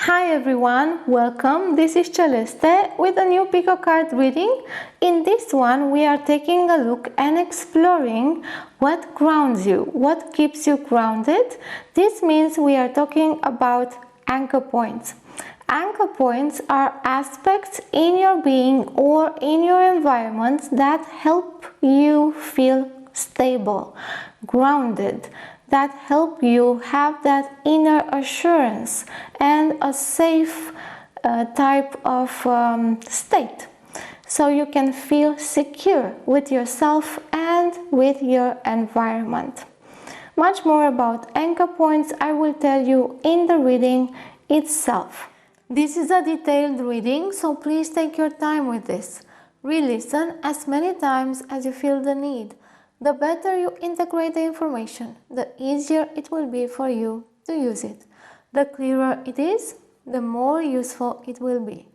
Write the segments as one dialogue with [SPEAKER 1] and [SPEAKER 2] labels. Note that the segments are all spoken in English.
[SPEAKER 1] Hi everyone, welcome. This is Celeste with a new pico card reading. In this one, we are taking a look and exploring what grounds you, what keeps you grounded. This means we are talking about anchor points. Anchor points are aspects in your being or in your environment that help you feel stable, grounded, that help you have that inner assurance and a safe type of state. So you can feel secure with yourself and with your environment. Much more about anchor points I will tell you in the reading itself. This is a detailed reading, so please take your time with this. Re-listen as many times as you feel the need. The better you integrate the information, the easier it will be for you to use it. The clearer it is, the more useful it will be.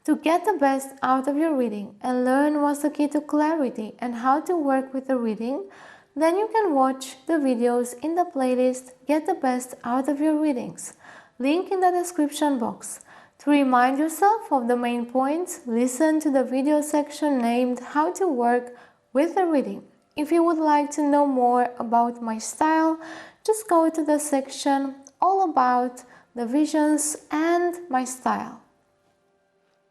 [SPEAKER 1] To get the best out of your reading and learn what's the key to clarity and how to work with the reading, then you can watch the videos in the playlist Get the Best Out of Your Readings. Link in the description box. To remind yourself of the main points, listen to the video section named How to Work with the Reading. If you would like to know more about my style, just go to the section all about the visions and my style.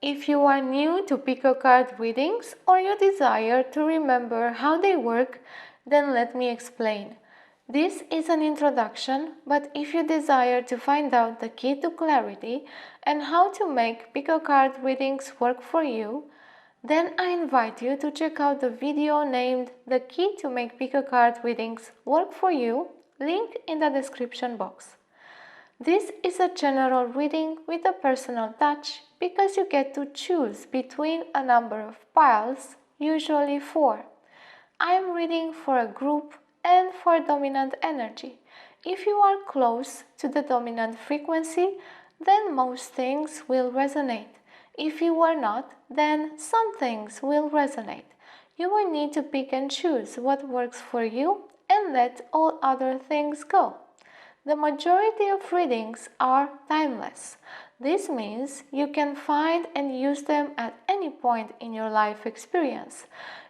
[SPEAKER 1] If you are new to pico card readings or you desire to remember how they work, then let me explain. This is an introduction, but if you desire to find out the key to clarity and how to make pico card readings work for you, then I invite you to check out the video named The Key to Make Pico Card Readings Work for You, link in the description box. This is a general reading with a personal touch because you get to choose between a number of piles, usually 4. I am reading for a group and for dominant energy. If you are close to the dominant frequency, then most things will resonate. If you are not, then some things will resonate. You will need to pick and choose what works for you and let all other things go. The majority of readings are timeless. This means you can find and use them at any point in your life experience.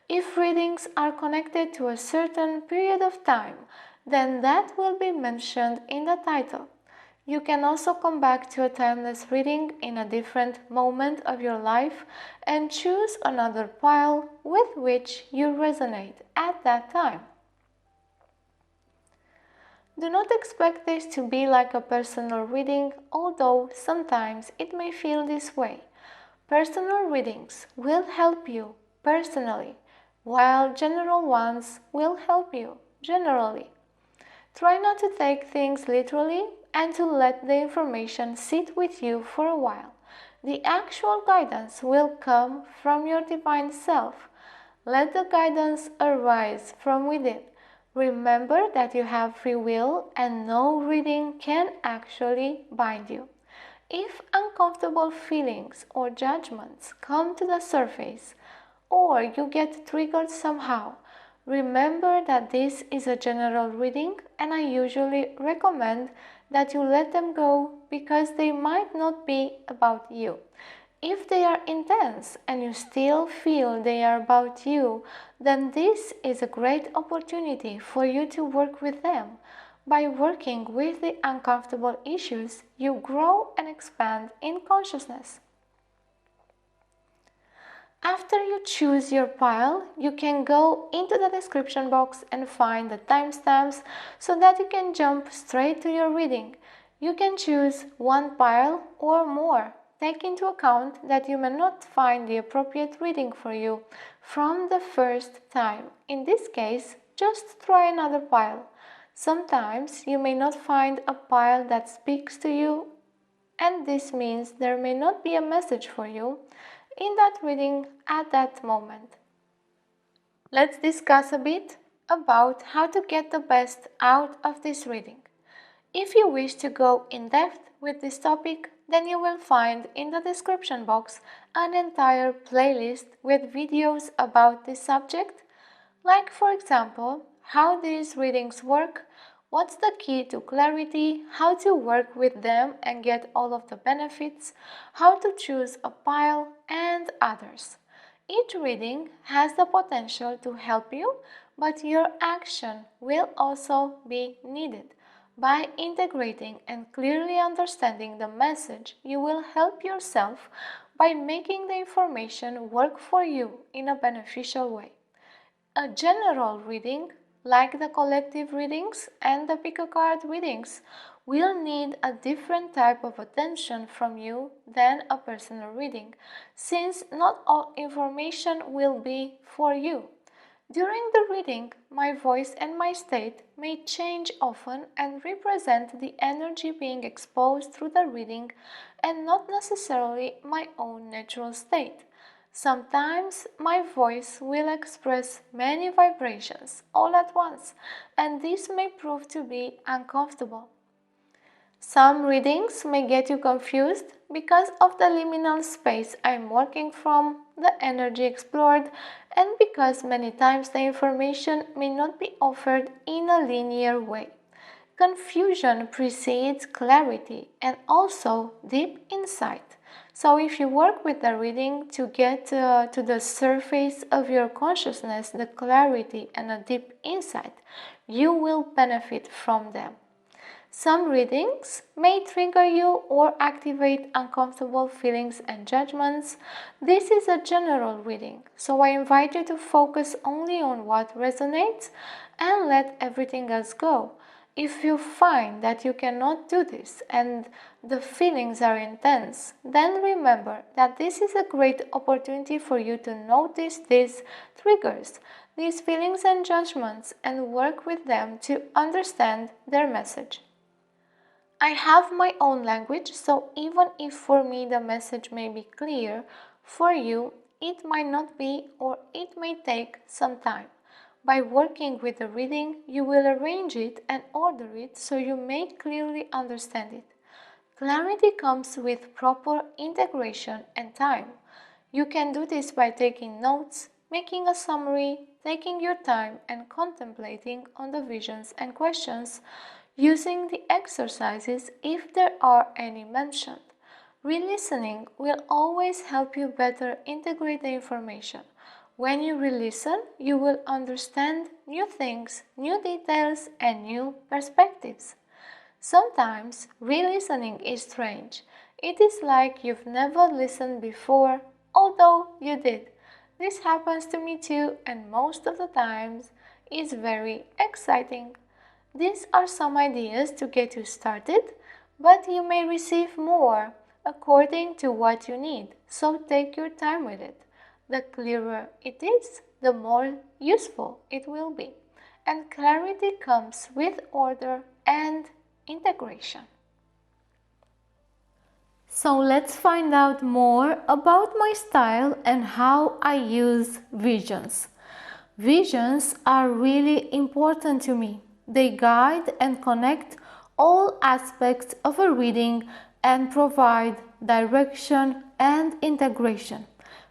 [SPEAKER 1] If readings are connected to a certain period of time, then that will be mentioned in the title. You can also come back to a timeless reading in a different moment of your life and choose another pile with which you resonate at that time. Do not expect this to be like a personal reading, although sometimes it may feel this way. Personal readings will help you personally, while general ones will help you generally. Try not to take things literally and to let the information sit with you for a while. The actual guidance will come from your divine self. Let the guidance arise from within. Remember that you have free will and no reading can actually bind you. If uncomfortable feelings or judgments come to the surface, or you get triggered somehow, remember that this is a general reading and I usually recommend that you let them go because they might not be about you. If they are intense and you still feel they are about you, then this is a great opportunity for you to work with them. By working with the uncomfortable issues, you grow and expand in consciousness. After you choose your pile, you can go into the description box and find the timestamps so that you can jump straight to your reading. You can choose one pile or more. Take into account that you may not find the appropriate reading for you from the first time. In this case, just try another pile. Sometimes you may not find a pile that speaks to you, and this means there may not be a message for you in that reading at that moment. Let's discuss a bit about how to get the best out of this reading. If you wish to go in depth with this topic, then you will find in the description box an entire playlist with videos about this subject, like for example, how these readings work What's the key to clarity? How to work with them and get all of the benefits? How to choose a pile and others. Each reading has the potential to help you, but your action will also be needed. By integrating and clearly understanding the message, you will help yourself by making the information work for you in a beneficial way. A general reading, like the collective readings and the pick a card readings, will need a different type of attention from you than a personal reading, since not all information will be for you. During the reading, my voice and my state may change often and represent the energy being exposed through the reading and not necessarily my own natural state. Sometimes my voice will express many vibrations all at once, and this may prove to be uncomfortable. Some readings may get you confused because of the liminal space I'm working from, the energy explored, and because many times the information may not be offered in a linear way. Confusion precedes clarity and also deep insight. So, if you work with the reading to get to the surface of your consciousness, the clarity and a deep insight, you will benefit from them. Some readings may trigger you or activate uncomfortable feelings and judgments. This is a general reading, so I invite you to focus only on what resonates and let everything else go. If you find that you cannot do this and the feelings are intense, then remember that this is a great opportunity for you to notice these triggers, these feelings and judgments, and work with them to understand their message. I have my own language, so even if for me the message may be clear, for you it might not be, or it may take some time. By working with the reading, you will arrange it and order it so you may clearly understand it. Clarity comes with proper integration and time. You can do this by taking notes, making a summary, taking your time, and contemplating on the visions and questions, using the exercises if there are any mentioned. Re-listening will always help you better integrate the information. When you re-listen, you will understand new things, new details, and new perspectives. Sometimes re-listening is strange. It is like you've never listened before, although you did. This happens to me too, and most of the times is very exciting. These are some ideas to get you started, but you may receive more according to what you need, so take your time with it. The clearer it is, the more useful it will be. And clarity comes with order and integration. So let's find out more about my style and how I use visions. Visions are really important to me. They guide and connect all aspects of a reading and provide direction and integration.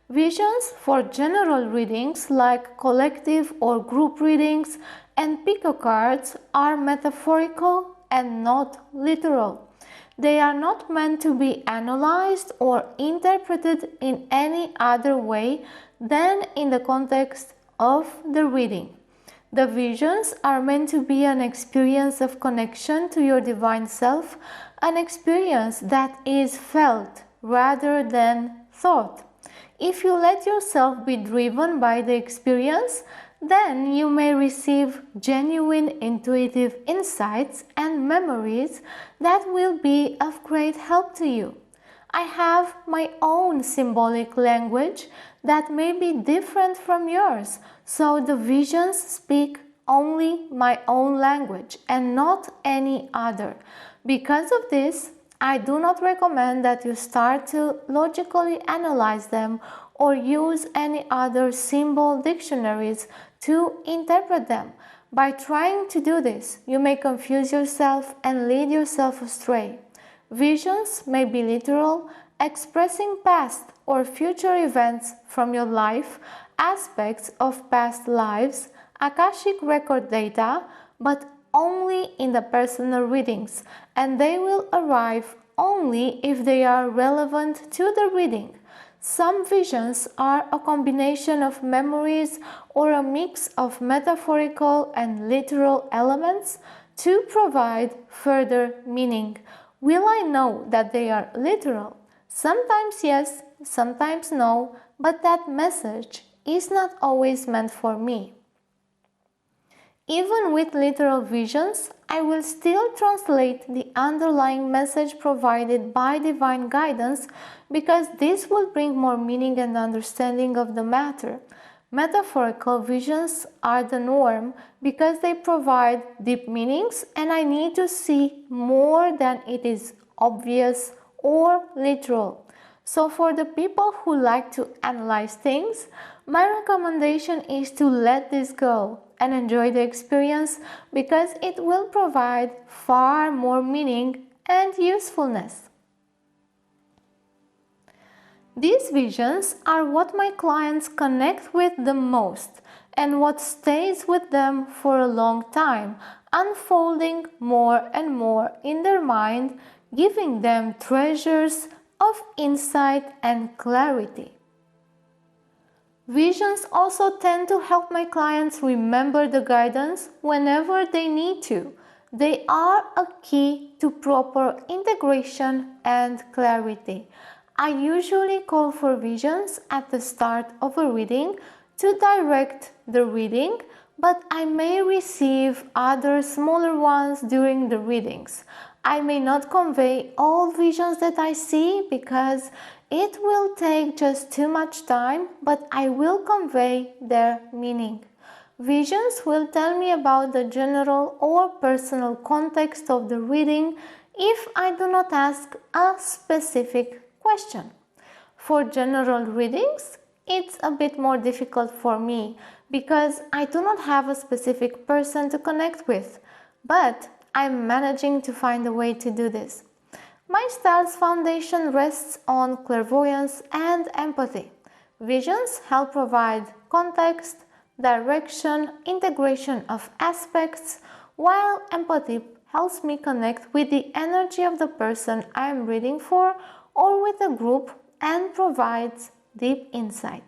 [SPEAKER 1] Visions for general readings like collective or group readings and pick-a cards are metaphorical and not literal. They are not meant to be analyzed or interpreted in any other way than in the context of the reading. The visions are meant to be an experience of connection to your divine self, an experience that is felt rather than thought. If you let yourself be driven by the experience, then you may receive genuine intuitive insights and memories that will be of great help to you. I have my own symbolic language that may be different from yours, so the visions speak only my own language and not any other. Because of this, I do not recommend that you start to logically analyze them or use any other symbol dictionaries to interpret them. By trying to do this, you may confuse yourself and lead yourself astray. Visions may be literal, expressing past or future events from your life, aspects of past lives, Akashic record data, but only in the personal readings, and they will arrive only if they are relevant to the reading. Some visions are a combination of memories or a mix of metaphorical and literal elements to provide further meaning. Will I know that they are literal? Sometimes yes, sometimes no, but that message is not always meant for me. Even with literal visions, I will still translate the underlying message provided by divine guidance because this will bring more meaning and understanding of the matter. Metaphorical visions are the norm because they provide deep meanings and I need to see more than it is obvious or literal. So for the people who like to analyze things, my recommendation is to let this go and enjoy the experience because it will provide far more meaning and usefulness. These visions are what my clients connect with the most and what stays with them for a long time, unfolding more and more in their mind, giving them treasures of insight and clarity. Visions also tend to help my clients remember the guidance whenever they need to. They are a key to proper integration and clarity. I usually call for visions at the start of a reading to direct the reading, but I may receive other smaller ones during the readings. I may not convey all visions that I see because it will take just too much time, but I will convey their meaning. Visions will tell me about the general or personal context of the reading if I do not ask a specific question. For general readings, it's a bit more difficult for me because I do not have a specific person to connect with, but I'm managing to find a way to do this. My style's foundation rests on clairvoyance and empathy. Visions help provide context, direction, integration of aspects, while empathy helps me connect with the energy of the person I am reading for or with a group and provides deep insight.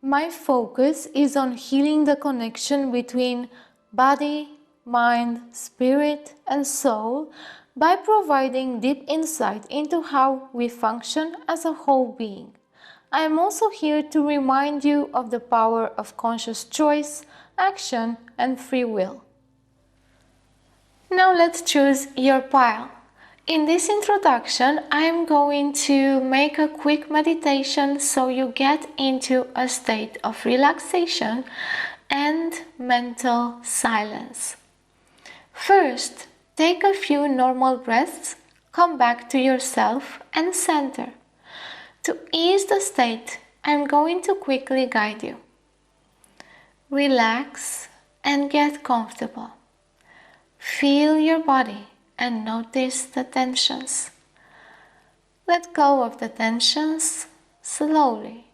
[SPEAKER 1] My focus is on healing the connection between body, mind, spirit, and soul by providing deep insight into how we function as a whole being. I am also here to remind you of the power of conscious choice, action, and free will. Now let's choose your pile. In this introduction, I am going to make a quick meditation so you get into a state of relaxation and mental silence. First, take a few normal breaths, come back to yourself and center. To ease the state, I'm going to quickly guide you. Relax and get comfortable. Feel your body and notice the tensions. Let go of the tensions slowly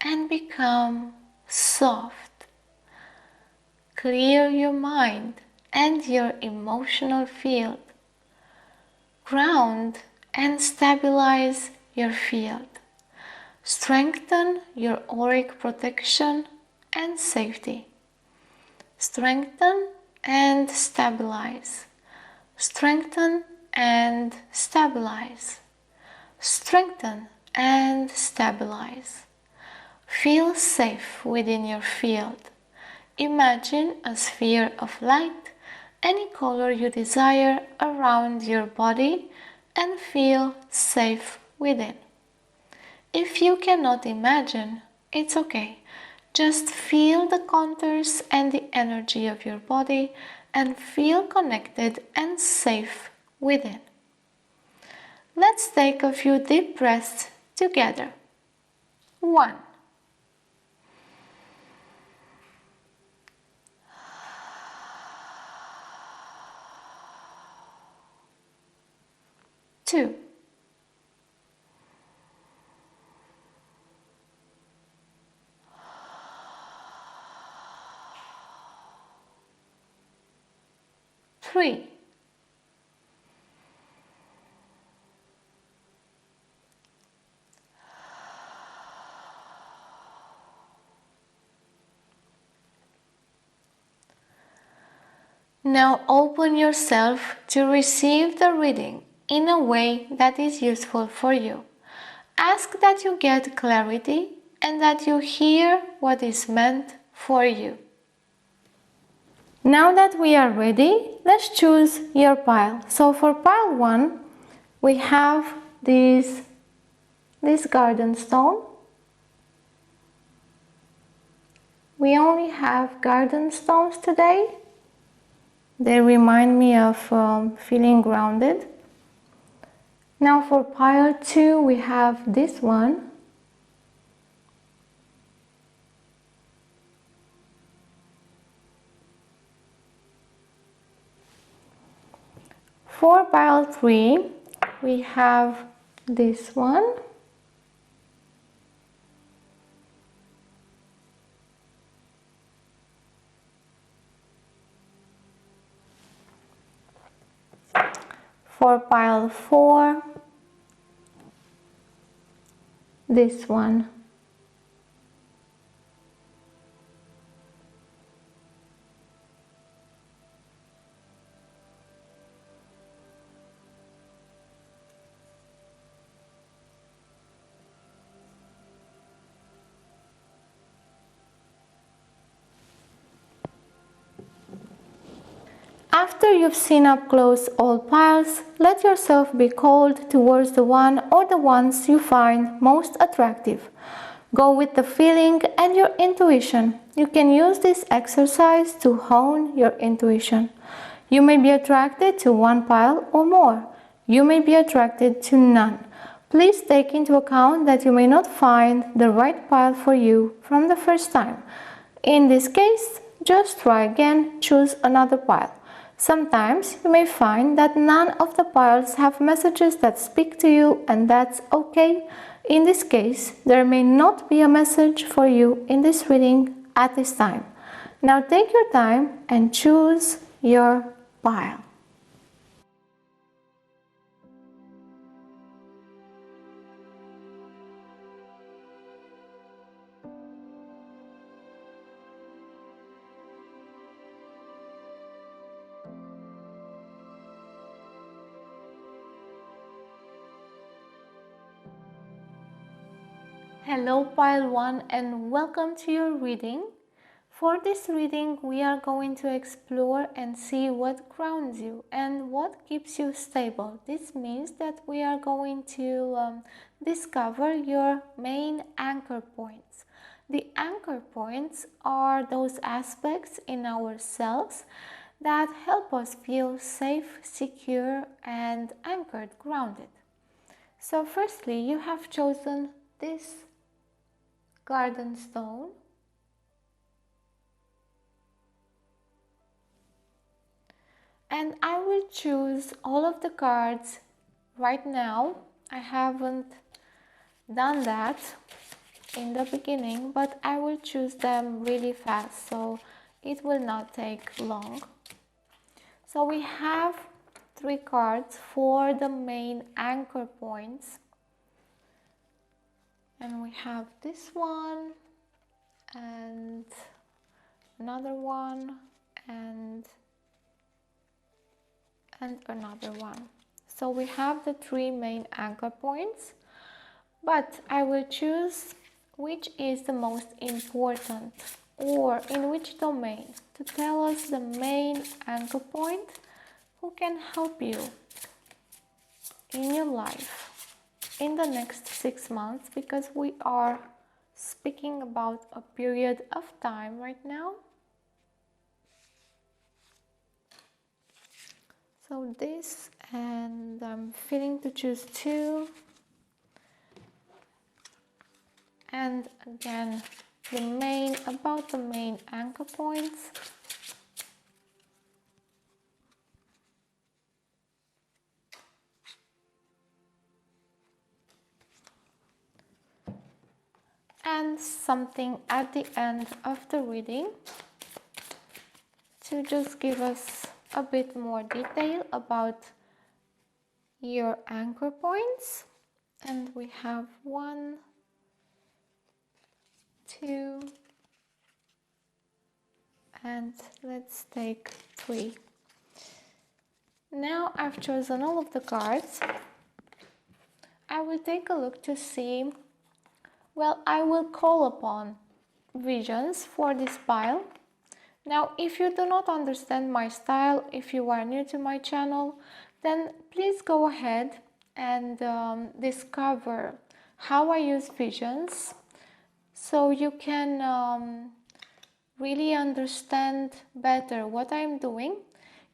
[SPEAKER 1] and become soft. Clear your mind and your emotional field. Ground and stabilize your field. Strengthen your auric protection and safety. Strengthen and stabilize. Strengthen and stabilize. Strengthen and stabilize. Feel safe within your field. Imagine a sphere of light, any color you desire, around your body and feel safe within. If you cannot imagine, it's okay. Just feel the contours and the energy of your body and feel connected and safe within. Let's take a few deep breaths together. 1. 2. 3. 3. Now open yourself to receive the reading in a way that is useful for you. Ask that you get clarity and that you hear what is meant for you. Now that we are ready, let's choose your pile. So for pile 1, we have this garden stone. We only have garden stones today. They remind me of feeling grounded. Now for pile 2, we have this one. For pile 3, we have this one. For pile 4, this one. After you've seen up close all piles, let yourself be called towards the one or the ones you find most attractive. Go with the feeling and your intuition. You can use this exercise to hone your intuition. You may be attracted to one pile or more. You may be attracted to none. Please take into account that you may not find the right pile for you from the first time. In this case, just try again, choose another pile. Sometimes you may find that none of the piles have messages that speak to you, and that's okay. In this case, there may not be a message for you in this reading at this time. Now take your time and choose your pile. Hello pile 1 and welcome to your reading. For this reading we are going to explore and see what grounds you and what keeps you stable. This means that we are going to discover your main anchor points. The anchor points are those aspects in ourselves that help us feel safe, secure and anchored, grounded. So firstly, you have chosen this garden stone, and I will choose all of the cards right now. I haven't done that in the beginning, but I will choose them really fast, so it will not take long. So we have 3 cards for the main anchor points. And we have this one, and another one, and another one. So we have the 3 main anchor points, but I will choose which is the most important or in which domain to tell us the main anchor point who can help you in your life in the next 6 months, because we are speaking about a period of time right now. So this, and I'm feeling to choose 2. And again, the main anchor points. And something at the end of the reading to just give us a bit more detail about your anchor points. And we have 1, 2, and let's take 3. Now I've chosen all of the cards. I will take a look to see, well, I will call upon visions for this pile. Now, if you do not understand my style, if you are new to my channel, then please go ahead and discover how I use visions, so you can really understand better what I'm doing.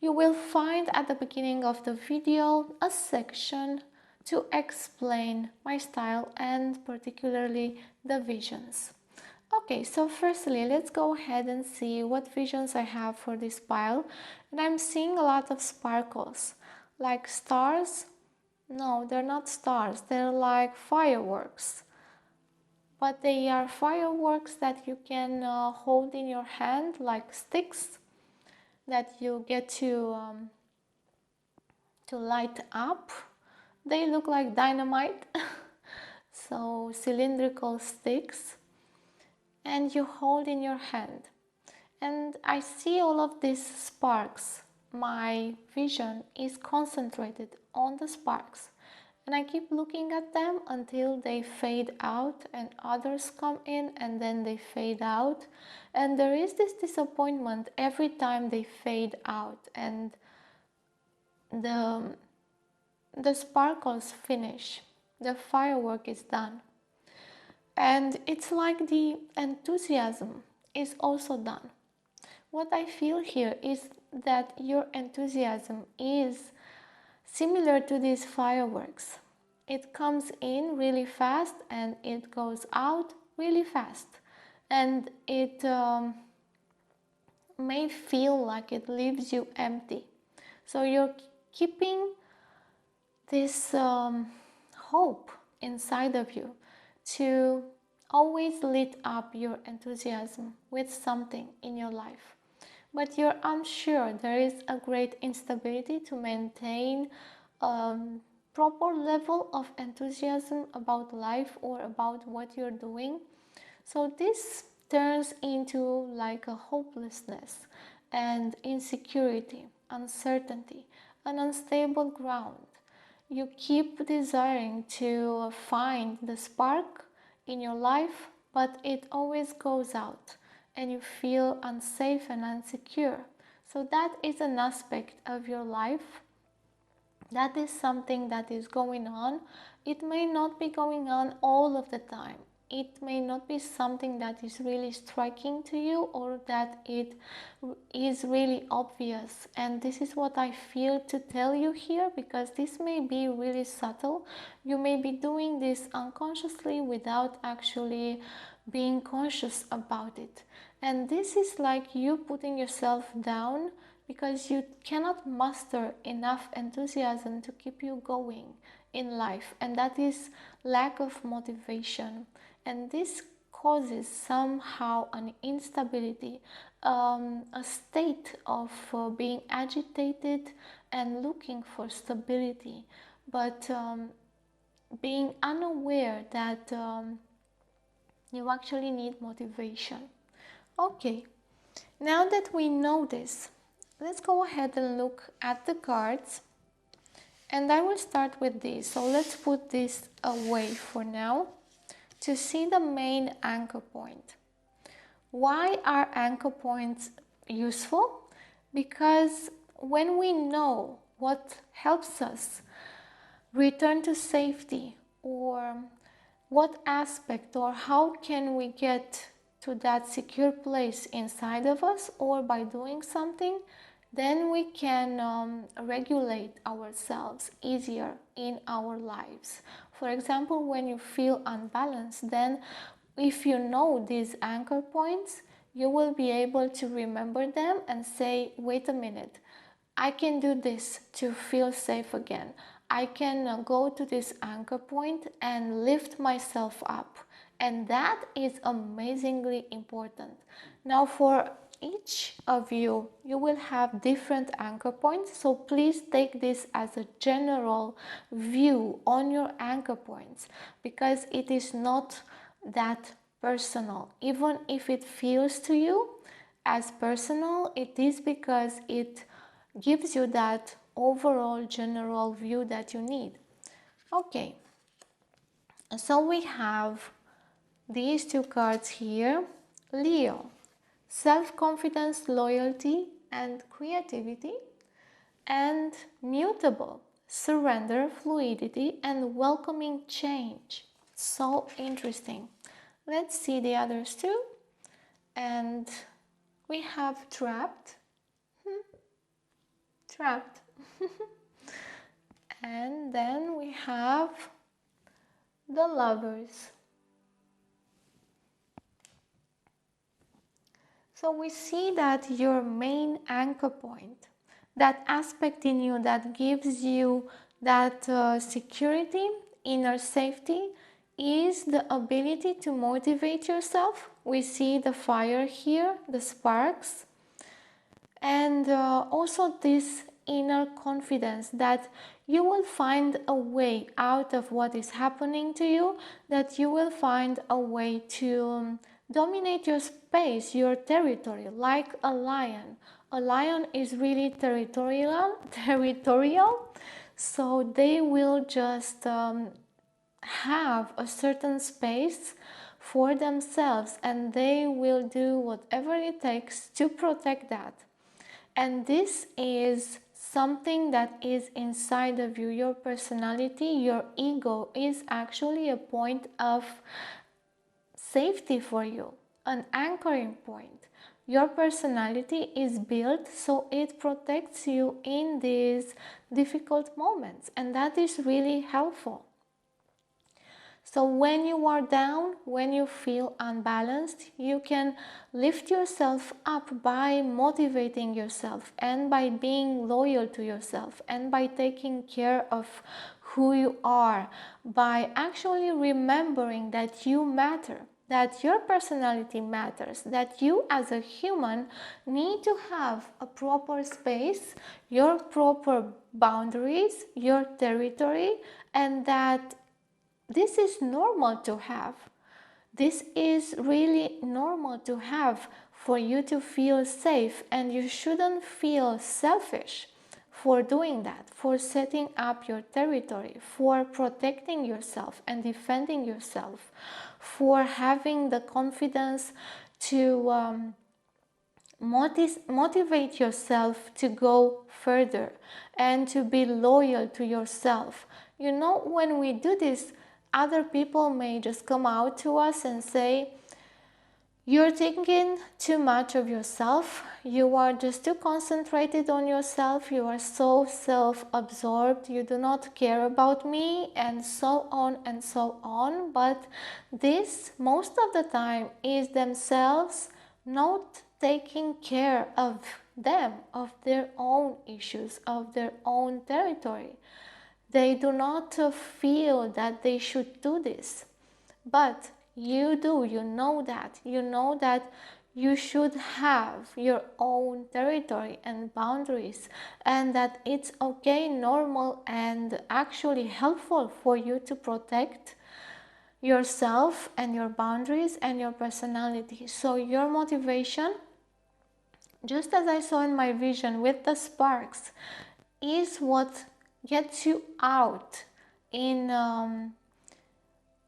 [SPEAKER 1] You will find at the beginning of the video a section to explain my style and particularly the visions. Okay, so firstly, let's go ahead and see what visions I have for this pile. And I'm seeing a lot of sparkles, like stars. No, they're not stars, they're like fireworks. But they are fireworks that you can hold in your hand, like sticks that you get to light up. They look like dynamite, so cylindrical sticks, and you hold in your hand. And I see all of these sparks. My vision is concentrated on the sparks, and I keep looking at them until they fade out and others come in, and then they fade out. And there is this disappointment every time they fade out and the sparkles finish, the firework is done. And it's like the enthusiasm is also done. What I feel here is that your enthusiasm is similar to these fireworks. It comes in really fast and it goes out really fast. And it may feel like it leaves you empty. So you're keeping this hope inside of you to always lit up your enthusiasm with something in your life. But you're unsure, there is a great instability to maintain a proper level of enthusiasm about life or about what you're doing. So this turns into like a hopelessness and insecurity, uncertainty, an unstable ground. You keep desiring to find the spark in your life, but it always goes out and you feel unsafe and insecure. So that is an aspect of your life. That is something that is going on. It may not be going on all of the time. It may not be something that is really striking to you or that it is really obvious. And this is what I feel to tell you here, because this may be really subtle. You may be doing this unconsciously without actually being conscious about it. And this is like you putting yourself down because you cannot muster enough enthusiasm to keep you going in life, and that is lack of motivation. And this causes somehow an instability, a state of being agitated and looking for stability, but being unaware that you actually need motivation. Okay, now that we know this, let's go ahead and look at the cards. And I will start with this. So let's put this away for now to see the main anchor point. Why are anchor points useful? Because when we know what helps us return to safety, or what aspect or how can we get to that secure place inside of us or by doing something, then we can regulate ourselves easier in our lives. For example, when you feel unbalanced, then if you know these anchor points, you will be able to remember them and say, wait a minute, I can do this to feel safe again. I can go to this anchor point and lift myself up. And that is amazingly important. Now, for each of you will have different anchor points, so please take this as a general view on your anchor points, because it is not that personal. Even if it feels to you as personal, it is because it gives you that overall general view that you need. Okay, so we have these two cards here. Leo, self-confidence, loyalty, and creativity. And mutable, surrender, fluidity, and welcoming change. So interesting. Let's see the others too. And we have trapped. Trapped. And then we have the lovers. So we see that your main anchor point, that aspect in you that gives you that security, inner safety, is the ability to motivate yourself. We see the fire here, the sparks, and also this inner confidence that you will find a way out of what is happening to you, that you will find a way to dominate your space, your territory, like a lion. A lion is really territorial, so they will just have a certain space for themselves, and they will do whatever it takes to protect that. And this is something that is inside of you. Your personality, your ego is actually a point of safety for you, an anchoring point. Your personality is built so it protects you in these difficult moments, and that is really helpful. So when you are down, when you feel unbalanced, you can lift yourself up by motivating yourself and by being loyal to yourself and by taking care of who you are, by actually remembering that you matter, that your personality matters, that you as a human need to have a proper space, your proper boundaries, your territory, and that this is normal to have. This is really normal to have for you to feel safe, and you shouldn't feel selfish for doing that, for setting up your territory, for protecting yourself and defending yourself, for having the confidence to motivate yourself to go further and to be loyal to yourself. You know, when we do this, other people may just come out to us and say, you're thinking too much of yourself, you are just too concentrated on yourself, you are so self-absorbed, you do not care about me, and so on and so on. But this, most of the time, is themselves not taking care of them, of their own issues, of their own territory. They do not feel that they should do this, but you do. You know that you should have your own territory and boundaries, and that it's okay, normal, and actually helpful for you to protect yourself and your boundaries and your personality. So your motivation, just as I saw in my vision with the sparks, is what gets you out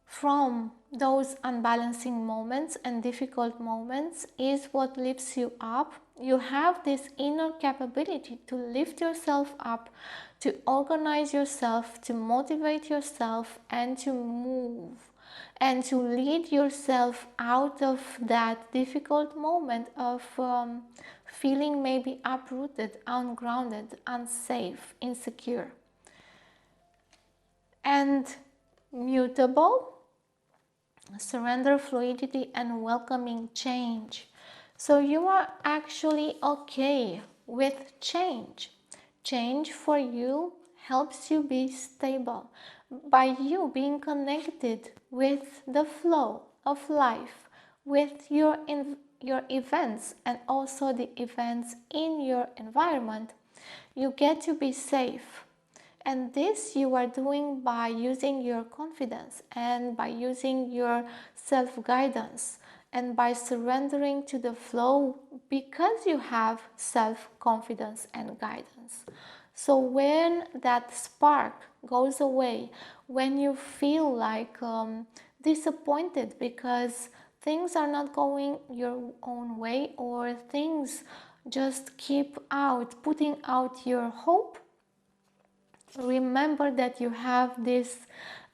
[SPEAKER 1] from those unbalancing moments and difficult moments, is what lifts you up. You have this inner capability to lift yourself up, to organize yourself, to motivate yourself, and to move and to lead yourself out of that difficult moment of feeling maybe uprooted, ungrounded, unsafe, insecure. And mutable, surrender, fluidity, and welcoming change. So you are actually okay with change. Change for you helps you be stable. By you being connected with the flow of life, with your your events and also the events in your environment, you get to be safe. And this you are doing by using your confidence and by using your self-guidance and by surrendering to the flow, because you have self-confidence and guidance. So when that spark goes away, when you feel like disappointed because things are not going your own way, or things just keep putting out your hope, remember that you have this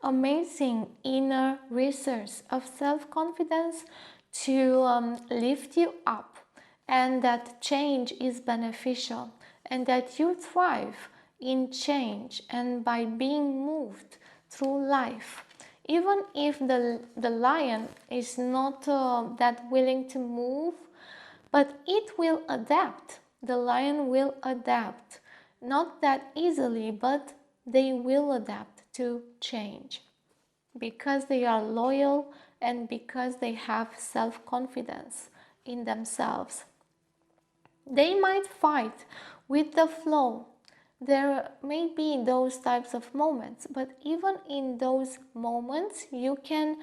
[SPEAKER 1] amazing inner resource of self-confidence to lift you up, and that change is beneficial, and that you thrive in change and by being moved through life. Even if the lion is not that willing to move, but it will adapt. The lion will adapt. Not that easily, but they will adapt to change because they are loyal and because they have self-confidence in themselves. They might fight with the flow. There may be those types of moments, but even in those moments, you can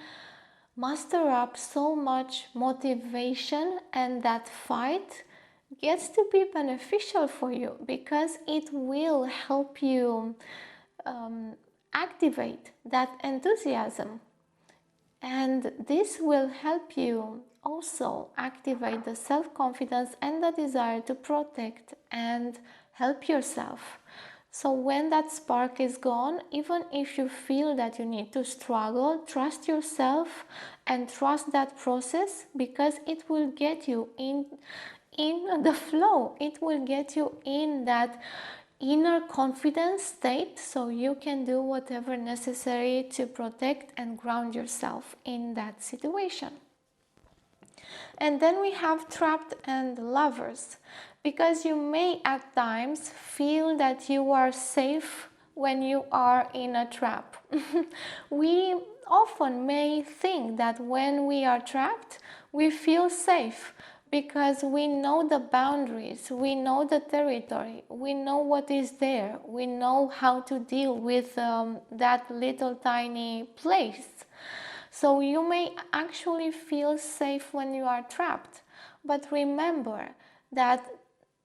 [SPEAKER 1] muster up so much motivation, and that fight gets to be beneficial for you because it will help you activate that enthusiasm, and this will help you also activate the self-confidence and the desire to protect and help yourself. So when that spark is gone, even if you feel that you need to struggle, trust yourself and trust that process, because it will get you in the flow. It will get you in that inner confidence state, so you can do whatever necessary to protect and ground yourself in that situation. And then we have trapped and lovers, because you may at times feel that you are safe when you are in a trap. We often may think that when we are trapped, we feel safe because we know the boundaries, we know the territory, we know what is there, we know how to deal with that little tiny place. So you may actually feel safe when you are trapped, but remember that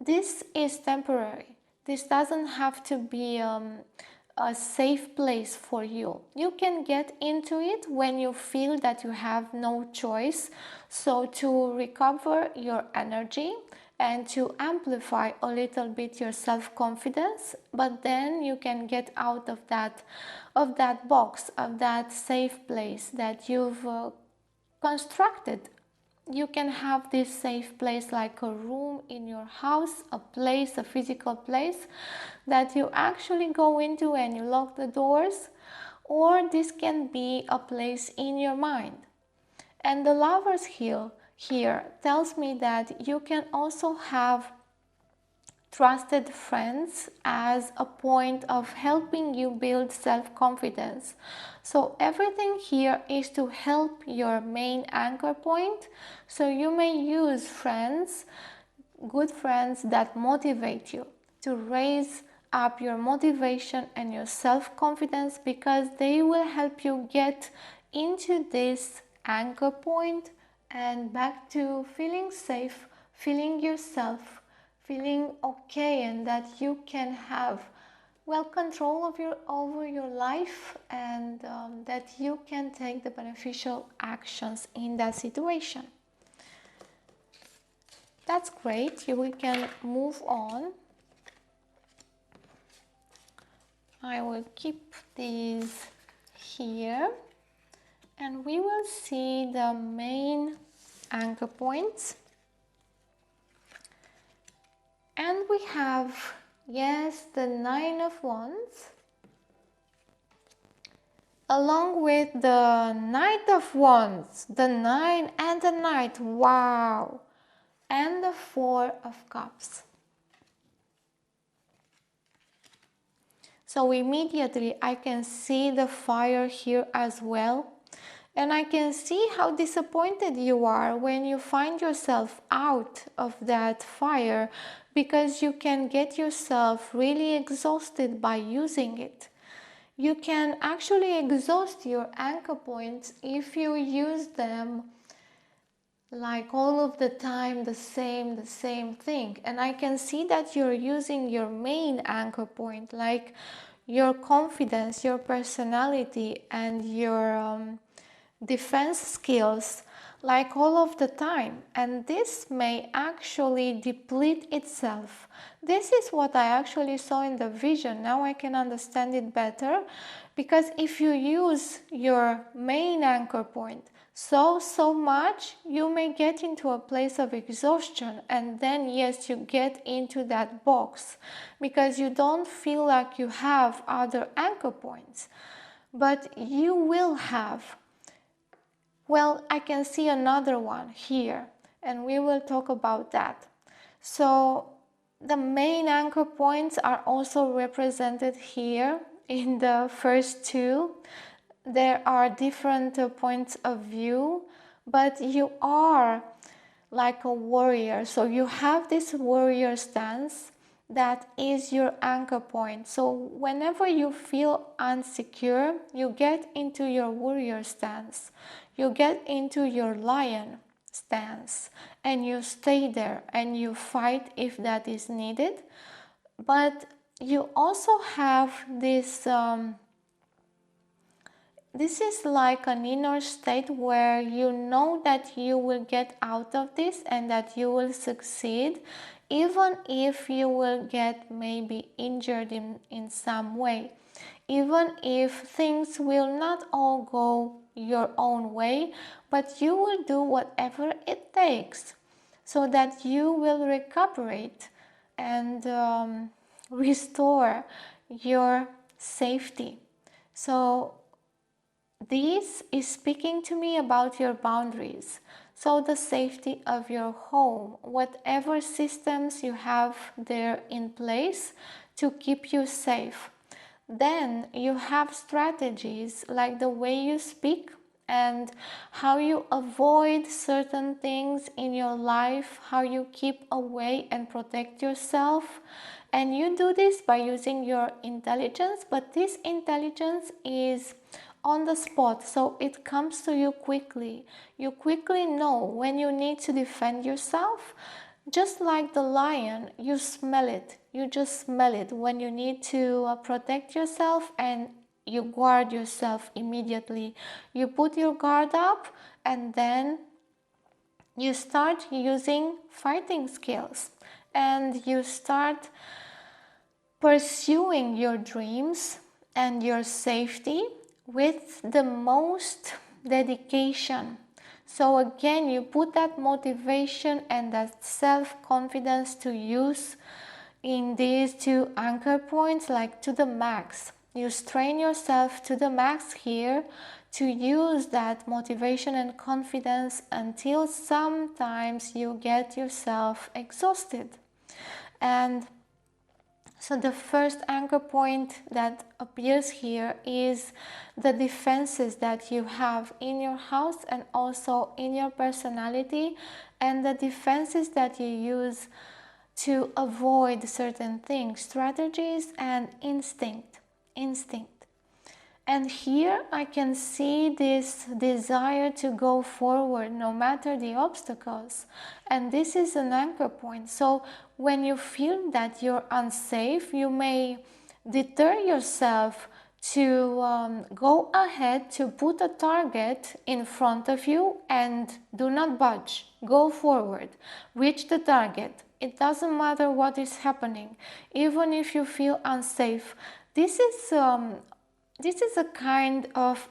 [SPEAKER 1] this is temporary. This doesn't have to be a safe place for you. You can get into it when you feel that you have no choice. So to recover your energy and to amplify a little bit your self-confidence, but then you can get out of that box, of that safe place that you've constructed. You can have this safe place like a room in your house, a place, a physical place that you actually go into and you lock the doors, or this can be a place in your mind. And the Lovers here tells me that you can also have trusted friends as a point of helping you build self-confidence. So everything here is to help your main anchor point. So you may use friends, good friends that motivate you to raise up your motivation and your self-confidence, because they will help you get into this anchor point and back to feeling safe, feeling yourself, feeling okay, and that you can have control of over your life, and that you can take the beneficial actions in that situation. That's great. We can move on. I will keep these here, and we will see the main anchor points. And we have, yes, the Nine of Wands, along with the Knight of Wands, the Nine and the Knight, wow, and the Four of Cups. So immediately I can see the fire here as well. And I can see how disappointed you are when you find yourself out of that fire, because you can get yourself really exhausted by using it. You can actually exhaust your anchor points if you use them like all of the time, the same thing. And I can see that you're using your main anchor point, like your confidence, your personality, and your defense skills, like all of the time. And this may actually deplete itself. This is what I actually saw in the vision. Now I can understand it better, because if you use your main anchor point so much, you may get into a place of exhaustion, and then yes, you get into that box because you don't feel like you have other anchor points, but you will have. Well, I can see another one here, and we will talk about that. So the main anchor points are also represented here in the first two. There are different points of view, but you are like a warrior. So you have this warrior stance that is your anchor point. So whenever you feel insecure, you get into your warrior stance. You get into your lion stance, and you stay there and you fight if that is needed. But you also have this this is like an inner state where you know that you will get out of this and that you will succeed, even if you will get maybe injured in some way, even if things will not all go your own way, but you will do whatever it takes so that you will recuperate and restore your safety. So this is speaking to me about your boundaries. So the safety of your home, whatever systems you have there in place to keep you safe. Then you have strategies like the way you speak and how you avoid certain things in your life, how you keep away and protect yourself. And you do this by using your intelligence, but this intelligence is on the spot, so it comes to you quickly. You quickly know when you need to defend yourself. Just like the lion, you smell it. You just smell it when you need to protect yourself, and you guard yourself immediately. You put your guard up, and then you start using fighting skills, and you start pursuing your dreams and your safety with the most dedication. So again, you put that motivation and that self-confidence to use in these two anchor points, like to the max. You strain yourself to the max here to use that motivation and confidence until sometimes you get yourself exhausted. And so the first anchor point that appears here is the defenses that you have in your house and also in your personality, and the defenses that you use to avoid certain things, strategies and instinct. And here I can see this desire to go forward no matter the obstacles. And this is an anchor point. So when you feel that you're unsafe, you may deter yourself to go ahead to put a target in front of you and do not budge. Go forward. Reach the target. It doesn't matter what is happening. Even if you feel unsafe. This is a kind of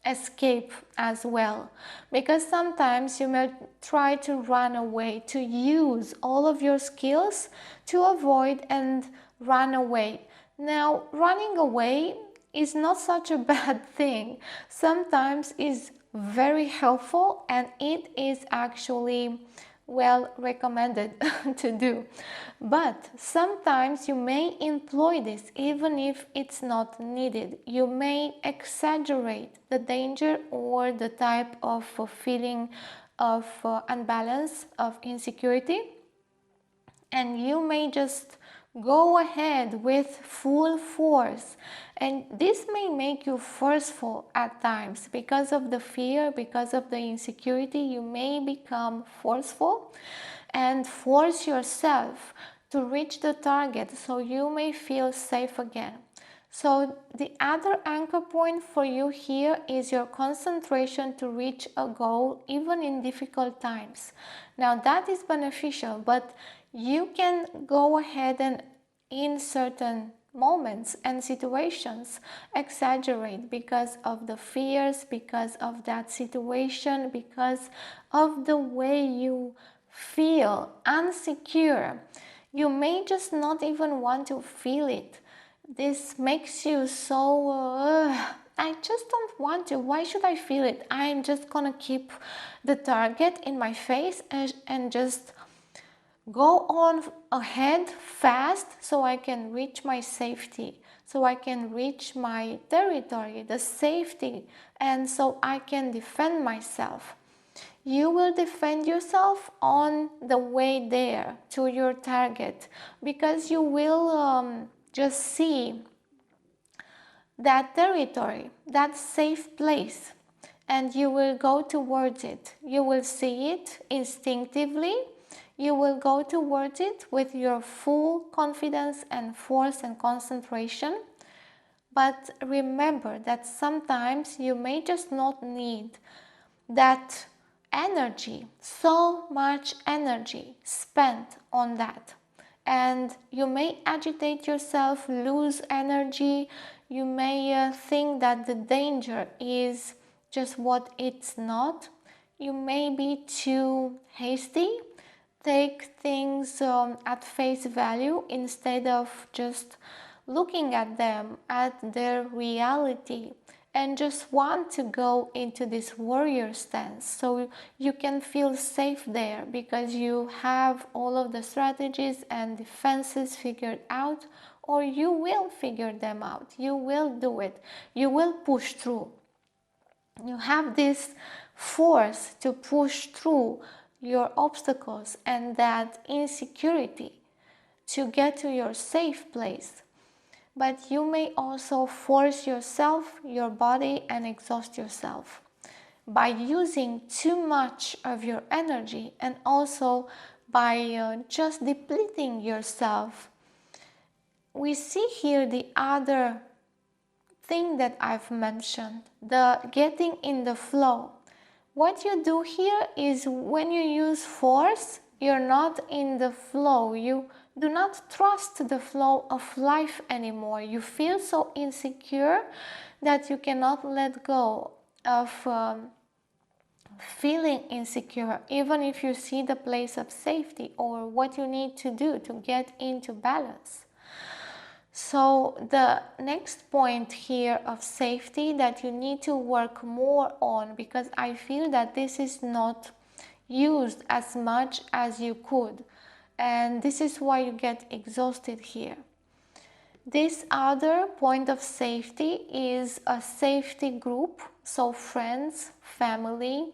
[SPEAKER 1] escape as well, because sometimes you may try to run away, to use all of your skills to avoid and run away. Now, running away is not such a bad thing. Sometimes it's very helpful, and it is actually well recommended to do. But sometimes you may employ this even if it's not needed. You may exaggerate the danger or the type of feeling of unbalance, of insecurity, and you may just go ahead with full force, and this may make you forceful at times because of the fear, because of the insecurity. You may become forceful and force yourself to reach the target so you may feel safe again. So the other anchor point for you here is your concentration to reach a goal even in difficult times. Now that is beneficial, but you can go ahead and in certain moments and situations exaggerate because of the fears, because of that situation, because of the way you feel insecure. You may just not even want to feel it. This makes you so, I just don't want to. Why should I feel it? I'm just gonna keep the target in my face and just go on ahead fast so I can reach my safety, so I can reach my territory, the safety, and so I can defend myself. You will defend yourself on the way there to your target because you will just see that territory, that safe place, and you will go towards it. You will see it instinctively. You will go towards it with your full confidence and force and concentration. But remember that sometimes you may just not need that energy, so much energy spent on that. And you may agitate yourself, lose energy. You may think that the danger is just what it's not. You may be too hasty, take things at face value instead of just looking at them at their reality, and just want to go into this warrior stance so you can feel safe there because you have all of the strategies and defenses figured out, or you will figure them out. You will do it. You will push through. You have this force to push through your obstacles and that insecurity to get to your safe place. But you may also force yourself, your body, and exhaust yourself by using too much of your energy, and also by just depleting yourself. We see here the other thing that I've mentioned, the getting in the flow. What you do here is when you use force, you're not in the flow. You do not trust the flow of life anymore. You feel so insecure that you cannot let go of feeling insecure, even if you see the place of safety or what you need to do to get into balance. So the next point here of safety that you need to work more on, because I feel that this is not used as much as you could, and this is why you get exhausted here. This other point of safety is a safety group, so friends, family,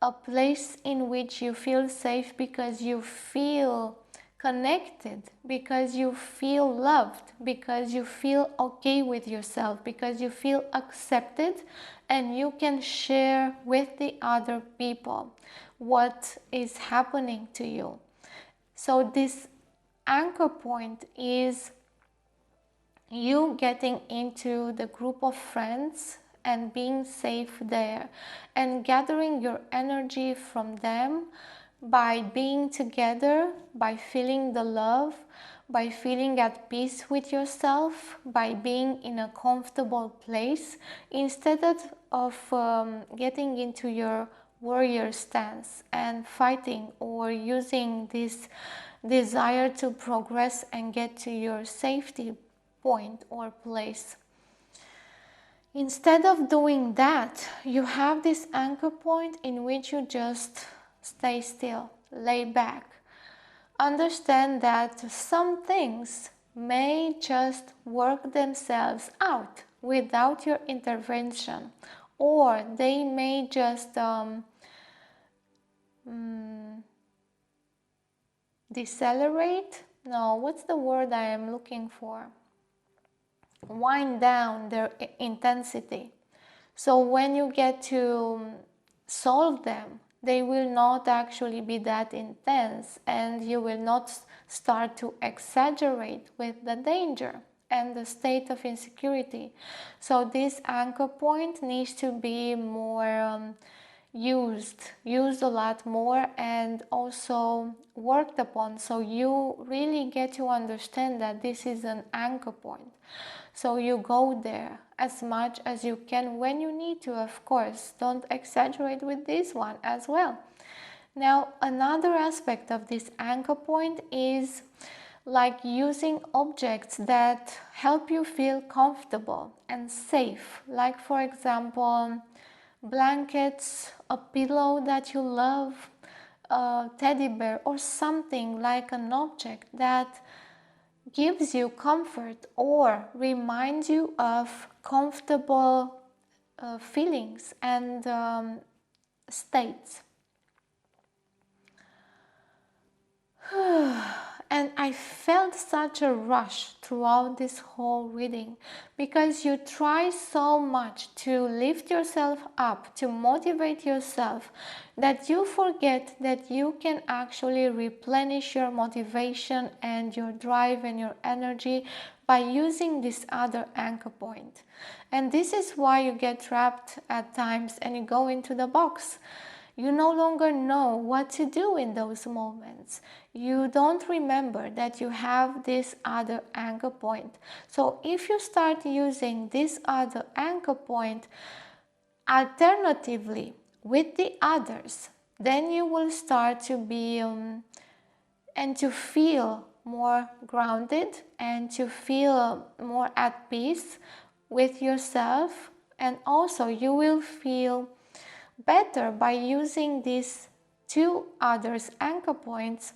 [SPEAKER 1] a place in which you feel safe because you feel connected, because you feel loved, because you feel okay with yourself, because you feel accepted, and you can share with the other people what is happening to you. So this anchor point is you getting into the group of friends and being safe there and gathering your energy from them by being together, by feeling the love, by feeling at peace with yourself, by being in a comfortable place, instead of getting into your warrior stance and fighting or using this desire to progress and get to your safety point or place. Instead of doing that, you have this anchor point in which you just stay still. lay back. Understand that some things may just work themselves out without your intervention, or they may just decelerate. No, what's the word I am looking for? Wind down their intensity. So when you get to solve them, they will not actually be that intense, and you will not start to exaggerate with the danger and the state of insecurity. So this anchor point needs to be more used a lot more, and also worked upon, so you really get to understand that this is an anchor point. So you go there as much as you can when you need to, of course. Don't exaggerate with this one as well. Now, another aspect of this anchor point is like using objects that help you feel comfortable and safe. Like, for example, blankets, a pillow that you love, a teddy bear, or something like an object that gives you comfort or reminds you of comfortable feelings and states. And I felt such a rush throughout this whole reading, because you try so much to lift yourself up, to motivate yourself, that you forget that you can actually replenish your motivation and your drive and your energy by using this other anchor point. And this is why you get trapped at times and you go into the box. You no longer know what to do in those moments. You don't remember that you have this other anchor point. So if you start using this other anchor point alternatively with the others, then you will start to be and to feel more grounded and to feel more at peace with yourself. And also you will feel better by using these two others anchor points.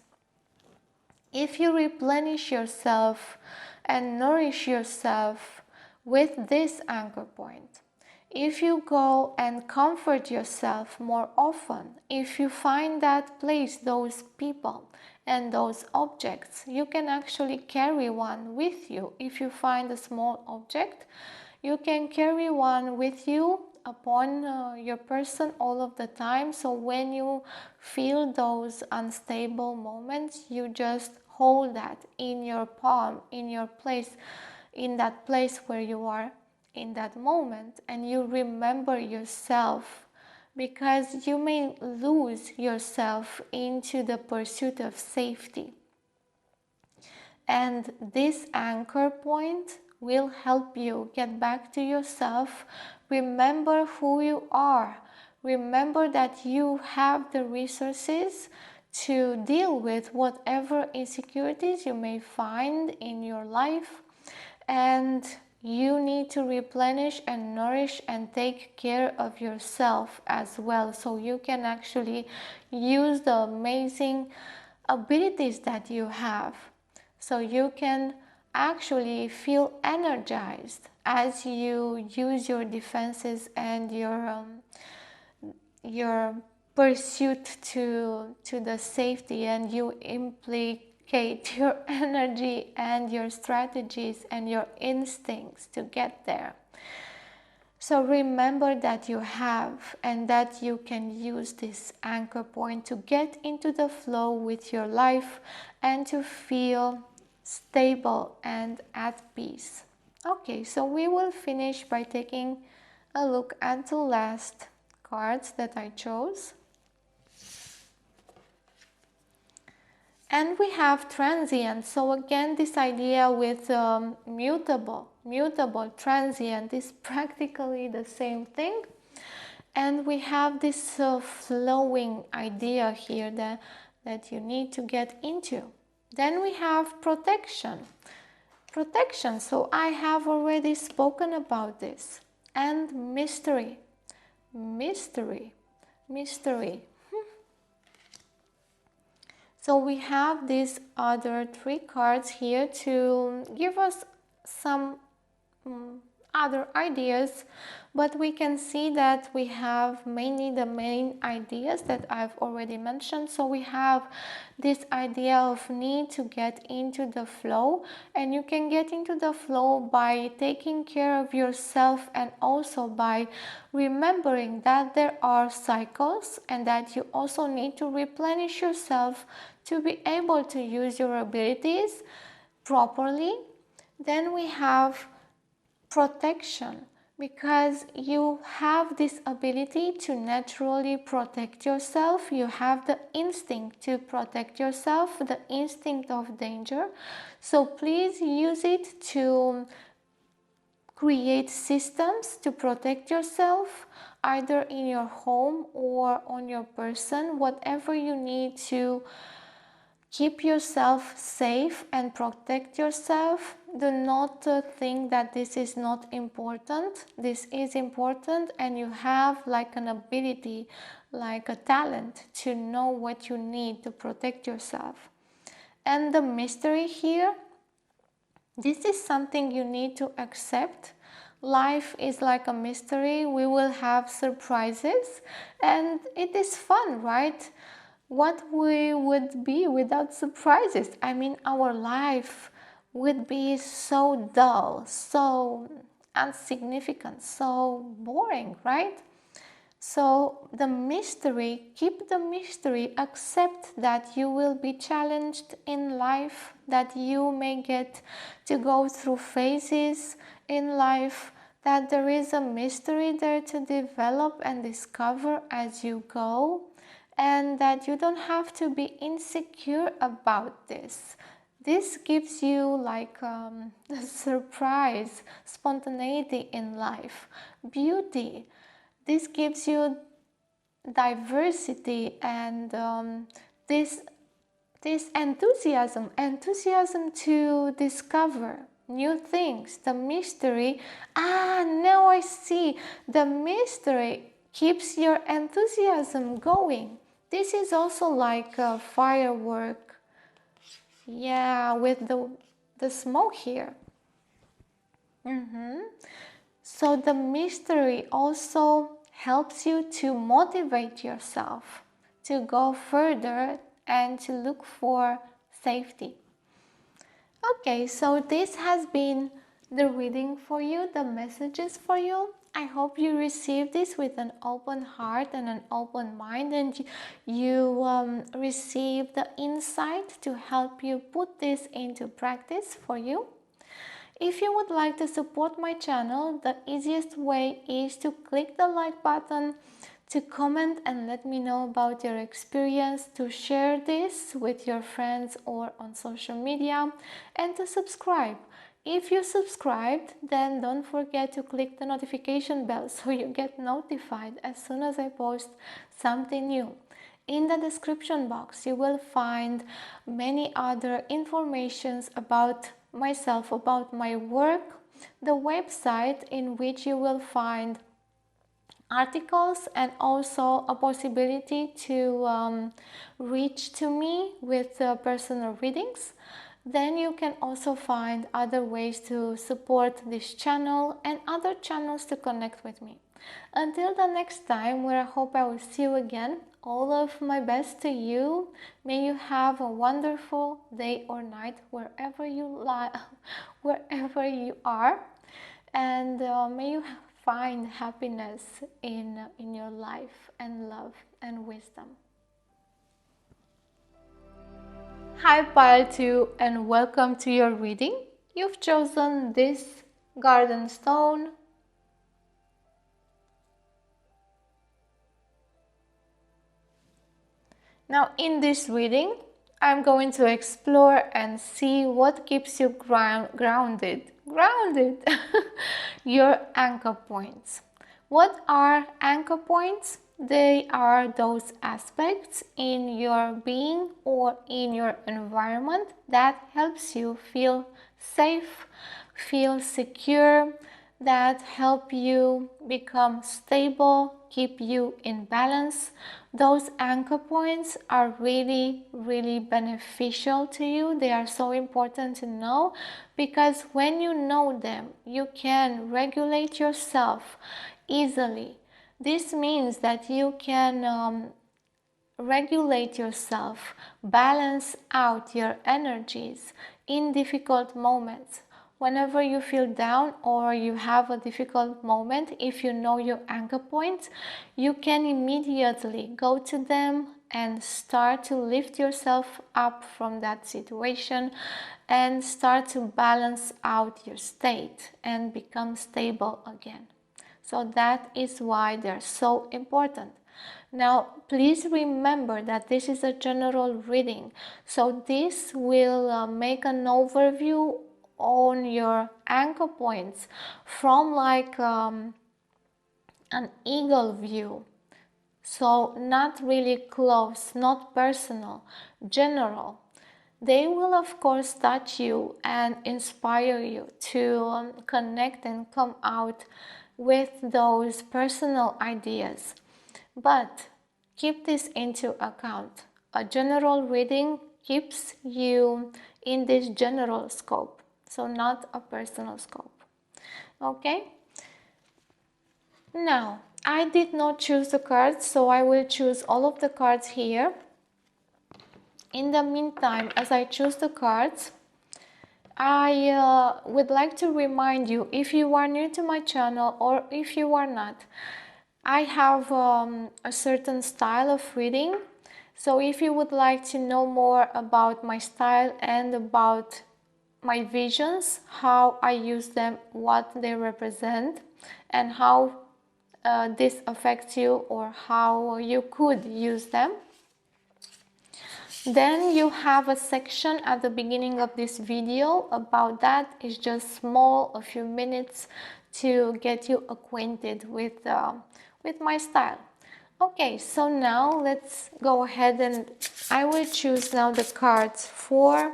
[SPEAKER 1] If you replenish yourself and nourish yourself with this anchor point, if you go and comfort yourself more often, if you find that place, those people and those objects, you can actually carry one with you. If you find a small object, you can carry one with you upon your person all of the time. So when you feel those unstable moments, you just hold that in your palm, in your place, in that place where you are in that moment, and you remember yourself, because you may lose yourself into the pursuit of safety. And this anchor point will help you get back to yourself. Remember who you are. Remember that you have the resources to deal with whatever insecurities you may find in your life. And you need to replenish and nourish and take care of yourself as well, so you can actually use the amazing abilities that you have. So you can actually feel energized as you use your defenses and your pursuit to the safety, and you implicate your energy and your strategies and your instincts to get there. So remember that you have, and that you can use this anchor point to get into the flow with your life and to feel stable and at peace. Okay, so we will finish by taking a look at the last cards that I chose. And we have transient. So again, this idea with mutable, transient is practically the same thing. And we have this flowing idea here that you need to get into. Then we have protection. So I have already spoken about this. And mystery. So we have these other 3 cards here to give us some other ideas, but we can see that we have mainly the main ideas that I've already mentioned. So we have this idea of need to get into the flow, and you can get into the flow by taking care of yourself and also by remembering that there are cycles and that you also need to replenish yourself to be able to use your abilities properly. Then we have protection, because you have this ability to naturally protect yourself. You have the instinct to protect yourself, the instinct of danger. So please use it to create systems to protect yourself, either in your home or on your person, whatever you need to keep yourself safe and protect yourself. Do not think that this is not important. This is important, and you have like an ability, like a talent to know what you need to protect yourself. And the mystery here, this is something you need to accept. Life is like a mystery. We will have surprises, and it is fun, right? What we would be without surprises? I mean, our life would be so dull, so insignificant, so boring, right? So the mystery, keep the mystery, accept that you will be challenged in life, that you may get to go through phases in life, that there is a mystery there to develop and discover as you go, and that you don't have to be insecure about this. This gives you like a surprise, spontaneity in life, beauty. This gives you diversity and this enthusiasm to discover new things, the mystery. Now I see, the mystery keeps your enthusiasm going. This is also like a firework, yeah, with the smoke here. So the mystery also helps you to motivate yourself to go further and to look for safety. Okay, so this has been the reading for you, the messages for you. I hope you receive this with an open heart and an open mind, and you receive the insight to help you put this into practice for you. If you would like to support my channel, the easiest way is to click the like button, to comment and let me know about your experience, to share this with your friends or on social media, and to subscribe. If you subscribed, then don't forget to click the notification bell so you get notified as soon as I post something new. In the description box, you will find many other informations about myself, about my work, the website in which you will find articles, and also a possibility to reach to me with personal readings. Then you can also find other ways to support this channel and other channels to connect with me. Until the next time, where I hope I will see you again, all of my best to you. May you have a wonderful day or night wherever you wherever you are, and may you find happiness in your life, and love and wisdom. Hi Pile 2, and welcome to your reading. You've chosen this garden stone. Now in this reading, I'm going to explore and see what keeps you grounded. Your anchor points. What are anchor points? They are those aspects in your being or in your environment that helps you feel safe, feel secure, that help you become stable, keep you in balance. Those anchor points are really, really beneficial to you. They are so important to know, because when you know them, you can regulate yourself easily. This means that you can regulate yourself, balance out your energies in difficult moments. Whenever you feel down or you have a difficult moment, if you know your anchor points, you can immediately go to them and start to lift yourself up from that situation and start to balance out your state and become stable again. So that is why they're so important. Now, please remember that this is a general reading, so this will make an overview on your anchor points from like an eagle view. So not really close, not personal, general. They will of course touch you and inspire you to connect and come out with those personal ideas. But keep this into account. A general reading keeps you in this general scope, so not a personal scope. Okay? Now, I did not choose the cards, so I will choose all of the cards here. In the meantime, as I choose the cards, I would like to remind you, if you are new to my channel or if you are not, I have a certain style of reading. So if you would like to know more about my style and about my visions, how I use them, what they represent, and how this affects you or how you could use them, then you have a section at the beginning of this video about that. It's just small, a few minutes to get you acquainted with my style. Okay, so now let's go ahead and I will choose now the cards for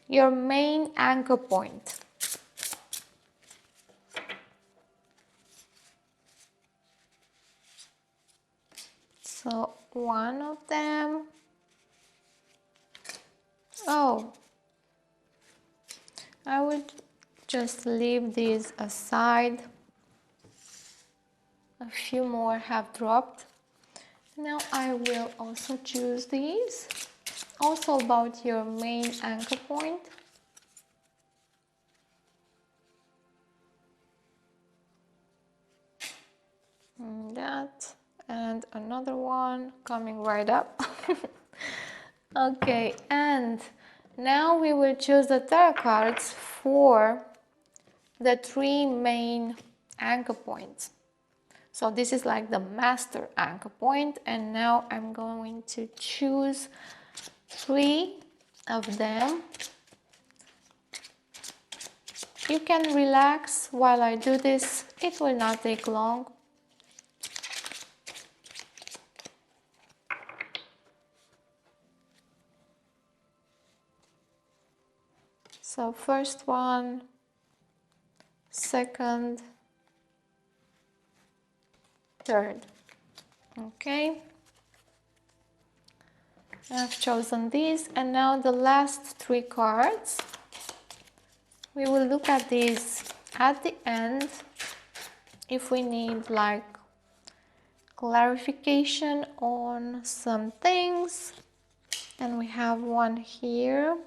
[SPEAKER 1] your main anchor point. So one of them. Oh, I would just leave these aside. A few more have dropped. Now I will also choose these. Also about your main anchor point. That and another one coming right up. Okay, and now we will choose the tarot cards for the three main anchor points. So this is like the master anchor point, and now I'm going to choose 3 of them. You can relax while I do this, it will not take long. So first one, second, third. Okay, I've chosen these, and now the last 3 cards. We will look at these at the end if we need like clarification on some things. And we have one here,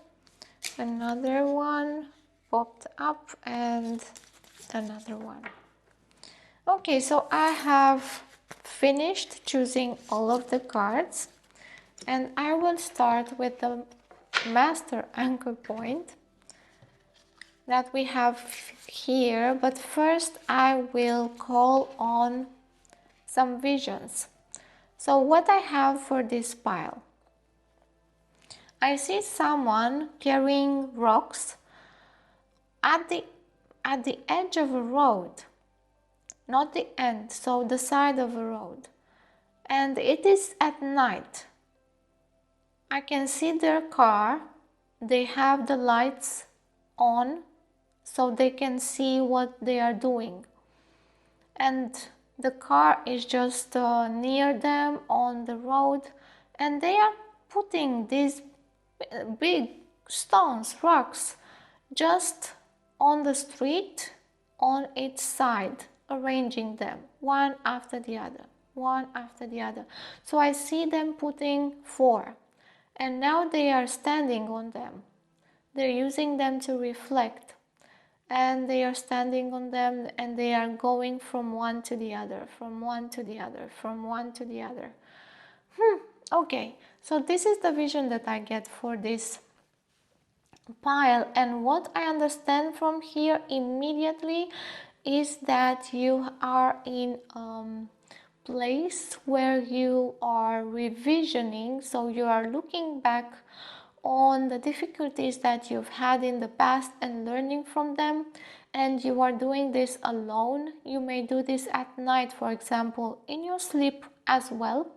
[SPEAKER 1] another one popped up, and another one. Okay, so I have finished choosing all of the cards, and I will start with the master anchor point that we have here. But first I will call on some visions. So what I have for this pile, I see someone carrying rocks at the edge of a road, not the end, so the side of a road, and it is at night. I can see their car, they have the lights on, so they can see what they are doing. And the car is just near them on the road, and they are putting these big stones, rocks, just on the street on its side, arranging them one after the other, one after the other. So I see them putting 4, and now they are standing on them. They're using them to reflect, and they are standing on them, and they are going from one to the other, from one to the other, from one to the other. Okay, so this is the vision that I get for this pile, and what I understand from here immediately is that you are in a place where you are revisioning, so you are looking back on the difficulties that you've had in the past and learning from them, and you are doing this alone. You may do this at night, for example, in your sleep as well,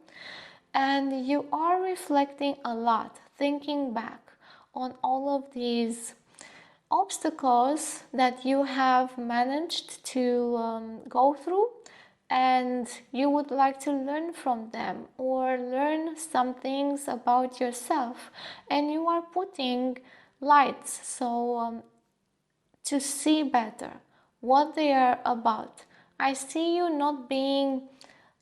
[SPEAKER 1] and you are reflecting a lot, thinking back on all of these obstacles that you have managed to go through, and you would like to learn from them or learn some things about yourself, and you are putting lights to see better what they are about. I see you not being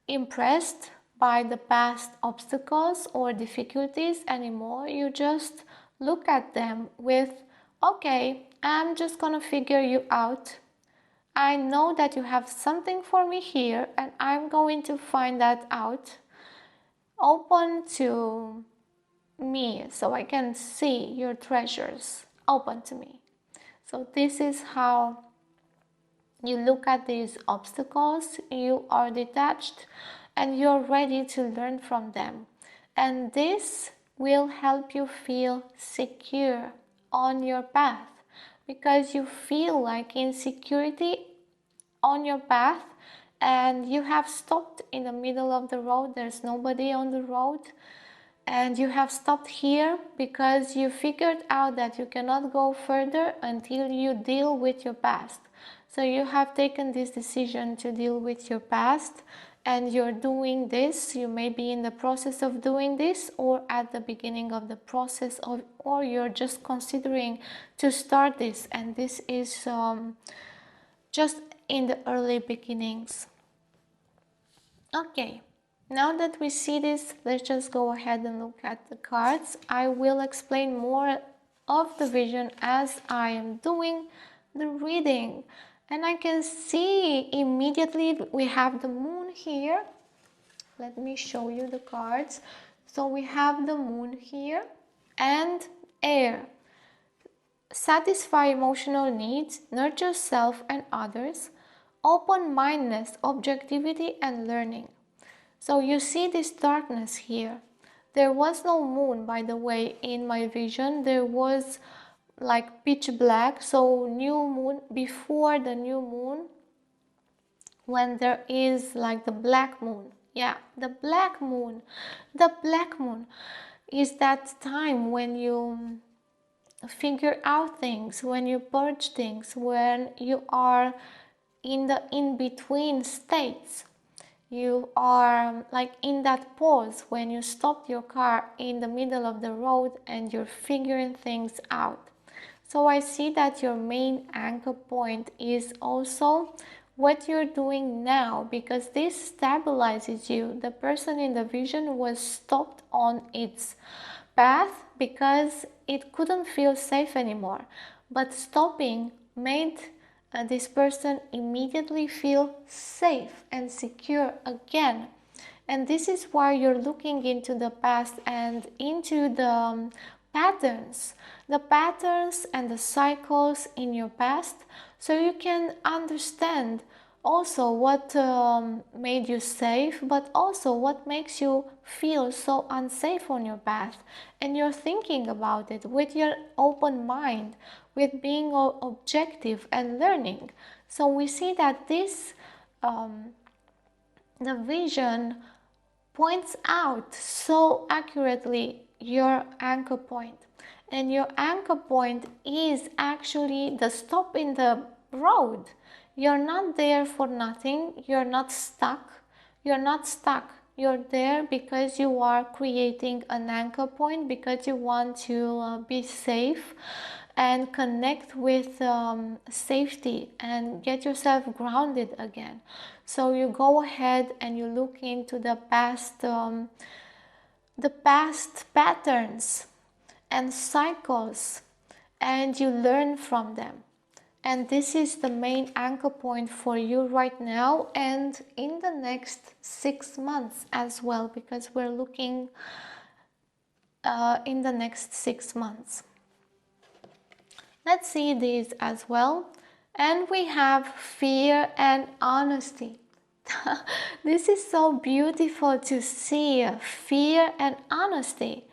[SPEAKER 1] impressed by the past obstacles or difficulties anymore. You just look at them with, okay, I'm just gonna figure you out. I know that you have something for me here, and I'm going to find that out. Open to me so I can see your treasures. Open to me. So this is how you look at these obstacles. You are detached and you're ready to learn from them. And this will help you feel secure on your path, because you feel like insecurity on your path and you have stopped in the middle of the road. There's nobody on the road, and you have stopped here because you figured out that you cannot go further until you deal with your past. So you have taken this decision to deal with your past, and you're doing this. You may be in the process of doing this, or at the beginning of the process of, or you're just considering to start this, and this is just in the early beginnings. Okay, now that we see this, let's just go ahead and look at the cards. I will explain more of the vision as I am doing the reading. And I can see immediately we have the moon here. Let me show you the cards. So we have the moon here and air. Satisfy emotional needs, nurture self and others, open-mindedness, objectivity and learning. So you see this darkness here. There was no moon, by the way, in my vision. There was like pitch black, so new moon, before the new moon, when there is like the black moon. Yeah, the black moon. The black moon is that time when you figure out things, when you purge things, when you are in the in-between states. You are like in that pause when you stopped your car in the middle of the road and you're figuring things out. So I see that your main anchor point is also what you're doing now, because this stabilizes you. The person in the vision was stopped on its path because it couldn't feel safe anymore, but stopping made this person immediately feel safe and secure again. And this is why you're looking into the past and into the patterns and the cycles in your past, so you can understand also what made you safe, but also what makes you feel so unsafe on your path. And you're thinking about it with your open mind, with being objective and learning. So we see that this the vision points out so accurately your anchor point. And your anchor point is actually the stop in the road. You're not there for nothing. You're not stuck. You're not stuck. You're there because you are creating an anchor point, because you want to be safe and connect with safety and get yourself grounded again. So you go ahead and you look into the past patterns and cycles, and you learn from them. And this is the main anchor point for you right now and in the next 6 months as well, because we're looking in the next 6 months. Let's see these as well. And we have fear and honesty. This is so beautiful to see, fear and honesty.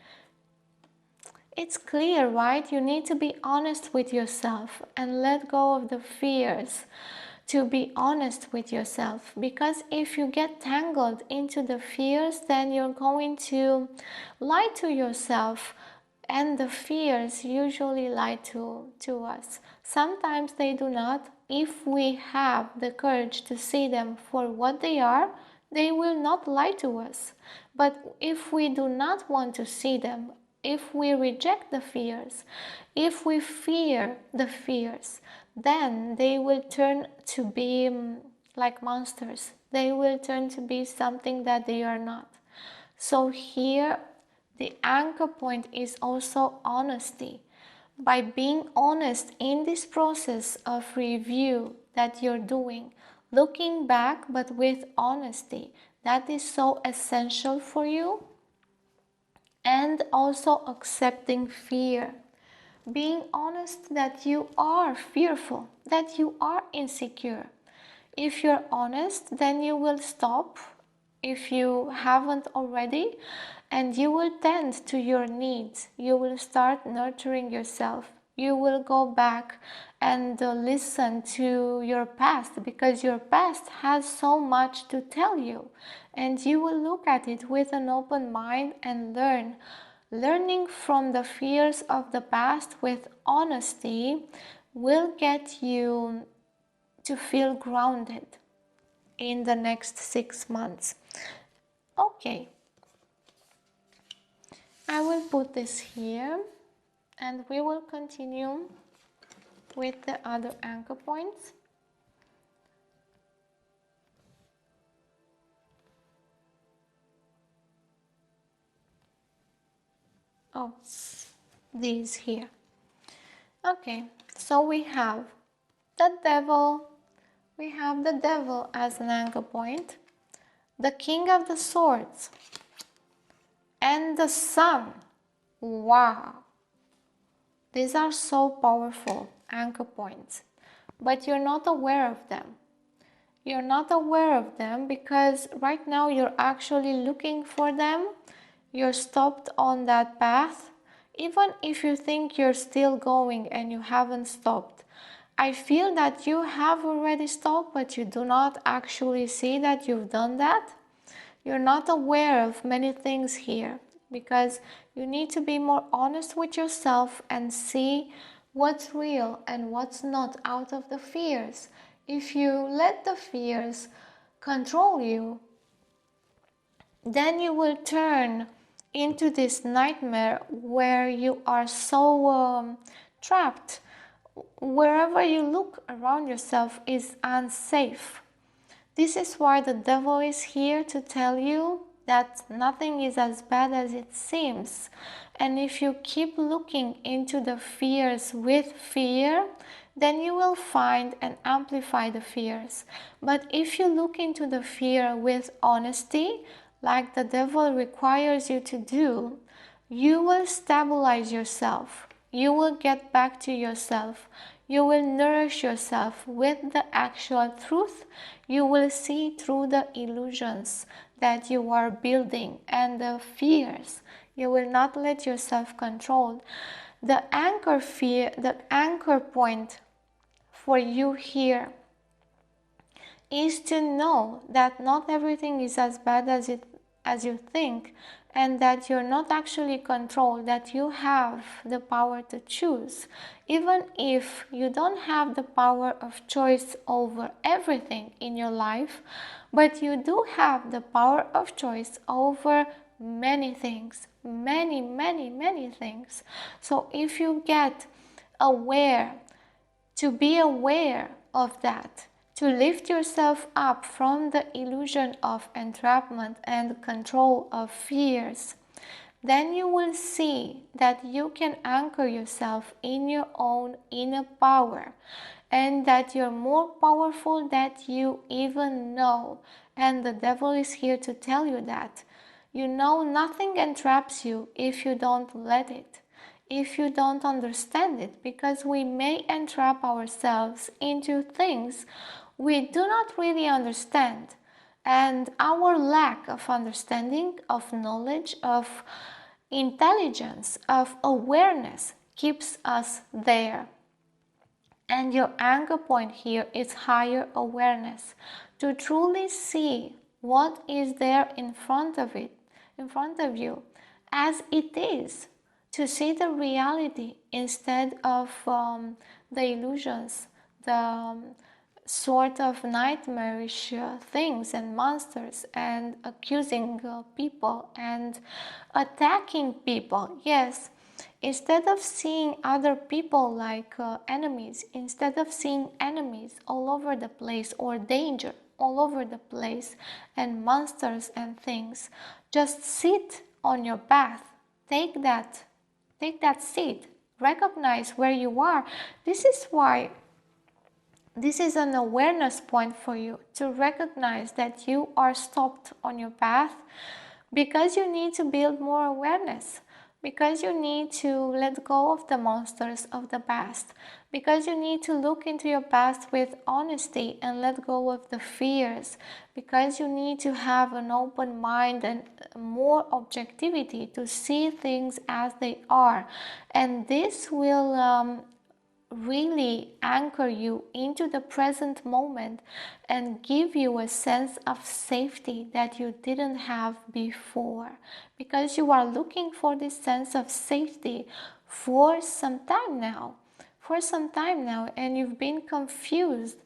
[SPEAKER 1] It's clear, right? You need to be honest with yourself and let go of the fears to be honest with yourself. Because if you get tangled into the fears, then you're going to lie to yourself. And the fears usually lie to us. Sometimes they do not. If we have the courage to see them for what they are, they will not lie to us. But if we do not want to see them, if we reject the fears, if we fear the fears, then they will turn to be like monsters. They will turn to be something that they are not. So here, the anchor point is also honesty. By being honest in this process of review that you're doing, looking back but with honesty, that is so essential for you. And also accepting fear. Being honest that you are fearful, that you are insecure. If you're honest, then you will stop, if you haven't already, and you will tend to your needs. You will start nurturing yourself. You will go back and listen to your past, because your past has so much to tell you. And you will look at it with an open mind and learn. Learning from the fears of the past with honesty will get you to feel grounded in the next 6 months. Okay, I will put this here and we will continue with the other anchor points. Oh, these here. Okay, so we have the devil. We have the devil as an anchor point, the king of the swords, and the sun. Wow! These are so powerful anchor points, but you're not aware of them. You're not aware of them because right now you're actually looking for them. You're stopped on that path. Even if you think you're still going and you haven't stopped, I feel that you have already stopped, but you do not actually see that you've done that. You're not aware of many things here because you need to be more honest with yourself and see what's real and what's not out of the fears. If you let the fears control you, then you will turn into this nightmare where you are so trapped. Wherever you look around yourself is unsafe. This is why the devil is here to tell you that nothing is as bad as it seems. And if you keep looking into the fears with fear, then you will find and amplify the fears. But if you look into the fear with honesty, like the devil requires you to do, you will stabilize yourself. You will get back to yourself. You will nourish yourself with the actual truth. You will see through the illusions that you are building and the fears. You will not let yourself control. The anchor point for you here is to know that not everything is as bad as you think, and that you're not actually controlled, that you have the power to choose. Even if you don't have the power of choice over everything in your life, but you do have the power of choice over many things, many things. So if you get aware, to be aware of that, to lift yourself up from the illusion of entrapment and control of fears, then you will see that you can anchor yourself in your own inner power, and that you're more powerful than you even know. And the devil is here to tell you that. You know, nothing entraps you if you don't let it, if you don't understand it, because we may entrap ourselves into things we do not really understand. And our lack of understanding, of knowledge, of intelligence, of awareness keeps us there. And your anchor point here is higher awareness, to truly see what is there in front of you, as it is, to see the reality instead of the illusions, the sort of nightmarish things and monsters, and accusing people and attacking people. Yes, instead of seeing other people like enemies, instead of seeing enemies all over the place, or danger all over the place, and monsters and things, just sit on your path. Take that seat. Recognize where you are. This is why this is an awareness point for you, to recognize that you are stopped on your path, because you need to build more awareness, because you need to let go of the monsters of the past, because you need to look into your past with honesty and let go of the fears, because you need to have an open mind and more objectivity to see things as they are. And this will really anchor you into the present moment and give you a sense of safety that you didn't have before, because you are looking for this sense of safety for some time now, and you've been confused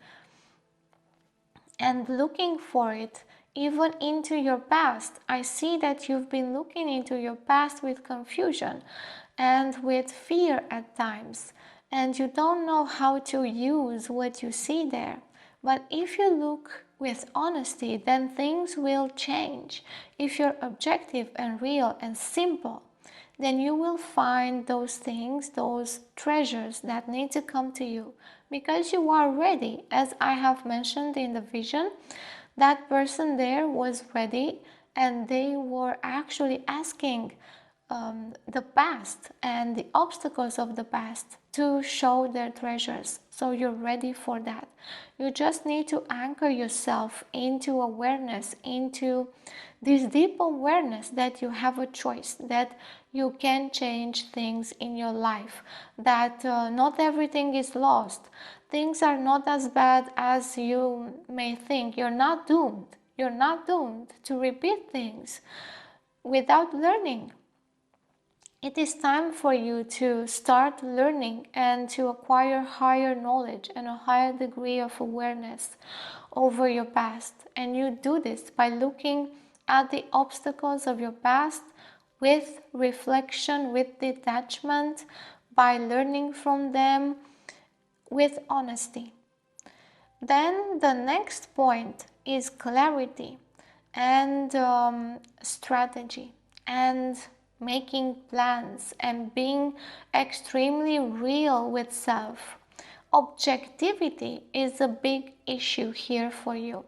[SPEAKER 1] and looking for it even into your past. I see that you've been looking into your past with confusion and with fear at times, and you don't know how to use what you see there. But if you look with honesty, then things will change. If you're objective and real and simple, then you will find those things, those treasures that need to come to you, because you are ready. As I have mentioned in the vision, that person there was ready, and they were actually asking the past and the obstacles of the past to show their treasures. So you're ready for that. You just need to anchor yourself into awareness, into this deep awareness that you have a choice, that you can change things in your life, that not everything is lost. Things are not as bad as you may think. You're not doomed. You're not doomed to repeat things without learning. It is time for you to start learning and to acquire higher knowledge and a higher degree of awareness over your past. And you do this by looking at the obstacles of your past with reflection, with detachment, by learning from them with honesty. Then the next point is clarity and strategy, and making plans and being extremely real with self. Objectivity is a big issue here for you.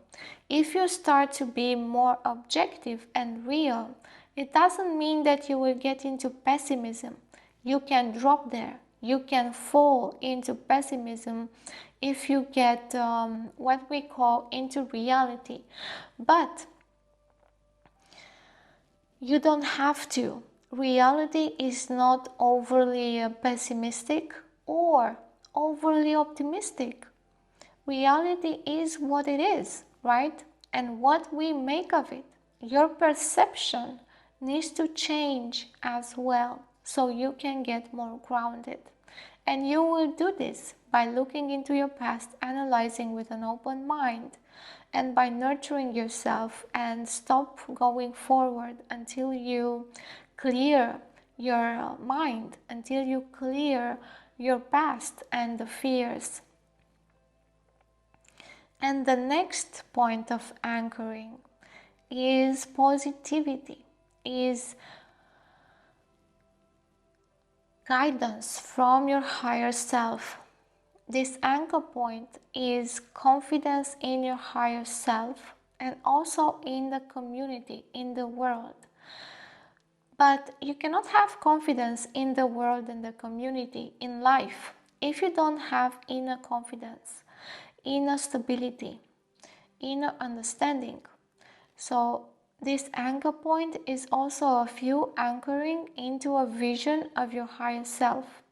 [SPEAKER 1] If you start to be more objective and real, it doesn't mean that you will get into pessimism. You can drop there. You can fall into pessimism if you get what we call into reality. But you don't have to. Reality is not overly pessimistic or overly optimistic. Reality is what it is, right? And what we make of it. Your perception needs to change as well, so you can get more grounded. And you will do this by looking into your past, analyzing with an open mind, and by nurturing yourself and stop going forward until you clear your mind, until you clear your past and the fears. And the next point of anchoring is positivity, is guidance from your higher self. This anchor point is confidence in your higher self and also in the community, in the world. But you cannot have confidence in the world and the community, in life, if you don't have inner confidence, inner stability, inner understanding. So this anchor point is also of you anchoring into a vision of your higher self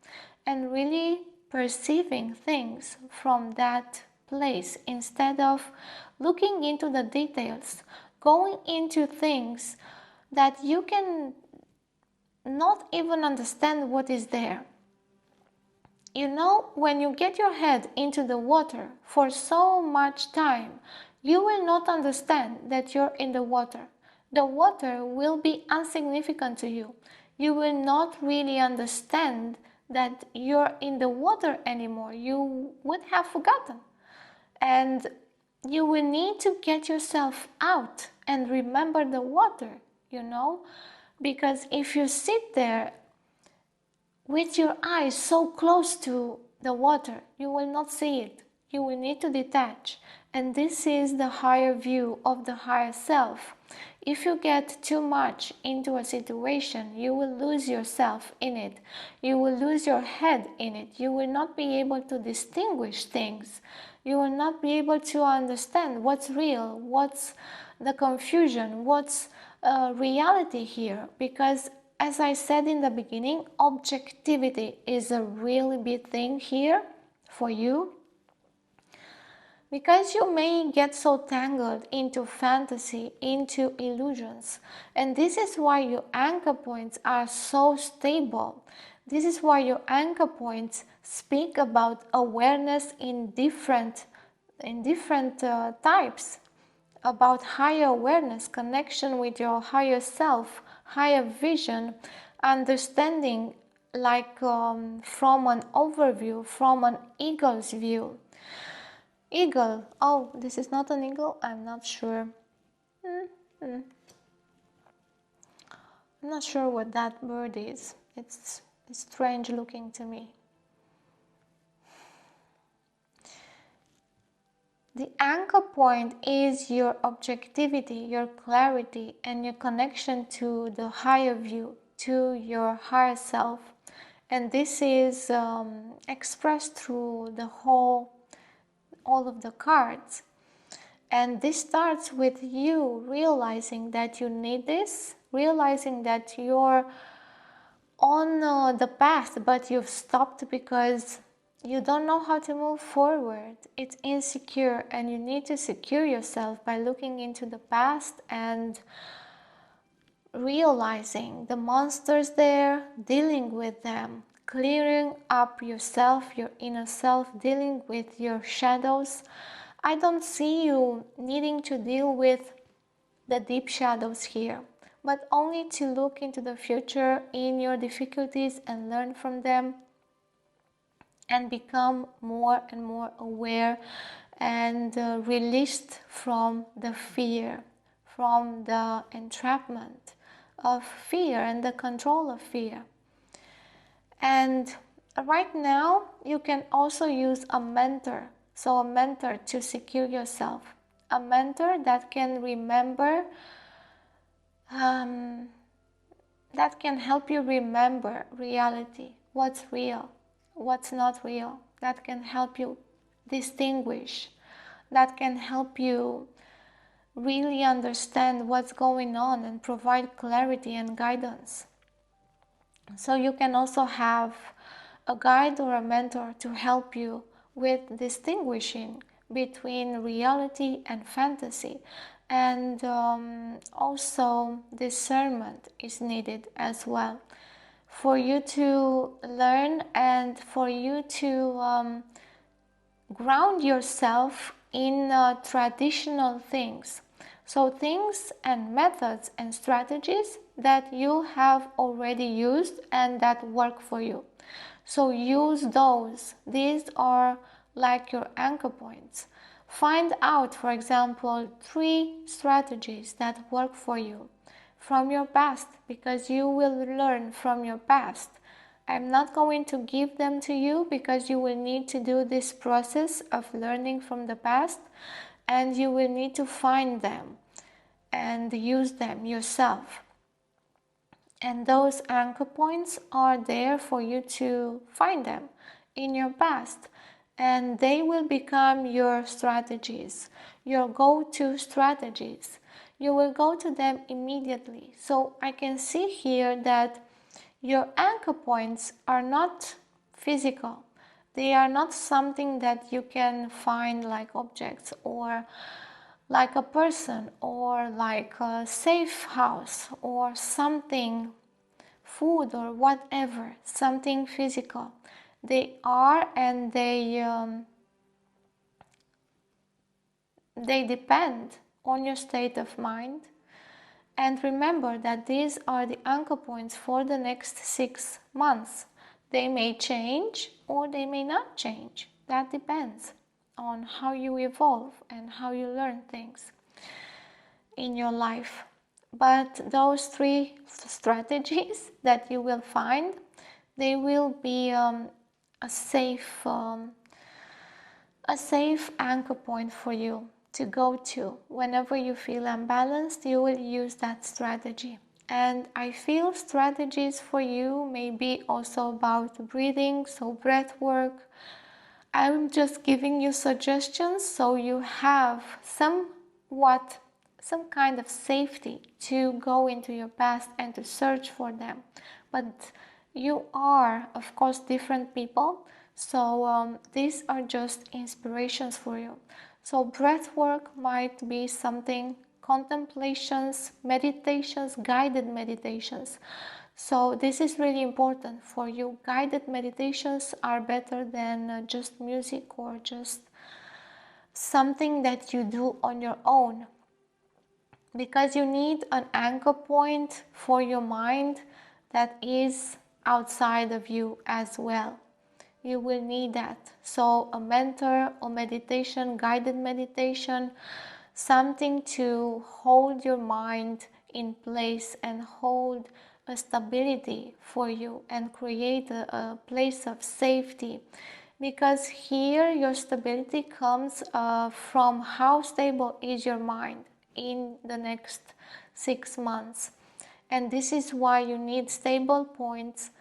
[SPEAKER 1] and really perceiving things from that place instead of looking into the details, going into things that you can not even understand what is there. You know, when you get your head into the water for so much time, you will not understand that you're in the water. The water will be insignificant to you. You will not really understand that you're in the water anymore. You would have forgotten. And you will need to get yourself out and remember the water, you know, because if you sit there with your eyes so close to the water, you will not see it. You will need to detach. And this is the higher view of the higher self. If you get too much into a situation, you will lose yourself in it. You will lose your head in it. You will not be able to distinguish things. You will not be able to understand what's real, what's the confusion, what's reality here. Because as I said in the beginning, objectivity is a really big thing here for you. Because you may get so tangled into fantasy, into illusions. And this is why your anchor points are so stable. This is why your anchor points speak about awareness in different types, about higher awareness, connection with your higher self, higher vision, understanding like from an overview, from an eagle's view. Eagle. Oh, this is not an eagle? I'm not sure. I'm not sure what that bird is. It's strange looking to me. The anchor point is your objectivity, your clarity, and your connection to the higher view, to your higher self. And this is expressed through all of the cards. And this starts with you realizing that you need this, realizing that you're on the path, but you've stopped because you don't know how to move forward. It's insecure, and you need to secure yourself by looking into the past and realizing the monsters there, dealing with them, clearing up yourself, your inner self, dealing with your shadows. I don't see you needing to deal with the deep shadows here, but only to look into the future in your difficulties and learn from them and become more and more aware and released from the fear, from the entrapment of fear and the control of fear. And right now you can also use a mentor. So a mentor to secure yourself. A mentor that can remember, that can help you remember reality, what's real, what's not real, that can help you distinguish, that can help you really understand what's going on and provide clarity and guidance. So you can also have a guide or a mentor to help you with distinguishing between reality and fantasy, and also discernment is needed as well for you to learn and for you to ground yourself in traditional things. So things and methods and strategies that you have already used and that work for you. So use those. These are like your anchor points. Find out, for example, 3 strategies that work for you from your past, because you will learn from your past. I'm not going to give them to you because you will need to do this process of learning from the past, and you will need to find them and use them yourself. And those anchor points are there for you to find them in your past, and they will become your strategies, your go-to strategies. You will go to them immediately. So I can see here that your anchor points are not physical. They are not something that you can find like objects or like a person or like a safe house or something, food or whatever, something physical. They are, and they depend on your state of mind. And remember that these are the anchor points for the next 6 months. They may change or they may not change. That depends on how you evolve and how you learn things in your life. But those 3 strategies that you will find, they will be a safe anchor point for you to go to. Whenever you feel unbalanced, you will use that strategy. And I feel strategies for you may be also about breathing, so breath work. I'm just giving you suggestions so you have some kind of safety to go into your past and to search for them. But you are, of course, different people, so these are just inspirations for you. So breath work might be something, contemplations, meditations, guided meditations. So this is really important for you. Guided meditations are better than just music or just something that you do on your own, because you need an anchor point for your mind that is outside of you as well. You will need that. So a mentor or meditation, guided meditation, something to hold your mind in place and hold a stability for you and create a place of safety. Because here your stability comes from how stable is your mind in the next 6 months. And this is why you need stable points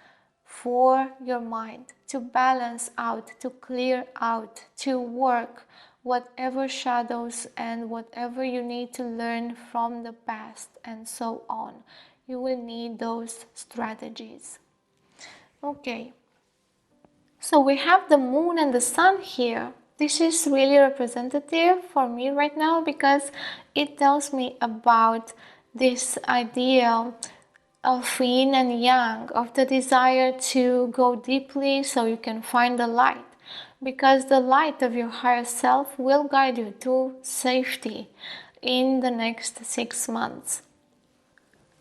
[SPEAKER 1] for your mind to balance out, to clear out, to work whatever shadows and whatever you need to learn from the past and so on. You will need those strategies. Okay, so we have the moon and the sun here. This is really representative for me right now because it tells me about this idea of yin and yang, of the desire to go deeply so you can find the light, because the light of your higher self will guide you to safety in the next 6 months.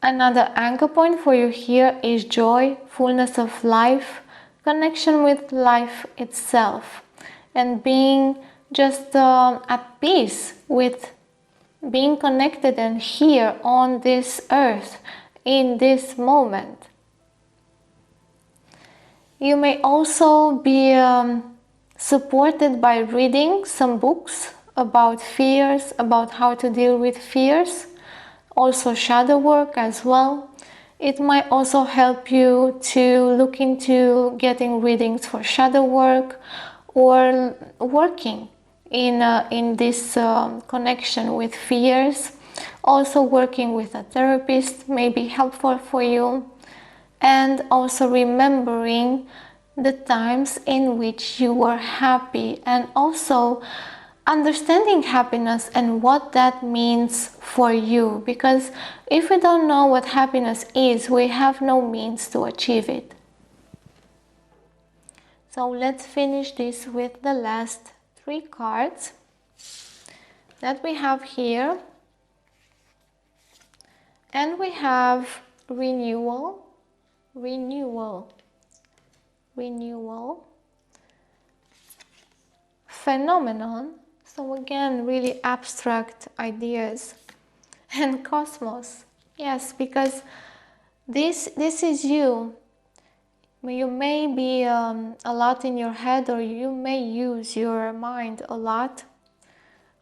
[SPEAKER 1] Another anchor point for you here is joy, fullness of life, connection with life itself, and being just at peace with being connected and here on this earth in this moment. You may also be supported by reading some books about fears, about how to deal with fears, also shadow work as well. It might also help you to look into getting readings for shadow work or working in this connection with fears. Also working with a therapist may be helpful for you, and also remembering the times in which you were happy, and also understanding happiness and what that means for you, because if we don't know what happiness is, we have no means to achieve it. So let's finish this with the last 3 cards that we have here. And we have renewal, phenomenon, so again really abstract ideas, and cosmos. Yes, because this is you. You may be a lot in your head, or you may use your mind a lot.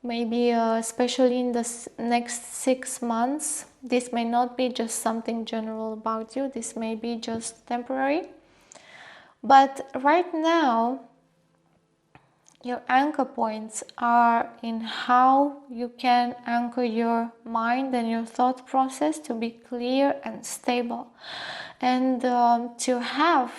[SPEAKER 1] Maybe especially in the next 6 months, this may not be just something general about you. This may be just temporary. But right now, your anchor points are in how you can anchor your mind and your thought process to be clear and stable. And to have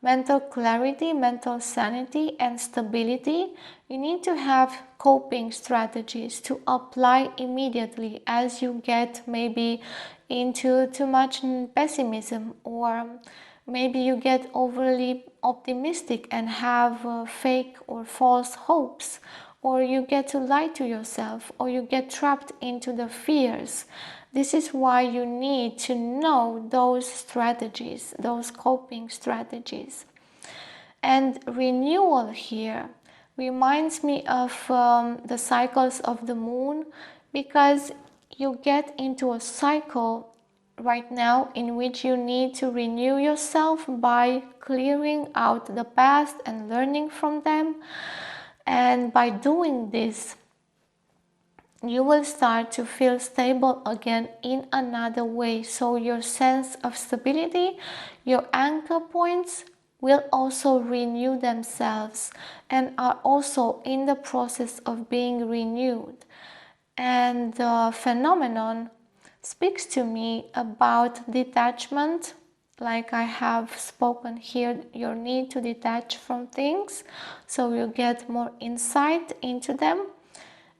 [SPEAKER 1] mental clarity, mental sanity, and stability, you need to have coping strategies to apply immediately as you get maybe into too much pessimism, or maybe you get overly optimistic and have fake or false hopes, or you get to lie to yourself, or you get trapped into the fears. This is why you need to know those strategies, those coping strategies. And renewal here reminds me of the cycles of the moon, because you get into a cycle right now in which you need to renew yourself by clearing out the past and learning from them. And by doing this, you will start to feel stable again in another way. So your sense of stability, your anchor points will also renew themselves and are also in the process of being renewed. And the phenomenon speaks to me about detachment, like I have spoken here, your need to detach from things so you get more insight into them.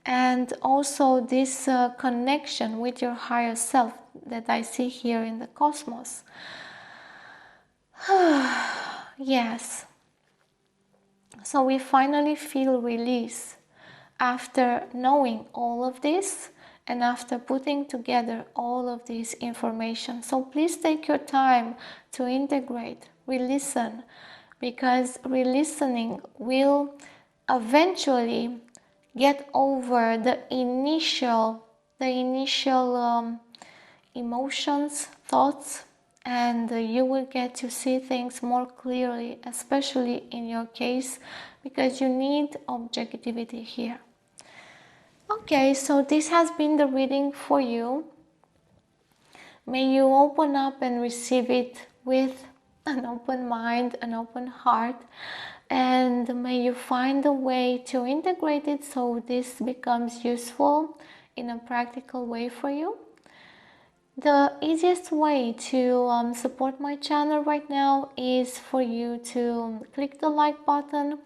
[SPEAKER 1] And also this connection with your higher self that I see here in the cosmos. Yes. So we finally feel release after knowing all of this and after putting together all of this information. So please take your time to integrate, re-listen, because re-listening will eventually get over the initial emotions, thoughts, and you will get to see things more clearly, especially in your case, because you need objectivity here. Okay, so this has been the reading for you. May you open up and receive it with an open mind, an open heart, and may you find a way to integrate it so this becomes useful in a practical way for you. The easiest way to support my channel right now is for you to click the like button,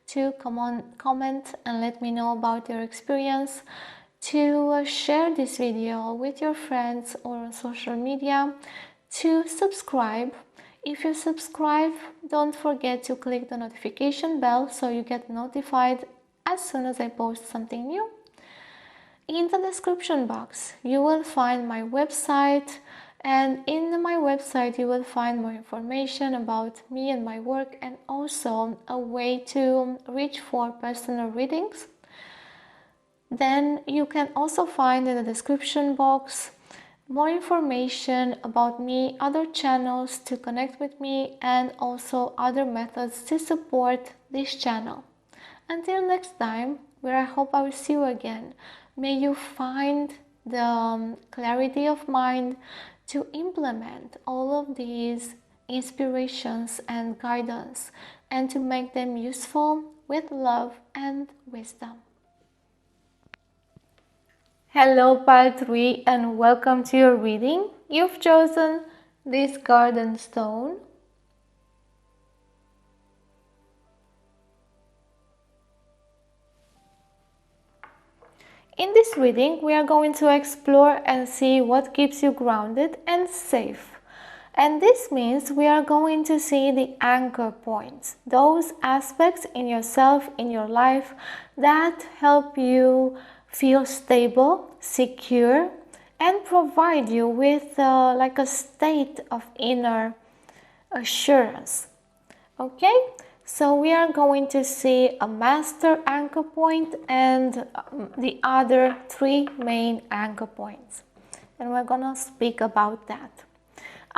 [SPEAKER 1] to comment and let me know about your experience, to share this video with your friends or on social media, to subscribe. If you subscribe, don't forget to click the notification bell so you get notified as soon as I post something new. In the description box, you will find my website, and in my website you will find more information about me and my work, and also a way to reach for personal readings. Then you can also find in the description box more information about me, other channels to connect with me, and also other methods to support this channel. Until next time, where I hope I will see you again, may you find the clarity of mind to implement all of these inspirations and guidance, and to make them useful with love and wisdom. Hello, Pile 3, and welcome to your reading. You've chosen this garden stone. In this reading, we are going to explore and see what keeps you grounded and safe. And this means we are going to see the anchor points, those aspects in yourself, in your life, that help you feel stable, secure, and provide you with like a state of inner assurance. Okay, so we are going to see a master anchor point and the other three main anchor points, and we're gonna speak about that.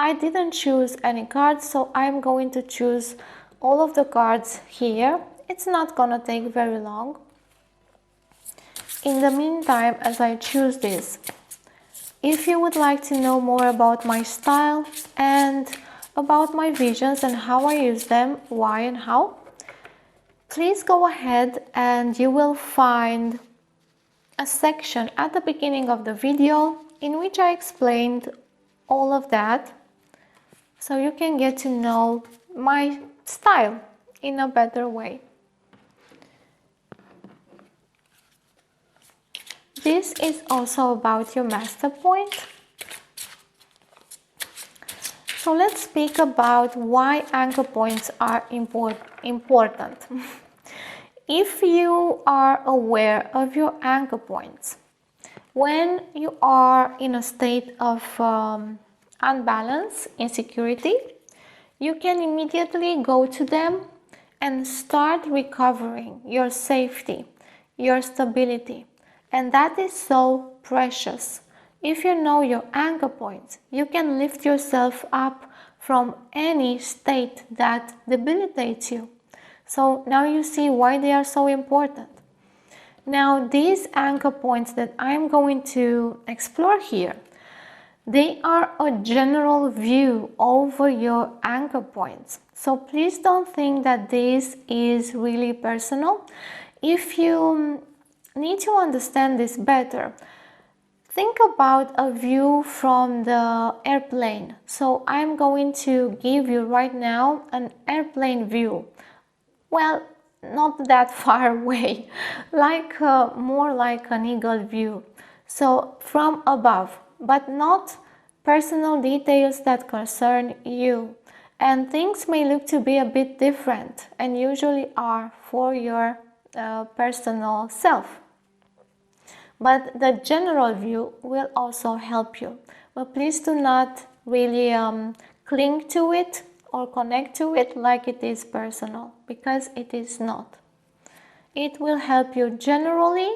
[SPEAKER 1] I didn't choose any cards, so I'm going to choose all of the cards here. It's not gonna take very long. In the meantime, as I choose this, if you would like to know more about my style and about my visions and how I use them, why and how, please go ahead and you will find a section at the beginning of the video in which I explained all of that, so you can get to know my style in a better way. This is also about your master point. So let's speak about why anchor points are important. If you are aware of your anchor points, when you are in a state of unbalance, insecurity, you can immediately go to them and start recovering your safety, your stability. And that is so precious. If you know your anchor points, you can lift yourself up from any state that debilitates you. So now you see why they are so important. Now, these anchor points that I'm going to explore here, they are a general view over your anchor points. So please don't think that this is really personal. If you need to understand this better, think about a view from the airplane. So I'm going to give you right now an airplane view. Well, not that far away, like more like an eagle view. So from above, but not personal details that concern you. And things may look to be a bit different, and usually are for your personal self. But the general view will also help you. But please do not really cling to it or connect to it like it is personal, because it is not. It will help you generally,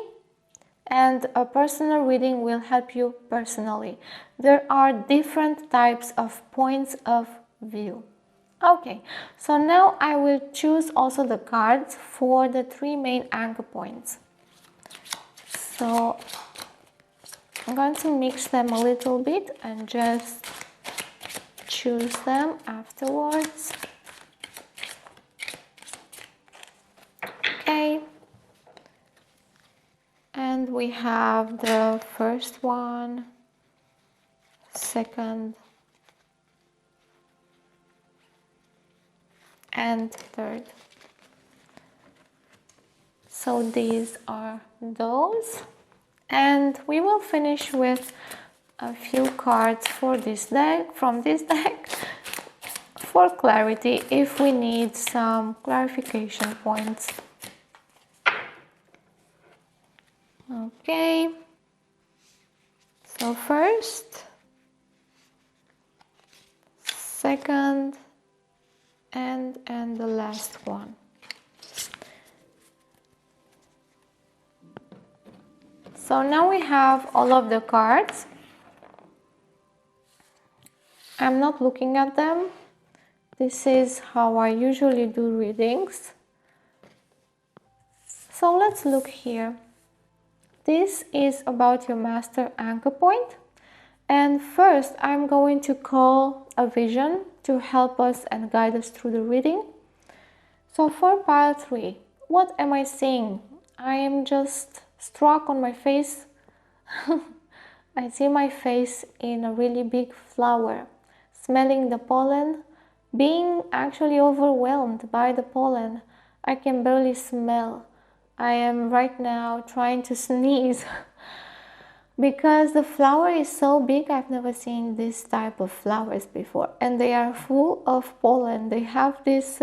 [SPEAKER 1] and a personal reading will help you personally. There are different types of points of view. Okay, so now I will choose also the cards for the three main anchor points. So I'm going to mix them a little bit and just choose them afterwards. Okay, and we have the first one, second, and third. So these are those, and we will finish with a few cards for this deck, from this deck, for clarity, if we need some clarification points. Okay, so first, second, and the last one. So now we have all of the cards. I'm not looking at them. This is how I usually do readings. So let's look here. This is about your master anchor point. And first, I'm going to call a vision to help us and guide us through the reading. So for pile 3, what am I seeing? I am just struck on my face. I see my face in a really big flower, smelling the pollen, being actually overwhelmed by the pollen. I can barely smell. I am right now trying to sneeze because the flower is so big. I've never seen this type of flowers before, and they are full of pollen. They have this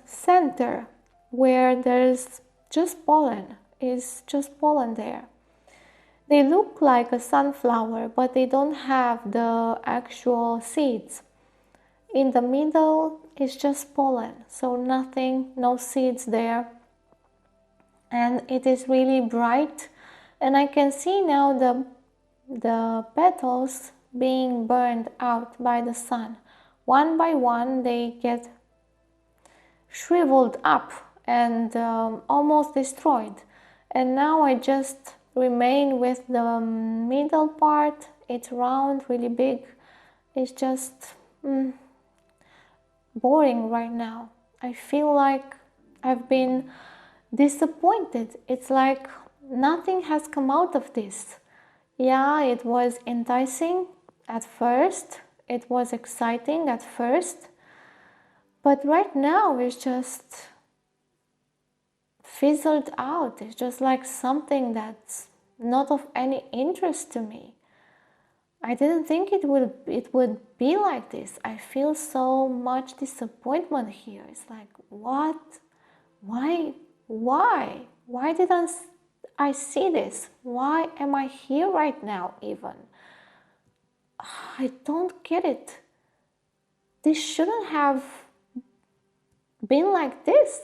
[SPEAKER 1] center where there's just pollen, is just pollen there. They look like a sunflower, but they don't have the actual seeds. In the middle is just pollen, so nothing, no seeds there. And it is really bright, and I can see now the petals being burned out by the sun. One by one they get shriveled up and almost destroyed. And now I just remain with the middle part. It's round, really big. It's just boring right now. I feel like I've been disappointed. It's like nothing has come out of this. Yeah, it was enticing at first. It was exciting at first. But right now it's just fizzled out. It's just like something that's not of any interest to me. I didn't think it would be like this. I feel so much disappointment here. It's like, what? Why didn't I see this? Why am I here right now even? I don't get it. This shouldn't have been like this.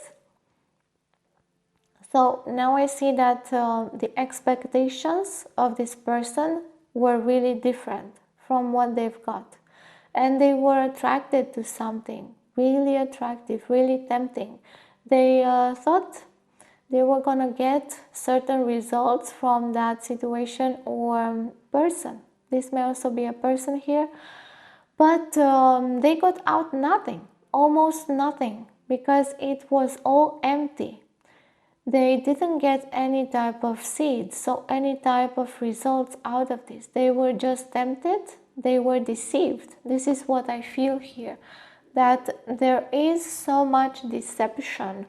[SPEAKER 1] So now I see that the expectations of this person were really different from what they've got. And they were attracted to something really attractive, really tempting. They thought they were gonna get certain results from that situation or person. This may also be a person here. But they got out nothing, almost nothing, because it was all empty. They didn't get any type of seeds, so any type of results out of this. They were just tempted, they were deceived. This is what I feel here, that there is so much deception.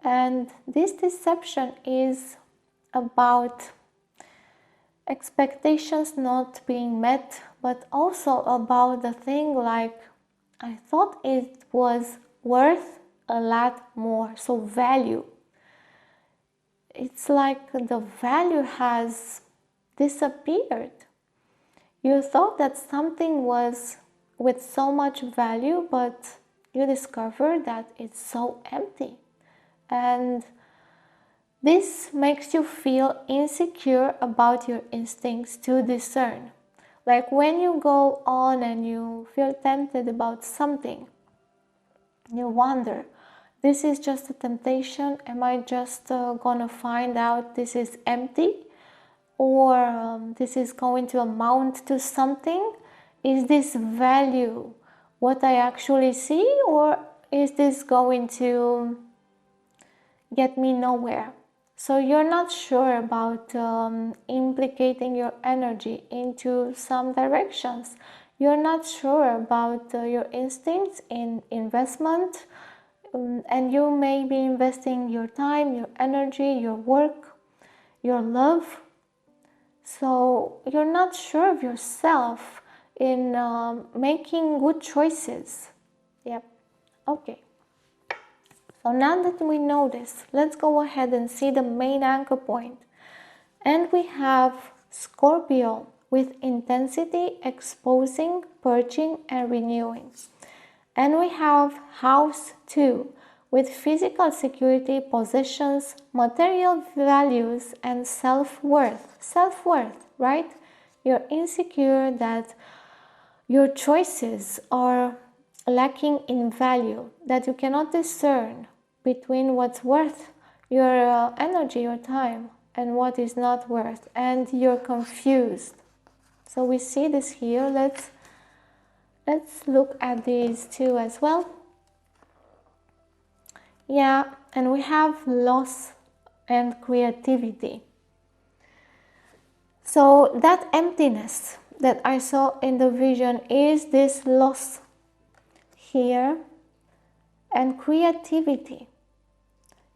[SPEAKER 1] And this deception is about expectations not being met, but also about the thing like, I thought it was worth a lot more, so value. It's like the value has disappeared. You thought that something was with so much value, but you discover that it's so empty. And this makes you feel insecure about your instincts to discern. Like when you go on and you feel tempted about something, you wonder, this is just a temptation? Am I just gonna find out this is empty? Or this is going to amount to something? Is this value what I actually see? Or is this going to get me nowhere? So you're not sure about implicating your energy into some directions. You're not sure about your instincts in investment, and you may be investing your time, your energy, your work, your love. So you're not sure of yourself in making good choices. Yep. Okay. So now that we know this, let's go ahead and see the main anchor point. And we have Scorpio with intensity, exposing, purging, and renewing. And we have House 2 with physical security, possessions, material values, and self-worth. Self-worth, right? You're insecure that your choices are lacking in value, that you cannot discern between what's worth your energy, your time, and what is not worth, and you're confused. So we see this here. Let's look at these two as well. Yeah, and we have loss and creativity. So that emptiness that I saw in the vision is this loss here, and creativity.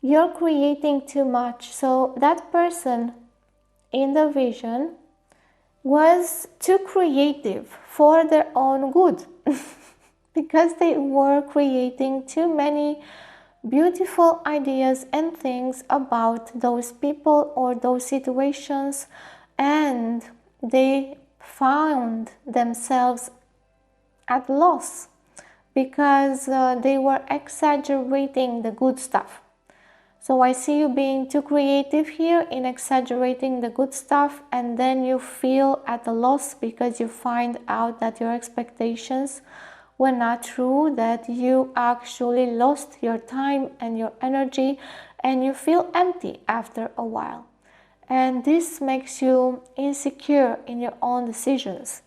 [SPEAKER 1] you're creating too much. So that person in the vision was too creative for their own good because they were creating too many beautiful ideas and things about those people or those situations, and they found themselves at loss because they were exaggerating the good stuff. So I see you being too creative here in exaggerating the good stuff, and then you feel at a loss because you find out that your expectations were not true, that you actually lost your time and your energy, and you feel empty after a while. And this makes you insecure in your own decisions,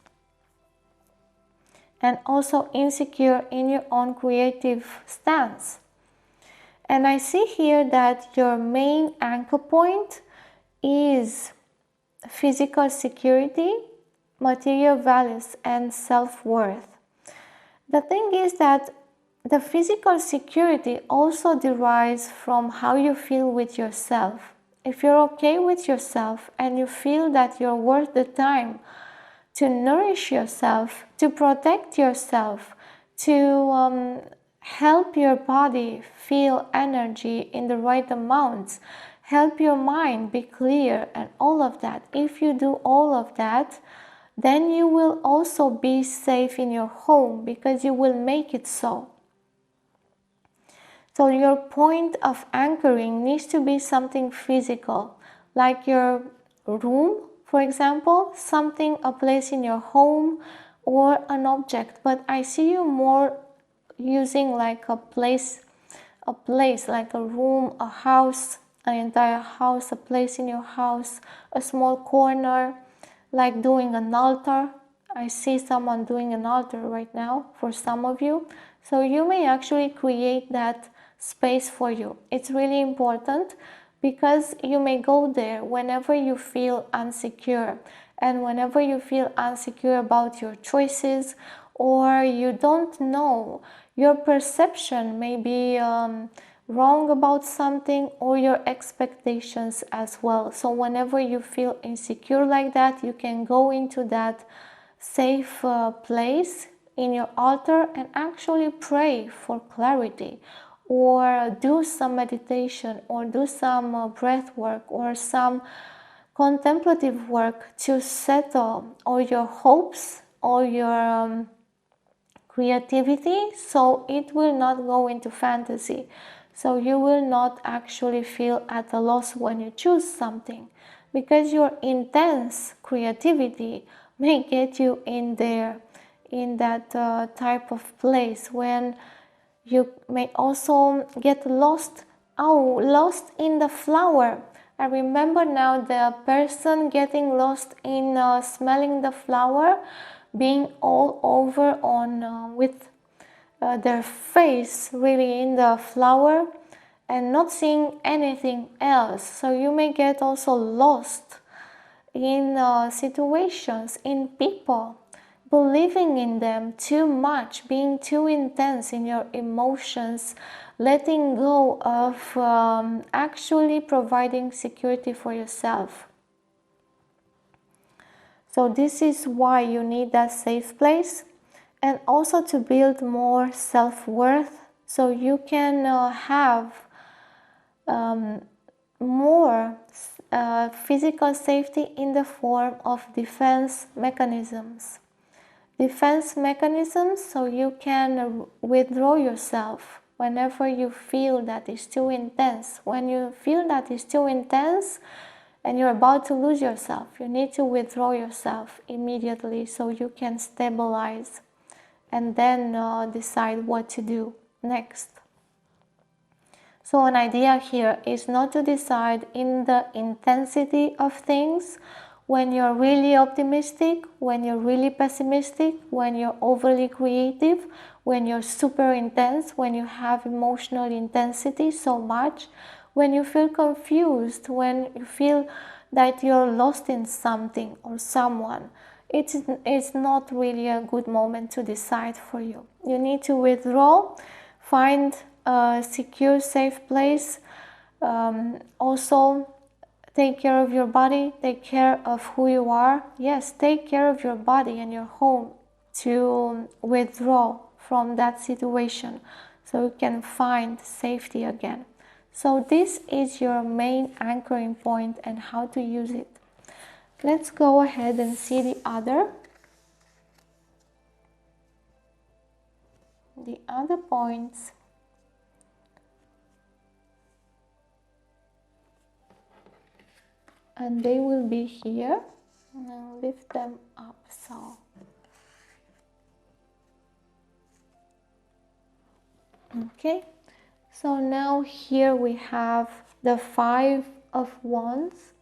[SPEAKER 1] and also insecure in your own creative stance. And I see here that your main anchor point is physical security, material values, and self-worth. The thing is that the physical security also derives from how you feel with yourself. If you're okay with yourself and you feel that you're worth the time to nourish yourself, to protect yourself, to help your body feel energy in the right amounts, help your mind be clear, and all of that. If you do all of that, then you will also be safe in your home because you will make it so. So your point of anchoring needs to be something physical, like your room, for example, something, a place in your home or an object. But I see you more using like a place like a room, a house, an entire house, a place in your house, a small corner, like doing an altar. I see someone doing an altar right now for some of you. So you may actually create that space for you. It's really important because you may go there whenever you feel insecure, and whenever you feel insecure about your choices, or you don't know, your perception may be wrong about something, or your expectations as well. So whenever you feel insecure like that, you can go into that safe place in your altar and actually pray for clarity, or do some meditation, or do some breath work, or some contemplative work to settle all your hopes, all your creativity, so it will not go into fantasy. So you will not actually feel at a loss when you choose something, because your intense creativity may get you in there, in that type of place when you may also get lost. Lost in the flower. I remember now the person getting lost in smelling the flower, being all over on with their face really in the flower and not seeing anything else. So you may get also lost in situations, in people, believing in them too much, being too intense in your emotions, letting go of actually providing security for yourself. So this is why you need that safe place, and also to build more self-worth, so you can have more physical safety in the form of defense mechanisms. Defense mechanisms, so you can withdraw yourself whenever you feel that it's too intense. When you feel that it's too intense and you're about to lose yourself, you need to withdraw yourself immediately so you can stabilize and then decide what to do next. So an idea here is not to decide in the intensity of things, when you're really optimistic, when you're really pessimistic, when you're overly creative, when you're super intense, when you have emotional intensity so much, when you feel confused, when you feel that you're lost in something or someone. It's not really a good moment to decide for you. You need to withdraw, find a secure, safe place, Also, take care of your body, take care of who you are. Yes, take care of your body and your home to withdraw from that situation so you can find safety again. So this is your main anchoring point and how to use it. Let's go ahead and see the other points. And they will be here. And I'll lift them up. So okay, so now here we have the 5 of Wands,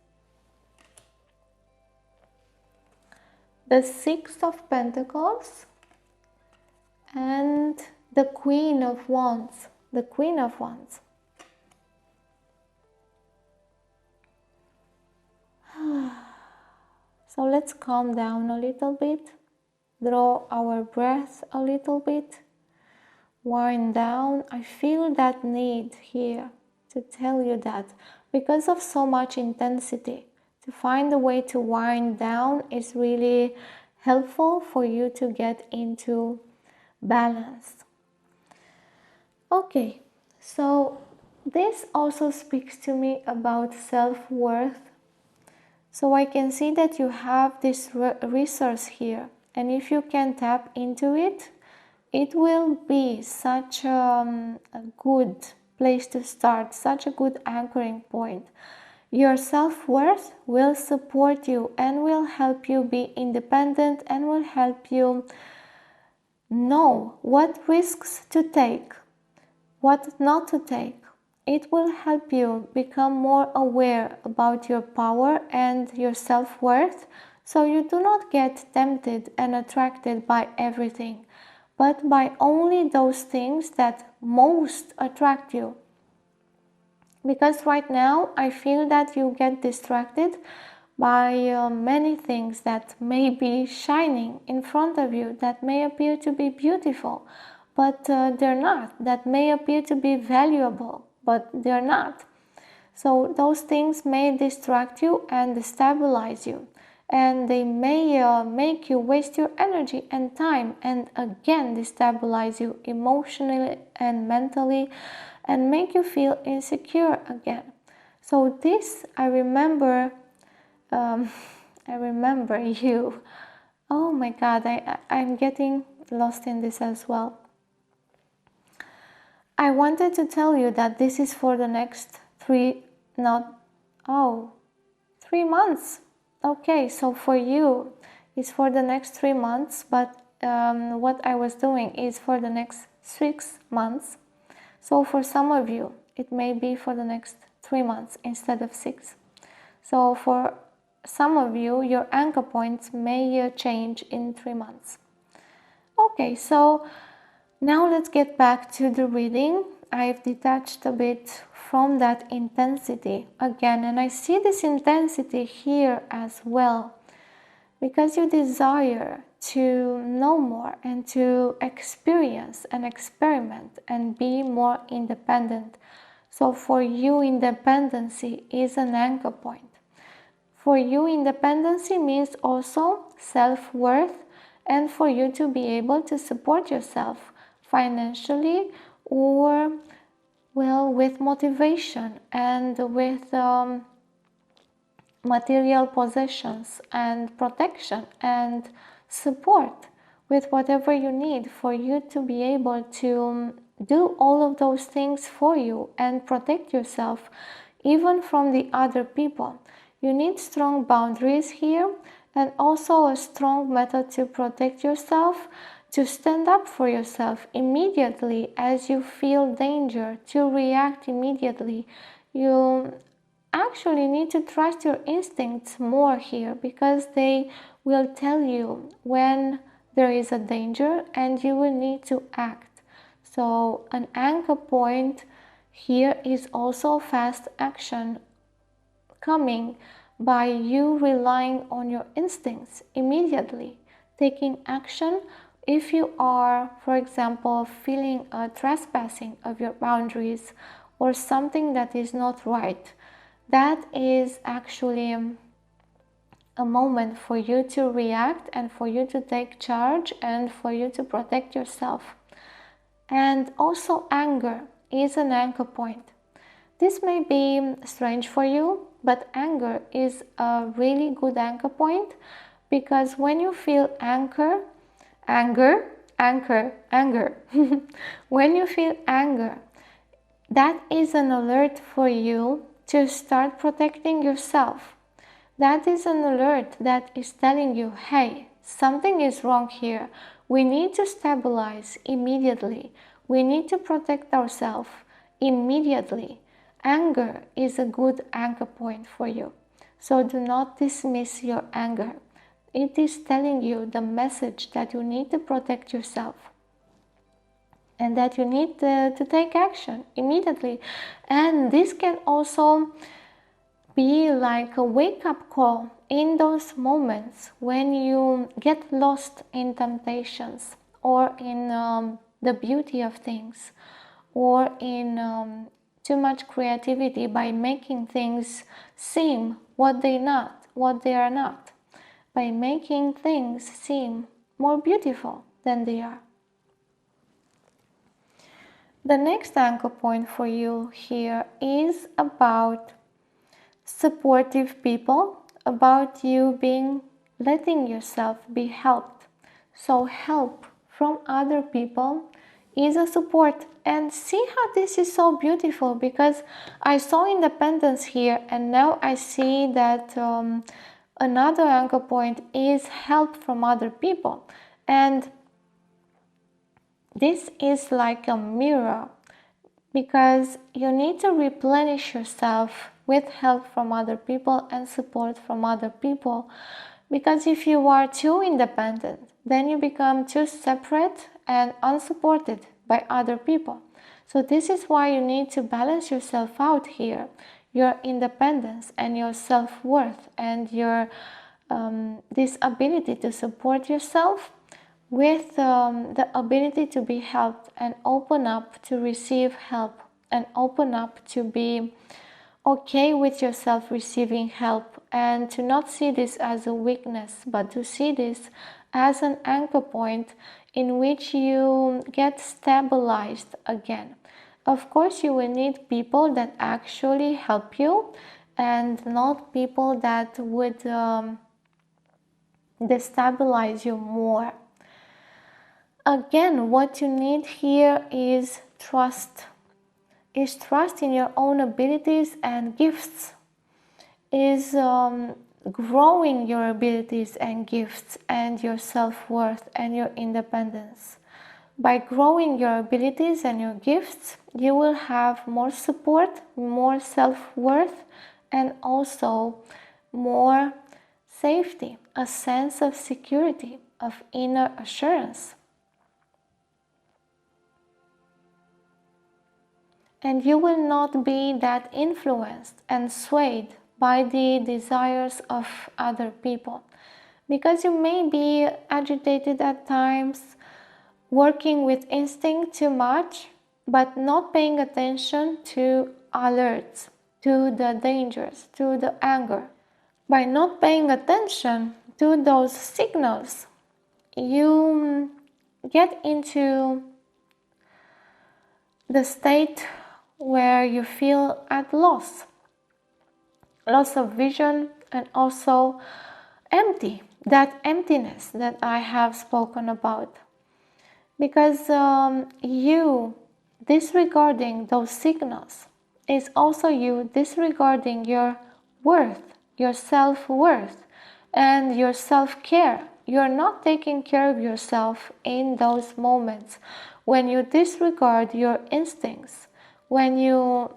[SPEAKER 1] the 6 of Pentacles, and the Queen of Wands. The Queen of Wands. So let's calm down a little bit, draw our breath a little bit, wind down. I feel that need here to tell you that because of so much intensity, to find a way to wind down is really helpful for you to get into balance. Okay, so this also speaks to me about self-worth. So I can see that you have this resource here, and if you can tap into it, it will be such a good place to start, such a good anchoring point. Your self-worth will support you and will help you be independent and will help you know what risks to take, what not to take. It will help you become more aware about your power and your self-worth, so you do not get tempted and attracted by everything, but by only those things that most attract you. Because right now I feel that you get distracted by many things that may be shining in front of you, that may appear to be beautiful, but they're not, that may appear to be valuable, but they're not. So those things may distract you and destabilize you, and they may make you waste your energy and time, and again destabilize you emotionally and mentally, and make you feel insecure again. So this, I remember you. Oh my God, I'm getting lost in this as well. I wanted to tell you that this is for the next 3 months. Okay, so for you, it's for the next 3 months, but what I was doing is for the next 6 months. So for some of you, it may be for the next 3 months instead of 6. So for some of you, your anchor points may change in 3 months. Okay, so now let's get back to the reading. I've detached a bit from that intensity again, and I see this intensity here as well, because you desire to know more and to experience and experiment and be more independent. So for you, independency is an anchor point. For you, independency means also self-worth, and for you to be able to support yourself financially or, well, with motivation and with material possessions and protection and support with whatever you need for you to be able to do all of those things for you and protect yourself even from the other people. You need strong boundaries here and also a strong method to protect yourself, to stand up for yourself immediately as you feel danger, to react immediately. You actually need to trust your instincts more here, because they will tell you when there is a danger and you will need to act. So an anchor point here is also fast action, coming by you relying on your instincts immediately, taking action if you are, for example, feeling a trespassing of your boundaries, or something that is not right. That is actually a moment for you to react and for you to take charge and for you to protect yourself. And also anger is an anchor point. This may be strange for you, but anger is a really good anchor point, because when you feel anger, when you feel anger, that is an alert for you to start protecting yourself. That is an alert that is telling you, hey, something is wrong here. We need to stabilize immediately. We need to protect ourselves immediately. Anger is a good anchor point for you. So do not dismiss your anger. It is telling you the message that you need to protect yourself and that you need to take action immediately. And this can also be like a wake-up call in those moments when you get lost in temptations or in the beauty of things, or in too much creativity by making things seem what they are not, by making things seem more beautiful than they are. The next anchor point for you here is about supportive people, about you letting yourself be helped. So help from other people is a support. And see how this is so beautiful, because I saw independence here and now I see that another anchor point is help from other people. And this is like a mirror, because you need to replenish yourself with help from other people and support from other people. Because if you are too independent, then you become too separate and unsupported by other people. So this is why you need to balance yourself out here, your independence and your self-worth and your this ability to support yourself with the ability to be helped, and open up to receive help, and open up to be okay with yourself receiving help, and to not see this as a weakness, but to see this as an anchor point in which you get stabilized again. Of course, you will need people that actually help you, and not people that would destabilize you more. Again, what you need here is trust. Is trust in your own abilities and gifts. Is growing your abilities and gifts and your self-worth and your independence. By growing your abilities and your gifts, you will have more support, more self-worth, and also more safety, a sense of security, of inner assurance. And you will not be that influenced and swayed by the desires of other people, because you may be agitated at times, working with instinct too much, but not paying attention to alerts, to the dangers, to the anger. By not paying attention to those signals, you get into the state where you feel at loss of vision, and also empty, that emptiness that I have spoken about. Because you disregarding those signals is also you disregarding your worth, your self-worth, and your self-care. You're not taking care of yourself in those moments when you disregard your instincts, when you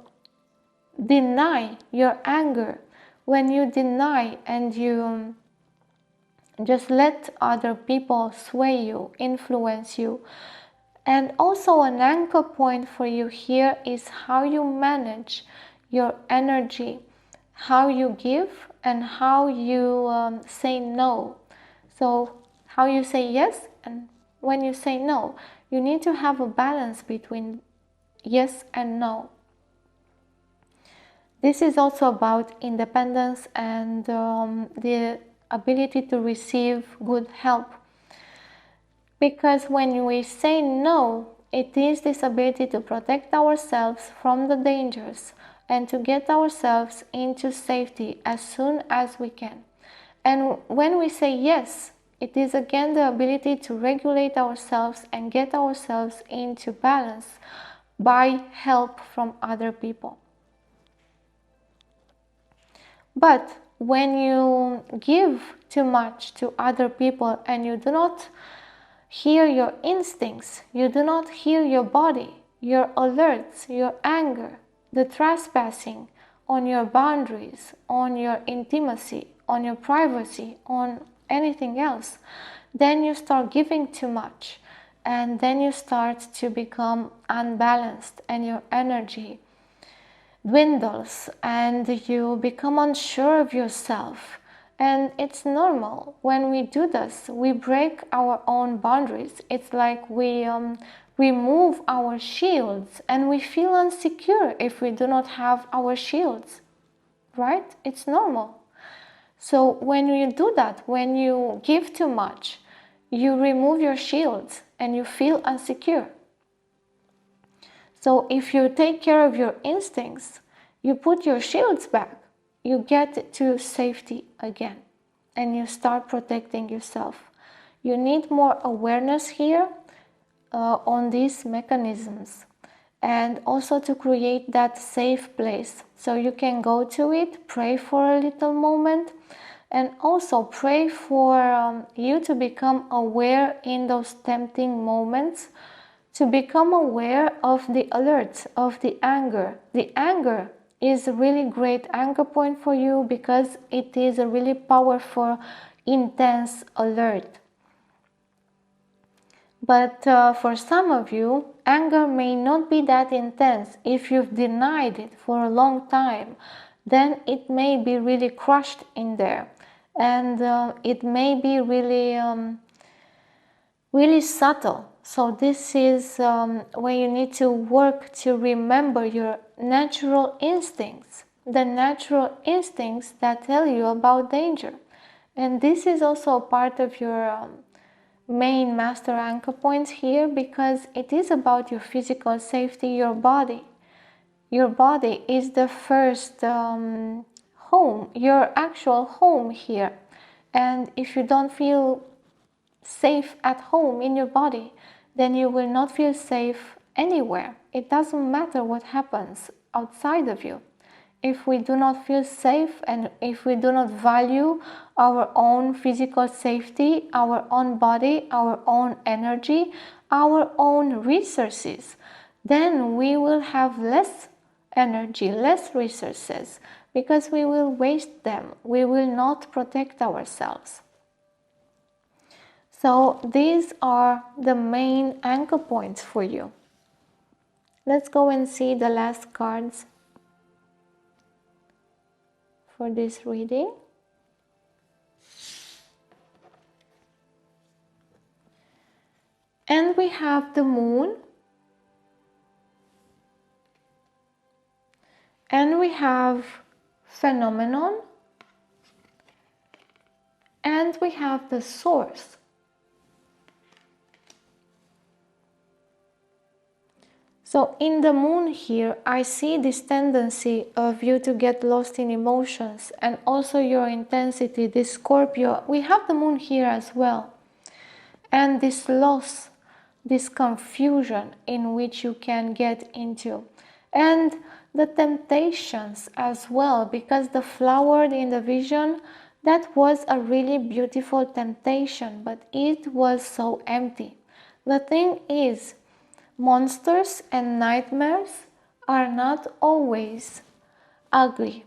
[SPEAKER 1] deny your anger, when you deny and you just let other people sway you, influence you. And also an anchor point for you here is how you manage your energy, how you give and how you say no. So how you say yes and when you say no. You need to have a balance between yes and no. This is also about independence and the ability to receive good help. Because when we say no, it is this ability to protect ourselves from the dangers and to get ourselves into safety as soon as we can. And when we say yes, it is again the ability to regulate ourselves and get ourselves into balance by help from other people. But when you give too much to other people and you do not hear your instincts, you do not hear your body, your alerts, your anger, the trespassing on your boundaries, on your intimacy, on your privacy, on anything else, then you start giving too much, and then you start to become unbalanced and your energy dwindles and you become unsure of yourself. And it's normal. When we do this, we break our own boundaries. It's like we remove our shields and we feel insecure if we do not have our shields, right? It's normal. So when you do that, when you give too much, you remove your shields and you feel insecure. So if you take care of your instincts, you put your shields back, you get to safety again, and you start protecting yourself. You need more awareness here on these mechanisms, and also to create that safe place. So you can go to it, pray for a little moment, and also pray for you to become aware in those tempting moments, to become aware of the alerts, of the anger. The anger is a really great anchor point for you because it is a really powerful, intense alert. But for some of you, anger may not be that intense. If you've denied it for a long time, then it may be really crushed in there. And it may be really, really subtle. So this is where you need to work to remember your natural instincts, the natural instincts that tell you about danger. And this is also a part of your main master anchor points here, because it is about your physical safety, your body. Your body is the first home, your actual home here. And if you don't feel safe at home in your body, then you will not feel safe anywhere. It doesn't matter what happens outside of you. If we do not feel safe and if we do not value our own physical safety, our own body, our own energy, our own resources, then we will have less energy, less resources, because we will waste them. We will not protect ourselves. So these are the main anchor points for you. Let's go and see the last cards for this reading. And we have the moon. And we have phenomenon. And we have the source. So in the moon here, I see this tendency of you to get lost in emotions and also your intensity, this Scorpio. We have the moon here as well. And this loss, this confusion in which you can get into. And the temptations as well, because the flower in the vision, that was a really beautiful temptation, but it was so empty. The thing is, monsters and nightmares are not always ugly,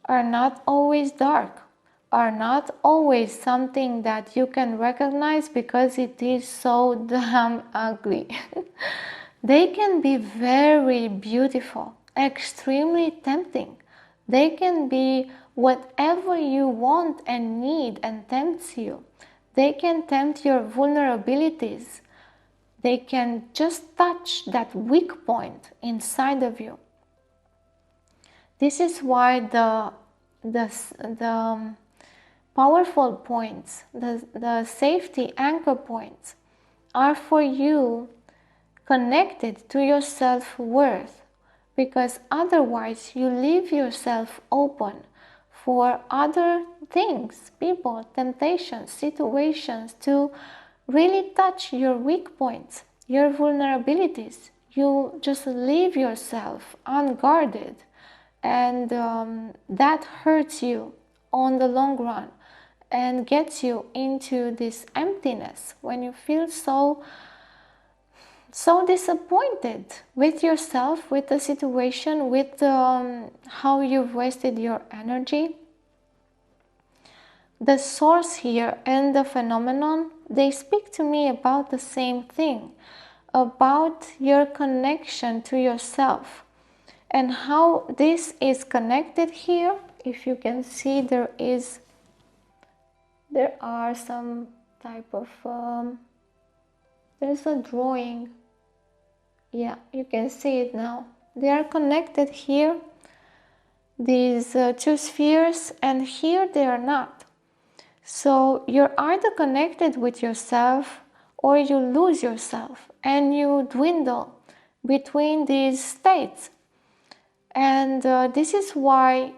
[SPEAKER 1] are not always dark, are not always something that you can recognize because it is so damn ugly. They can be very beautiful, extremely tempting. They can be whatever you want and need and tempts you. They can tempt your vulnerabilities. They can just touch that weak point inside of you. This is why the powerful points, the safety anchor points, are for you connected to your self-worth, because otherwise you leave yourself open for other things, people, temptations, situations to really touch your weak points, your vulnerabilities. You just leave yourself unguarded, and that hurts you on the long run and gets you into this emptiness when you feel so disappointed with yourself, with the situation, with how you've wasted your energy. The source here and the phenomenon, they speak to me about the same thing, about your connection to yourself and how this is connected here. If you can see, there are some type of there's a drawing. Yeah, you can see it now. They are connected here, these two spheres, and here they are not. So you're either connected with yourself or you lose yourself and you dwindle between these states. And this is why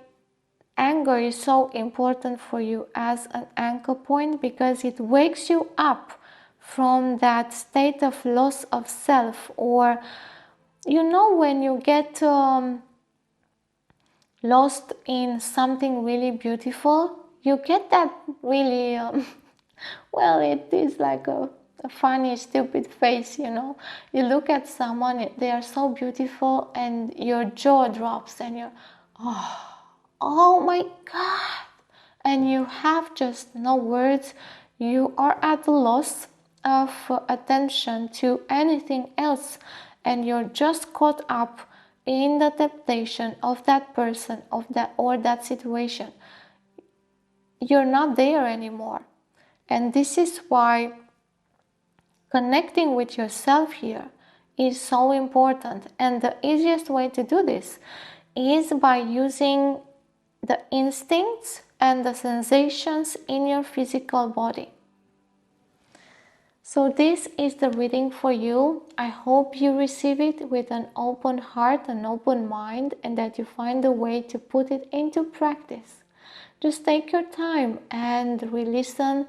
[SPEAKER 1] anger is so important for you as an anchor point, because it wakes you up from that state of loss of self, or when you get lost in something really beautiful, you get that really well, it is like a funny, stupid face, you look at someone, they are so beautiful, and your jaw drops and you're, oh my God, and you have just no words. You are at a loss of attention to anything else, and you're just caught up in the temptation of that person, of that or that situation. You're not there anymore. And this is why connecting with yourself here is so important. And the easiest way to do this is by using the instincts and the sensations in your physical body. So this is the reading for you. I hope you receive it with an open heart, an open mind, and that you find a way to put it into practice. Just take your time and re-listen,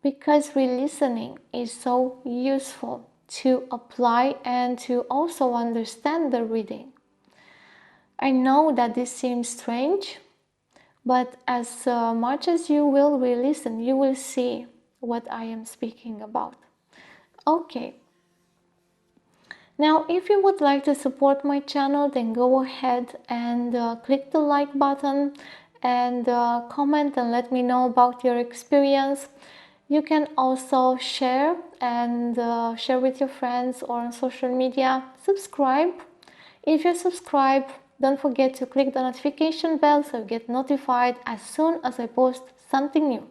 [SPEAKER 1] because re-listening is so useful to apply and to also understand the reading. I know that this seems strange, but as much as you will re-listen, you will see what I am speaking about. Okay. Now, if you would like to support my channel, then go ahead and click the like button and comment and let me know about your experience. You can also share and share with your friends or on social media. Subscribe. If you subscribe, don't forget to click the notification bell so you get notified as soon as I post something new.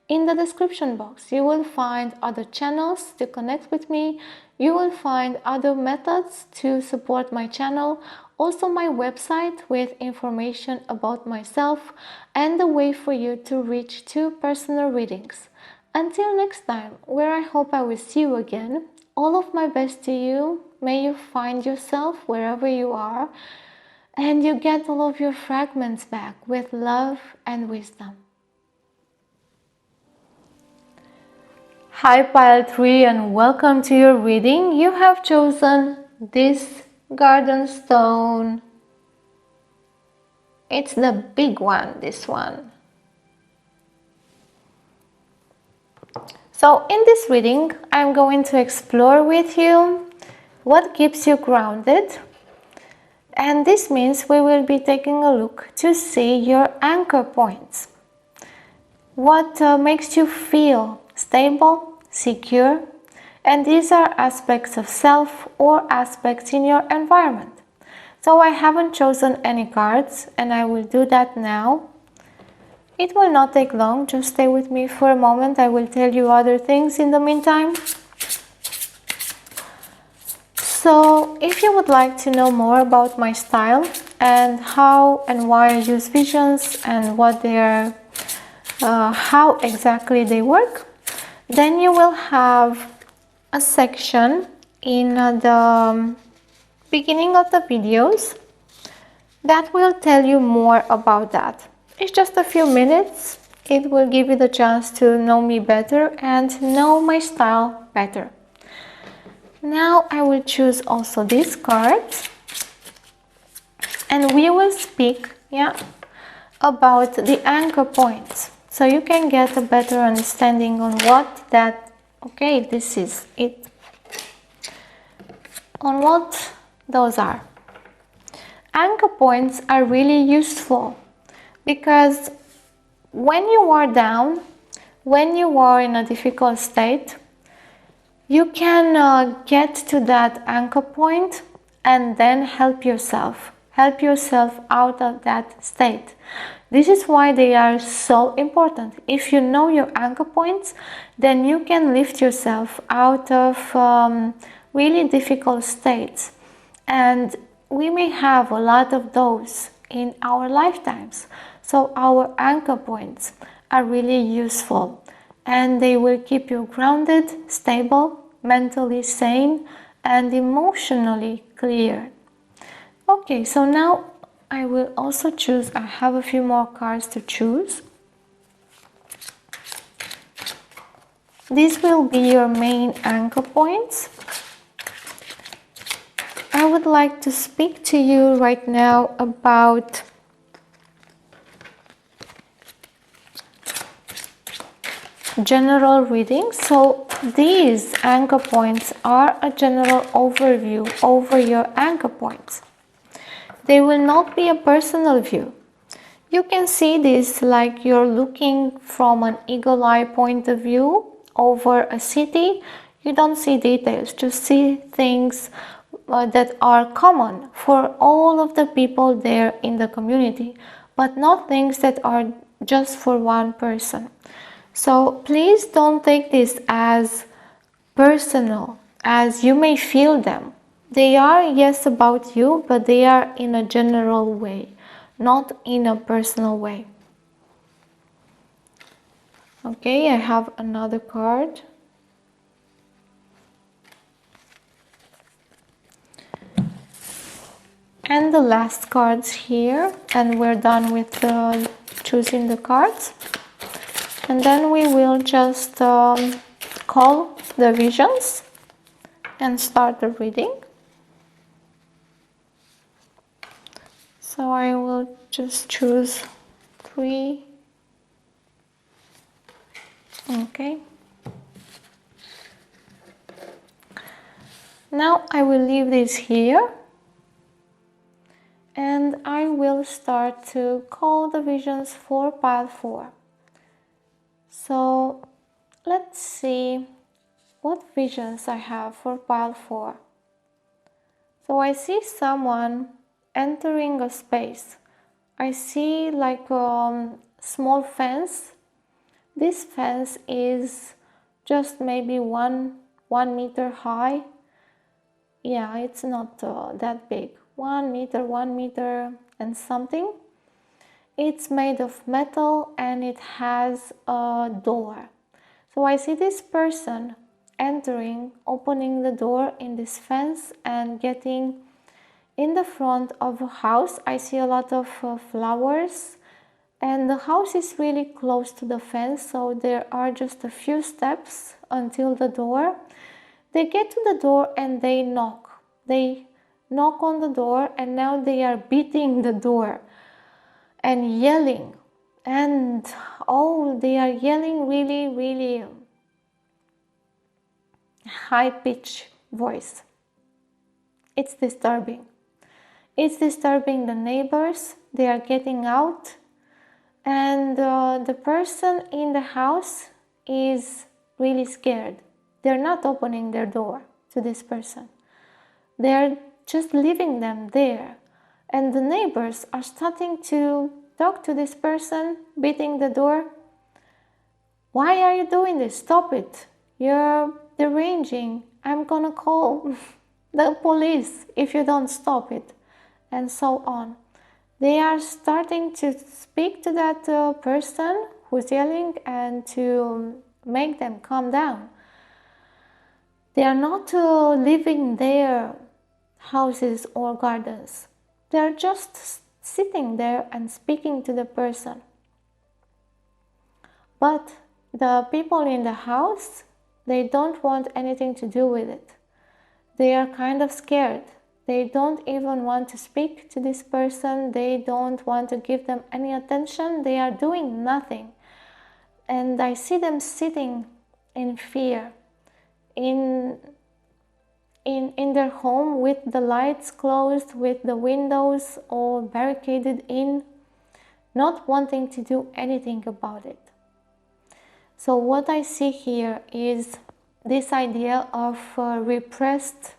[SPEAKER 1] In the description box, you will find other channels to connect with me. You will find other methods to support my channel. Also my website with information about myself and a way for you to reach 2 personal readings. Until next time, where I hope I will see you again, all of my best to you. May you find yourself wherever you are and you get all of your fragments back with love and wisdom. Hi Pile 3, and welcome to your reading. You have chosen this garden stone. It's the big one, this one. So in this reading, I'm going to explore with you what keeps you grounded. And this means we will be taking a look to see your anchor points. What makes you feel stable, secure, and these are aspects of self or aspects in your environment. So I haven't chosen any cards, and I will do that now. It will not take long, just stay with me for a moment. I will tell you other things in the meantime. So if you would like to know more about my style, and how and why I use visions and what they are, how exactly they work, then you will have a section in the beginning of the videos that will tell you more about that. It's just a few minutes. It will give you the chance to know me better and know my style better. Now I will choose also these cards and we will speak about the anchor points, so you can get a better understanding on what that, this is it, on what those are. Anchor points are really useful because when you are down, when you are in a difficult state, you can get to that anchor point and then help yourself out of that state. This is why they are so important. If you know your anchor points, then you can lift yourself out of really difficult states. And we may have a lot of those in our lifetimes. So our anchor points are really useful and they will keep you grounded, stable, mentally sane, and emotionally clear. Okay, so now I will also choose, I have a few more cards to choose. These will be your main anchor points. I would like to speak to you right now about general reading. So these anchor points are a general overview over your anchor points. They will not be a personal view. You can see this like you're looking from an eagle eye point of view over a city. You don't see details, just see things that are common for all of the people there in the community, but not things that are just for one person. So please don't take this as personal, as you may feel them. They are, yes, about you, but they are in a general way, not in a personal way. Okay, I have another card. And the last cards here, and we're done with choosing the cards. And then we will just call the visions and start the reading. So I will just choose 3. Okay. Now I will leave this here. And I will start to call the visions for pile 4. So let's see what visions I have for pile 4. So I see someone entering a space. I see like a small fence. This fence is just maybe one meter high. Yeah, it's not that big. 1 meter and something. It's made of metal and it has a door. So I see this person entering, opening the door in this fence and getting in the front of a house. I see a lot of flowers and the house is really close to the fence, so there are just a few steps until the door. They get to the door and they knock. They knock on the door and now they are beating the door and yelling. And they are yelling really high-pitched voice. It's disturbing. It's disturbing the neighbors. They are getting out. And the person in the house is really scared. They're not opening their door to this person. They're just leaving them there. And the neighbors are starting to talk to this person, beating the door. Why are you doing this? Stop it. You're deranging. I'm gonna call the police if you don't stop it. And so on. They are starting to speak to that person who's yelling and to make them calm down. They are not leaving their houses or gardens. They are just sitting there and speaking to the person. But the people in the house, they don't want anything to do with it. They are kind of scared. They don't even want to speak to this person. They don't want to give them any attention. They are doing nothing. And I see them sitting in fear in their home with the lights closed, with the windows all barricaded in, not wanting to do anything about it. So what I see here is this idea of repressed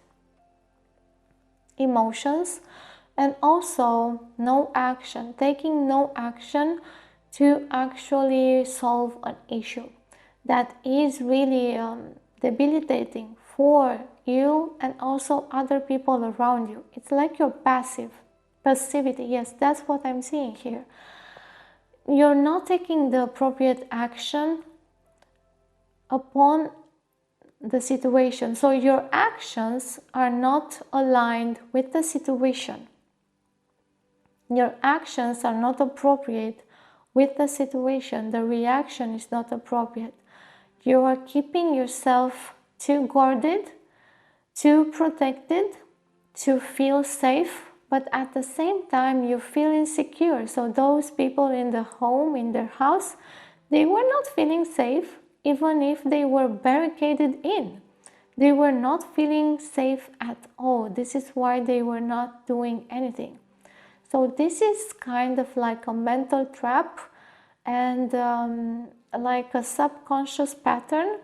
[SPEAKER 1] emotions, and also no action, taking no action to actually solve an issue that is really debilitating for you and also other people around you. It's like you're passivity. Yes, that's what I'm seeing here. You're not taking the appropriate action upon the situation. So your actions are not aligned with the situation. Your actions are not appropriate with the situation. The reaction is not appropriate. You are keeping yourself too guarded, too protected, to feel safe, but at the same time you feel insecure. So those people in the home, in their house, they were not feeling safe. Even if they were barricaded in, they were not feeling safe at all. This is why they were not doing anything. So this is kind of like a mental trap and like a subconscious pattern.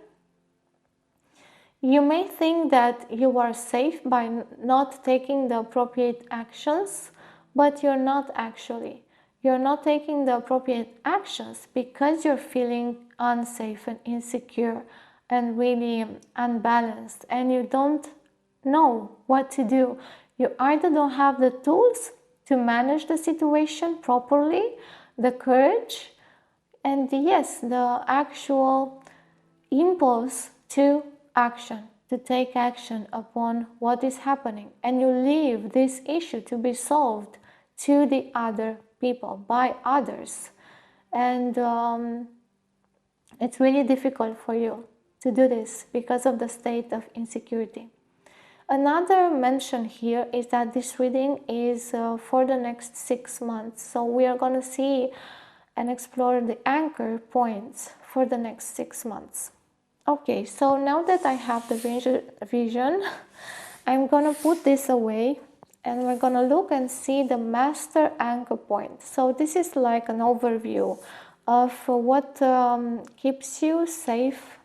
[SPEAKER 1] You may think that you are safe by not taking the appropriate actions, but you're not actually. You're not taking the appropriate actions because you're feeling unsafe and insecure and really unbalanced, and you don't know what to do. You either don't have the tools to manage the situation properly, the courage, and yes, the actual impulse to action, to take action upon what is happening, and you leave this issue to be solved to the other people, by others. And it's really difficult for you to do this because of the state of insecurity. Another mention here is that this reading is for the next 6 months. So we are going to see and explore the anchor points for the next 6 months. Okay, so now that I have the vision, I'm going to put this away and we're going to look and see the master anchor point. So this is like an overview of what keeps you safe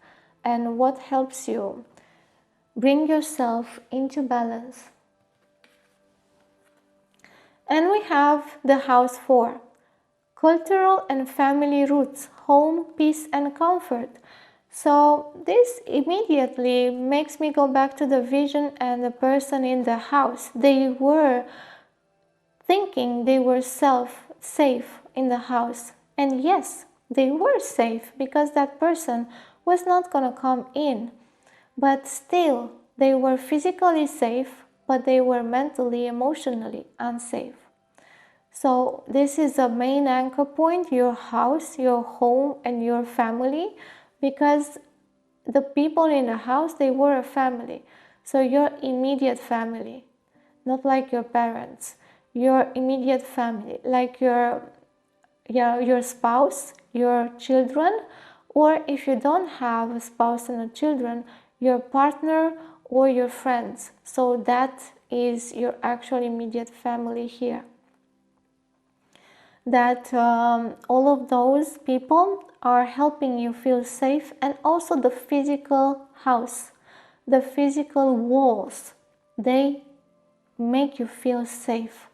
[SPEAKER 1] and what helps you bring yourself into balance. And we have the house 4, cultural and family roots, home, peace and comfort. So this immediately makes me go back to the vision and the person in the house. They were thinking they were safe in the house. And yes, they were safe because that person was not going to come in. But still, they were physically safe, but they were mentally, emotionally unsafe. So this is a main anchor point, your house, your home, and your family, because the people in the house, they were a family. So your immediate family, not like your parents, your immediate family, like your spouse, your children, or if you don't have a spouse and a children, your partner or your friends. So that is your actual immediate family here. That all of those people are helping you feel safe, and also the physical house, the physical walls, they make you feel safe,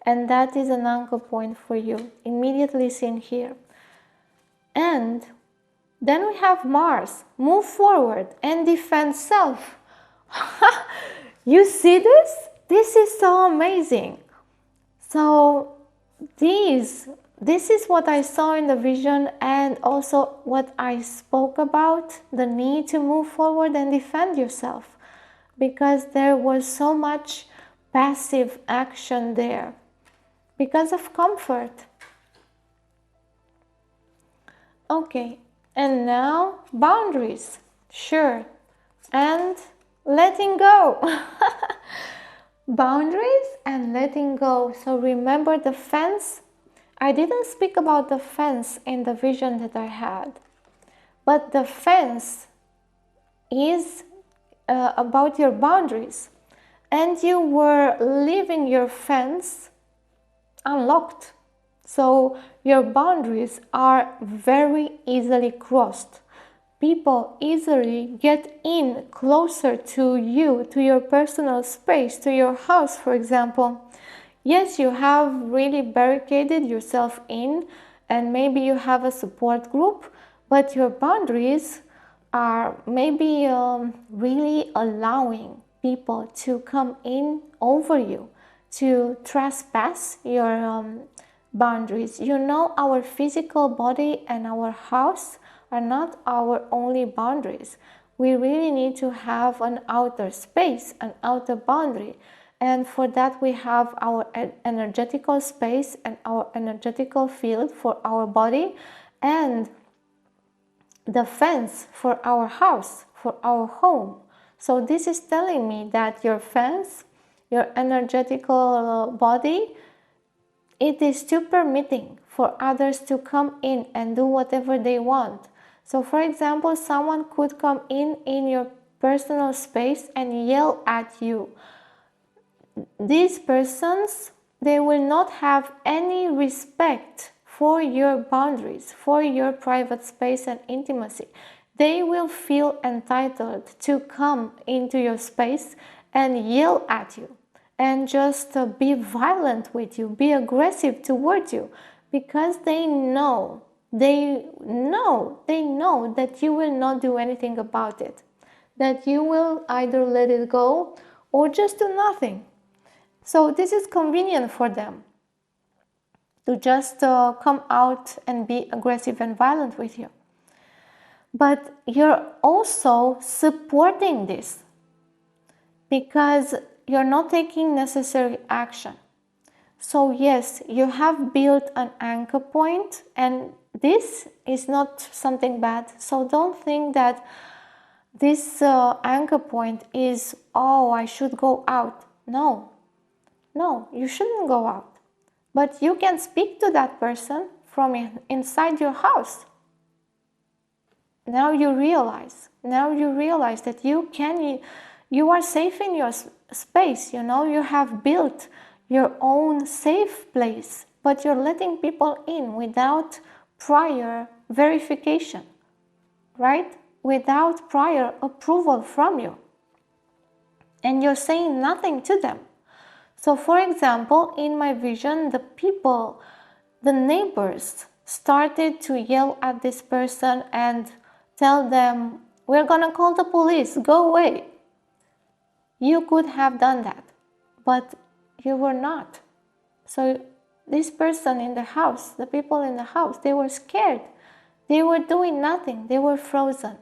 [SPEAKER 1] and that is an anchor point for you, immediately seen here. And then we have Mars, move forward and defend self. You see this? This is so amazing. So this is what I saw in the vision, and also what I spoke about, the need to move forward and defend yourself, because there was so much passive action there because of comfort. Okay, and now boundaries, sure, and letting go. Boundaries and letting go. So remember the fence. I didn't speak about the fence in the vision that I had, but the fence is about your boundaries, and you were leaving your fence unlocked. So your boundaries are very easily crossed. People easily get in closer to you, to your personal space, to your house, for example. Yes, you have really barricaded yourself in, and maybe you have a support group, but your boundaries are maybe really allowing people to come in over you, to trespass your boundaries. You know, our physical body and our house are not our only boundaries. We really need to have an outer space, an outer boundary. And for that we have our energetical space and our energetical field for our body, and the fence for our house, for our home. So this is telling me that your fence, your energetical body, it is too permitting for others to come in and do whatever they want. So for example, someone could come in your personal space and yell at you. These persons, they will not have any respect for your boundaries, for your private space and intimacy. They will feel entitled to come into your space and yell at you and just be violent with you, be aggressive towards you, because they know that you will not do anything about it, that you will either let it go or just do nothing. So this is convenient for them to just come out and be aggressive and violent with you. But you're also supporting this because you're not taking necessary action. So yes, you have built an anchor point, and this is not something bad. So don't think that this anchor point is, oh, I should go out. No, you shouldn't go out. But you can speak to that person from inside your house. Now you realize that you are safe in your space. You know, you have built your own safe place, but you're letting people in without prior verification, right? Without prior approval from you. And you're saying nothing to them. So for example, in my vision, the neighbors started to yell at this person and tell them, we're gonna call the police, go away. You could have done that, but you were not. So this person in the house, the people in the house, they were scared. They were doing nothing. They were frozen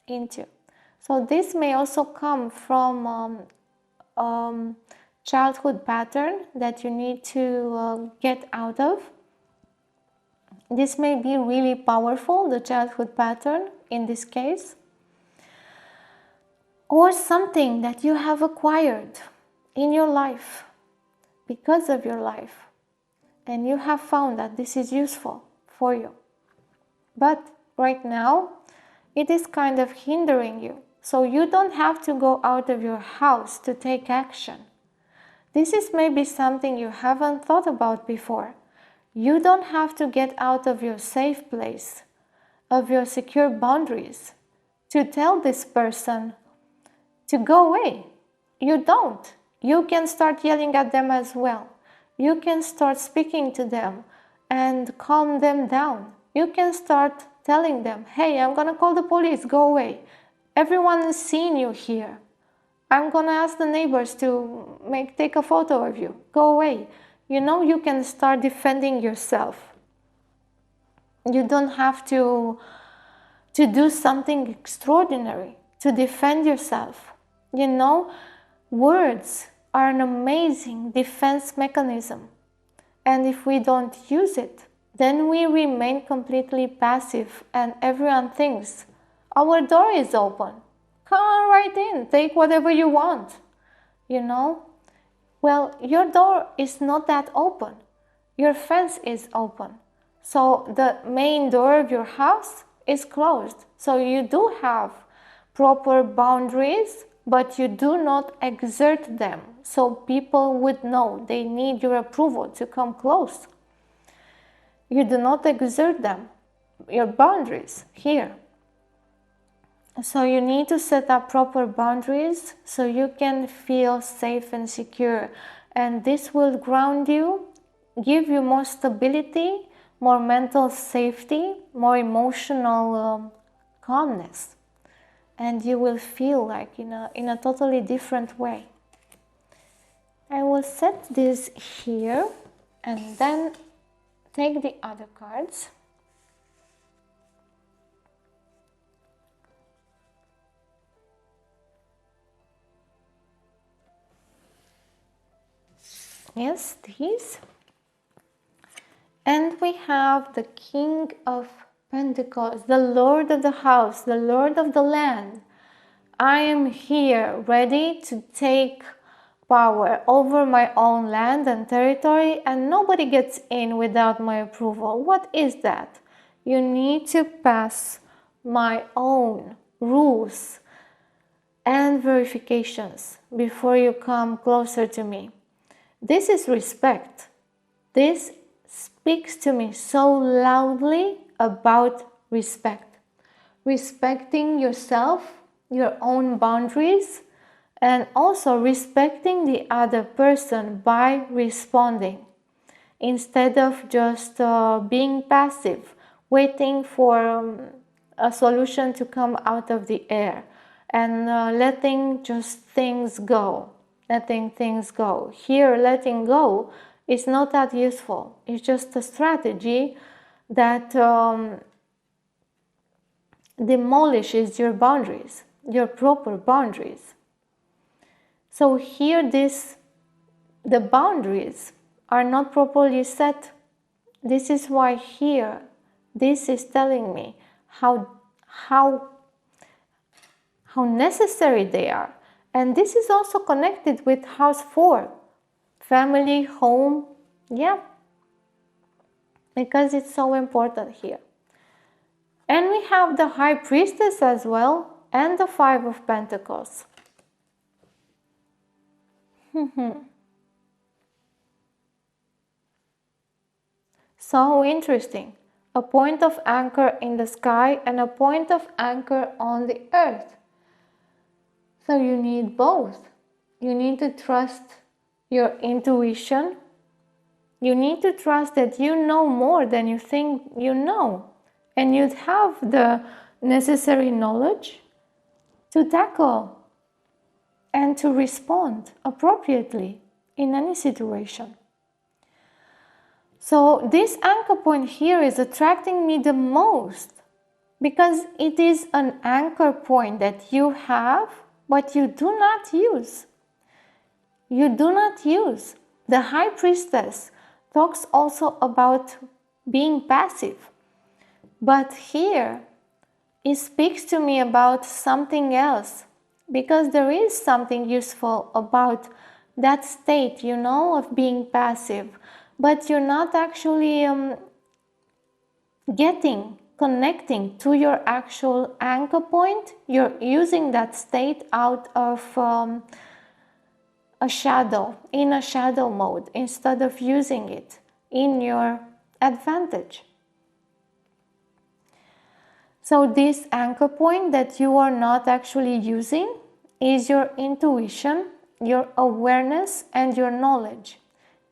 [SPEAKER 1] into. So this may also come from childhood pattern that you need to get out of. This may be really powerful, the childhood pattern in this case, or something that you have acquired in your life because of your life, and you have found that this is useful for you. But right now, it is kind of hindering you. So you don't have to go out of your house to take action. This is maybe something you haven't thought about before. You don't have to get out of your safe place, of your secure boundaries, to tell this person to go away. You don't. You can start yelling at them as well. You can start speaking to them and calm them down. You can start telling them, hey, I'm gonna call the police, go away. Everyone is seeing you here. I'm gonna ask the neighbors to take a photo of you. Go away. you know, you can start defending yourself. You don't have to do something extraordinary to defend yourself. You know, words are an amazing defense mechanism. And if we don't use it, then we remain completely passive and everyone thinks, our door is open. Come right in, take whatever you want. You know? Well, your door is not that open. Your fence is open. So the main door of your house is closed. So you do have proper boundaries, but you do not exert them. So people would know they need your approval to come close. You do not exert them, your boundaries here. So you need to set up proper boundaries so you can feel safe and secure. And this will ground you, give you more stability, more mental safety, more emotional calmness. And you will feel like in a totally different way. I will set this here and then take the other cards. Yes, these. And we have the King of Pentacles, the Lord of the house, the Lord of the land. I am here ready to take power over my own land and territory, and nobody gets in without my approval. What is that? You need to pass my own rules and verifications before you come closer to me. This is respect. This speaks to me so loudly about respect. Respecting yourself, your own boundaries, and also respecting the other person by responding instead of just being passive, waiting for a solution to come out of the air and letting just things go. Letting things go. Here, letting go is not that useful. It's just a strategy that demolishes your boundaries, your proper boundaries. So here the boundaries are not properly set. This is why here, this is telling me how necessary they are. And this is also connected with house 4, family, home, yeah, because it's so important here. And we have the High Priestess as well, and the 5 of Pentacles. So interesting. A point of anchor in the sky and a point of anchor on the earth. So you need both. You need to trust your intuition. You need to trust that you know more than you think you know. And you have the necessary knowledge to tackle and to respond appropriately in any situation. So this anchor point here is attracting me the most because it is an anchor point that you have, but you do not use. You do not use. The High Priestess talks also about being passive. But here, it speaks to me about something else. Because there is something useful about that state, you know, of being passive. But you're not actually connecting to your actual anchor point. You're using that state out of in a shadow mode, instead of using it in your advantage. So this anchor point that you are not actually using is your intuition, your awareness, and your knowledge.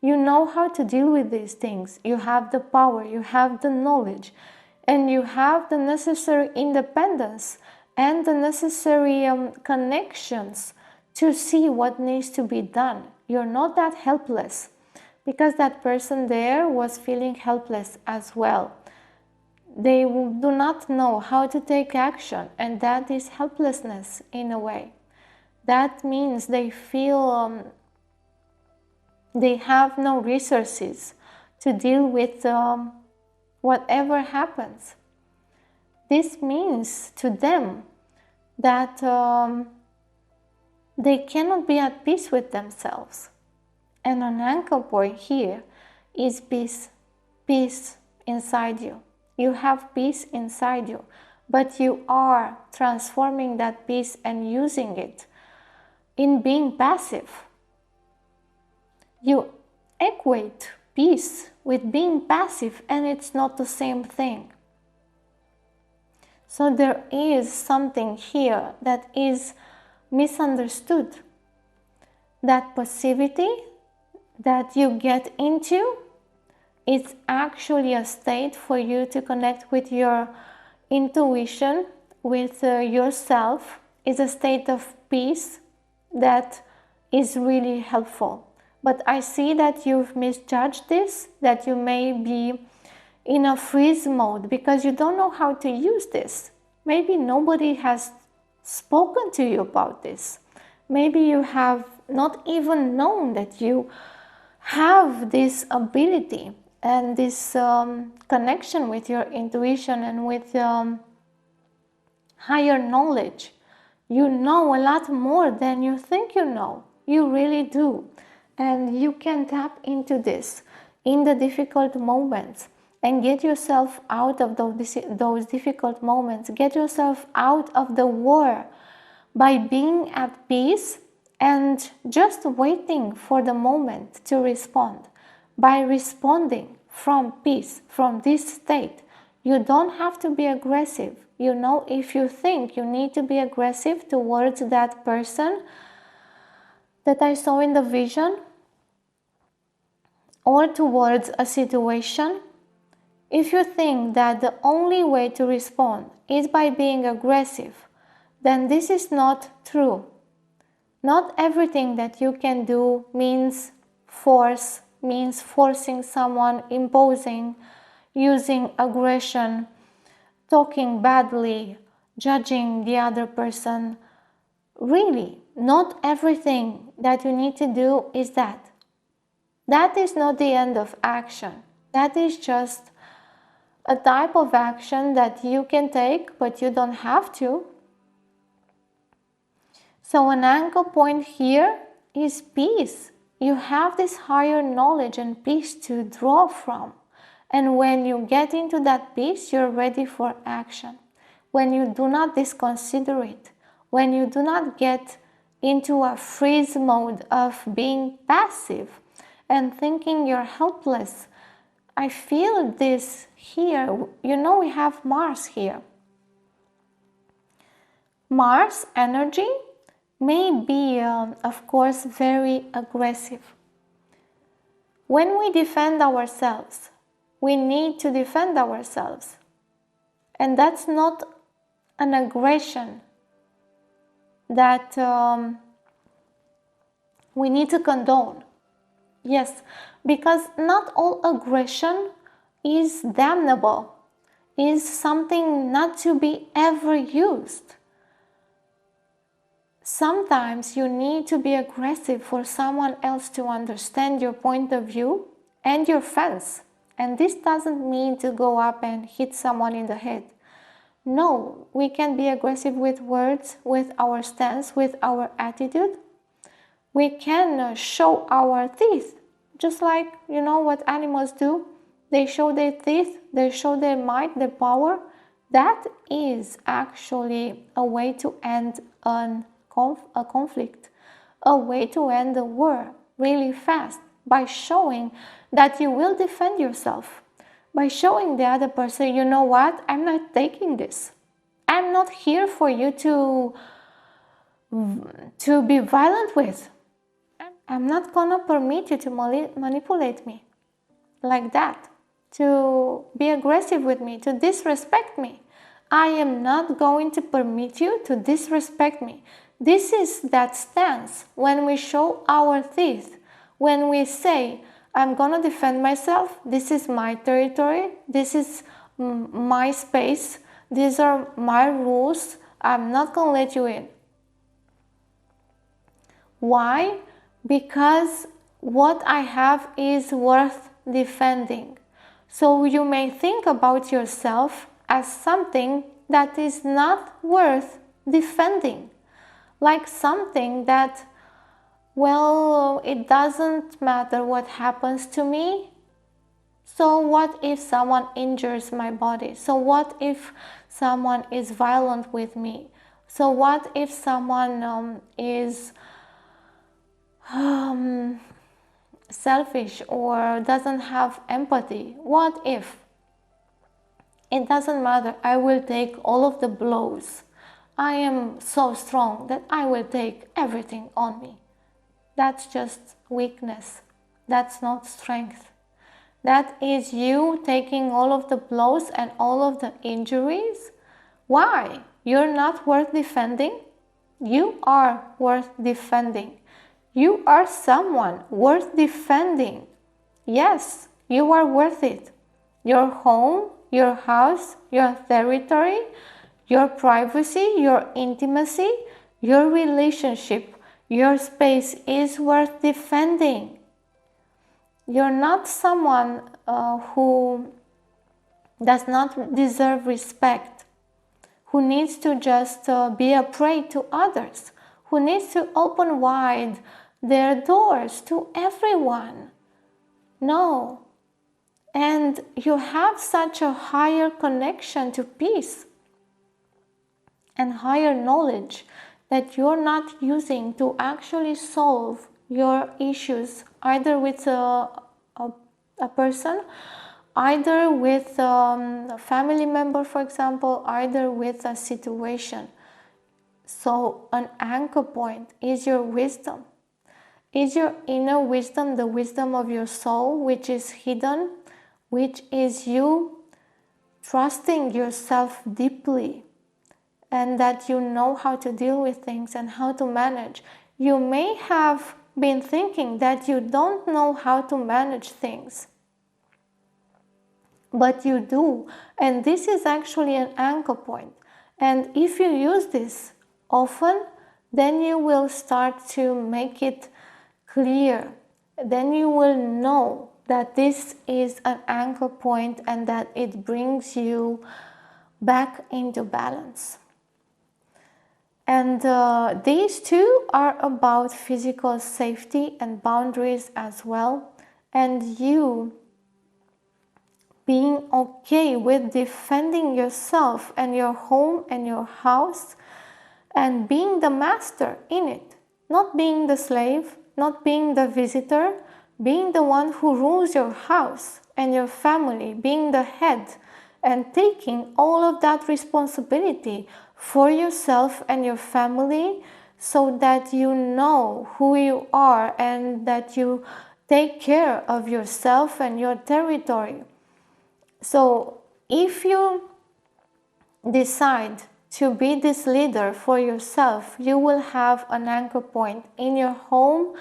[SPEAKER 1] You know how to deal with these things. You have the power, you have the knowledge, and you have the necessary independence and the necessary connections to see what needs to be done. You're not that helpless. because that person there was feeling helpless as well. They do not know how to take action, and that is helplessness in a way. That means they feel they have no resources to deal with whatever happens. This means to them that they cannot be at peace with themselves. And an anchor point here is peace. Peace inside you. You have peace inside you, but you are transforming that peace and using it in being passive. You equate peace with being passive, and it's not the same thing. So there is something here that is misunderstood. That passivity that you get into, it's actually a state for you to connect with your intuition, with yourself. It's a state of peace that is really helpful. But I see that you've misjudged this, that you may be in a freeze mode because you don't know how to use this. Maybe nobody has spoken to you about this. Maybe you have not even known that you have this ability and this connection with your intuition and with higher knowledge. You know a lot more than you think you know. You really do. And you can tap into this in the difficult moments and get yourself out of those difficult moments. Get yourself out of the war by being at peace and just waiting for the moment to respond. By responding from peace, from this state, you don't have to be aggressive. You know, if you think you need to be aggressive towards that person that I saw in the vision, or towards a situation, if you think that the only way to respond is by being aggressive, then this is not true. Not everything that you can do means force, means forcing someone, imposing, using aggression, talking badly, judging the other person. Really, not everything that you need to do is that. That is not the end of action. That is just a type of action that you can take, but you don't have to. So an anchor point here is peace. You have this higher knowledge and peace to draw from. And when you get into that peace, you're ready for action. When you do not disconsider it, when you do not get into a freeze mode of being passive and thinking you're helpless. I feel this here. You know, we have Mars here. Mars energy may be, of course, very aggressive. When we defend ourselves, we need to defend ourselves. And that's not an aggression that we need to condone. Yes, because not all aggression is damnable, is something not to be ever used. Sometimes you need to be aggressive for someone else to understand your point of view and your fence. And this doesn't mean to go up and hit someone in the head. No, we can be aggressive with words, with our stance, with our attitude. We can show our teeth, just like, you know, what animals do. They show their teeth, they show their might, their power. That is actually a way to end a conflict, a way to end a war really fast, by showing that you will defend yourself, by showing the other person, you know what, I'm not taking this. I'm not here for you to be violent with. I'm not gonna permit you to manipulate me like that, to be aggressive with me, to disrespect me. I am not going to permit you to disrespect me. This is that stance when we show our teeth, when we say, I'm gonna defend myself. This is my territory. This is my space. These are my rules. I'm not gonna let you in. Why? Because what I have is worth defending. So you may think about yourself as something that is not worth defending, like something that, well, it doesn't matter what happens to me. So what if someone injures my body? So what if someone is violent with me? So what if someone is selfish or doesn't have empathy? What if? It doesn't matter. I will take all of the blows. I am so strong that I will take everything on me. That's just weakness. That's not strength. That is you taking all of the blows and all of the injuries. Why? You're not worth defending? You are worth defending. You are someone worth defending. Yes, you are worth it. Your home, your house, your territory, your privacy, your intimacy, your relationship, your space is worth defending. You're not someone who does not deserve respect, who needs to just be a prey to others, who needs to open wide their doors to everyone. No. And you have such a higher connection to peace and higher knowledge that you're not using to actually solve your issues, either with a person, either with a family member, for example, either with a situation. So an anchor point is your wisdom. Is your inner wisdom the wisdom of your soul, which is hidden, which is you trusting yourself deeply, and that you know how to deal with things and how to manage. You may have been thinking that you don't know how to manage things, but you do, and this is actually an anchor point. And if you use this often, then you will start to make it clear. Then you will know that this is an anchor point and that it brings you back into balance. And these two are about physical safety and boundaries as well, and you being okay with defending yourself and your home and your house and being the master in it, not being the slave, not being the visitor, being the one who rules your house and your family, being the head and taking all of that responsibility for yourself and your family, so that you know who you are and that you take care of yourself and your territory. So if you decide to be this leader for yourself, you will have an anchor point in your home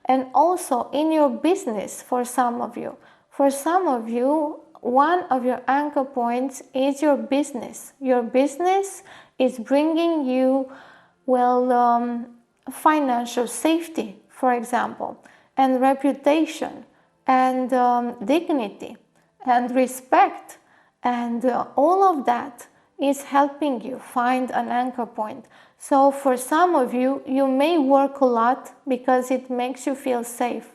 [SPEAKER 1] and also in your business for some of you. For some of you, one of your anchor points is your business. Your business is bringing you, financial safety, for example, and reputation, and dignity, and respect, and all of that is helping you find an anchor point. So for some of you, you may work a lot because it makes you feel safe.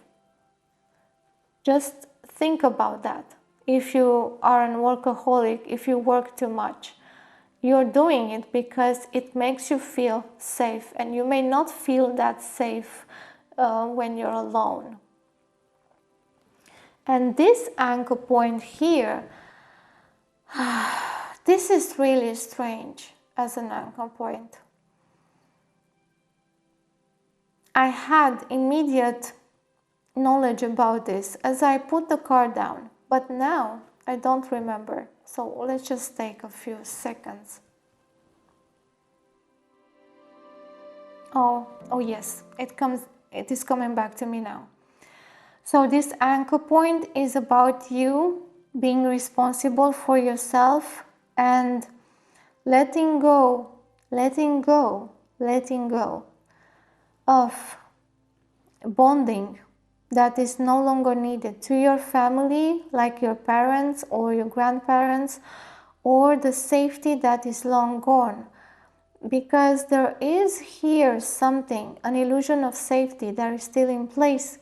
[SPEAKER 1] Just think about that. If you are a workaholic, if you work too much, you're doing it because it makes you feel safe, and you may not feel that safe when you're alone. And this anchor point here, this is really strange as an anchor point. I had immediate knowledge about this as I put the card down, but now I don't remember. So let's just take a few seconds. Oh yes, it is coming back to me now. So this anchor point is about you being responsible for yourself and letting go, letting go, letting go of bonding that is no longer needed to your family, like your parents or your grandparents, or the safety that is long gone. Because there is here something, an illusion of safety that is still in place,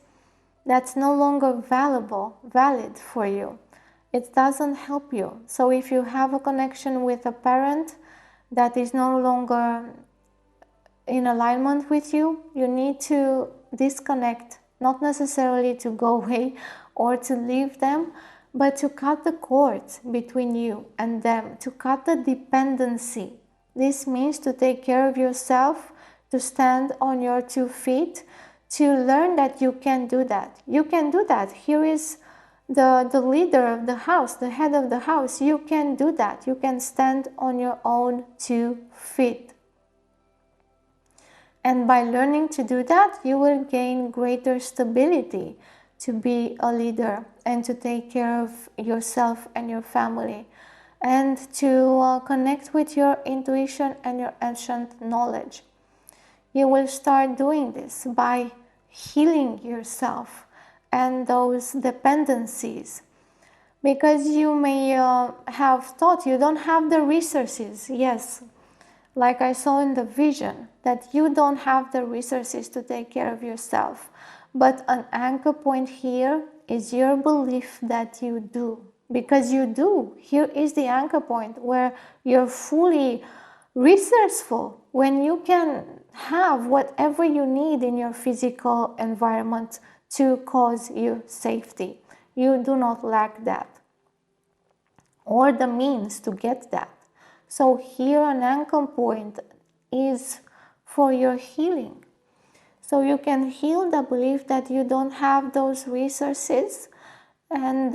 [SPEAKER 1] that's no longer valid for you. It doesn't help you. So if you have a connection with a parent that is no longer in alignment with you, you need to disconnect, not necessarily to go away or to leave them, but to cut the cords between you and them, to cut the dependency. This means to take care of yourself, to stand on your 2 feet, to learn that you can do that. You can do that. Here is the leader of the house, the head of the house. You can do that. You can stand on your own 2 feet. And by learning to do that, you will gain greater stability to be a leader and to take care of yourself and your family, and to connect with your intuition and your ancient knowledge. You will start doing this by healing yourself and those dependencies. Because you may have thought you don't have the resources. Yes, like I saw in the vision, that you don't have the resources to take care of yourself. But an anchor point here is your belief that you do. Because you do. Here is the anchor point where you're fully resourceful, when you can have whatever you need in your physical environment to cause you safety. You do not lack that, or the means to get that. So here an anchor point is for your healing. So you can heal the belief that you don't have those resources, and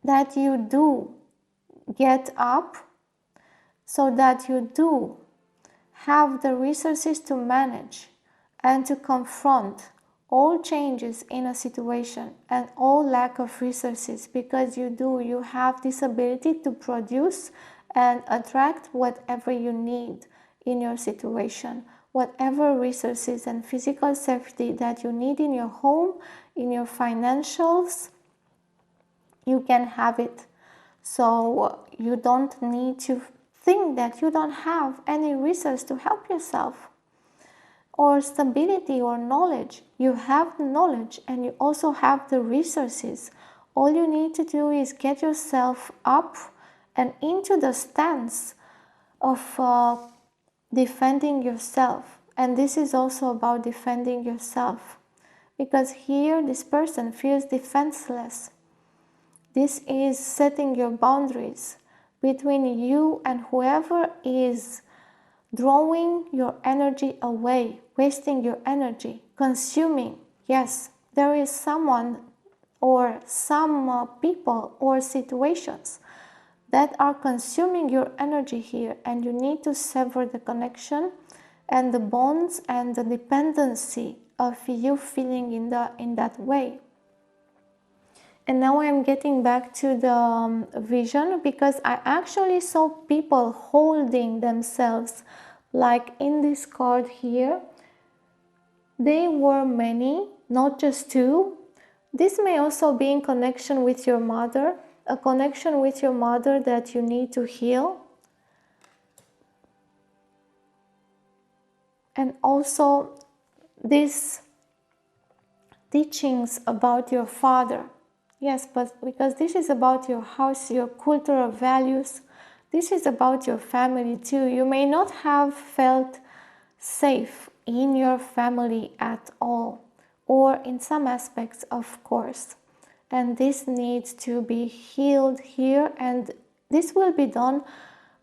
[SPEAKER 1] that you do get up, so that you do have the resources to manage and to confront all changes in a situation and all lack of resources, because you have this ability to produce and attract whatever you need in your situation, whatever resources and physical safety that you need in your home, in your financials, you can have it. So you don't need to think that you don't have any resource to help yourself, or stability or knowledge. You have the knowledge and you also have the resources. All you need to do is get yourself up and into the stance of defending yourself. And this is also about defending yourself, because here this person feels defenseless. This is setting your boundaries between you and whoever is drawing your energy away, wasting your energy, consuming. Yes, there is someone or some people or situations that are consuming your energy here, and you need to sever the connection and the bonds and the dependency of you feeling in that way. And now I'm getting back to the vision, because I actually saw people holding themselves, like in this card here. They were many, not just 2. This may also be in connection with your mother, a connection with your mother that you need to heal. And also these teachings about your father. Yes, but because this is about your house, your cultural values, this is about your family too. You may not have felt safe in your family at all, or in some aspects, of course. And this needs to be healed here, and this will be done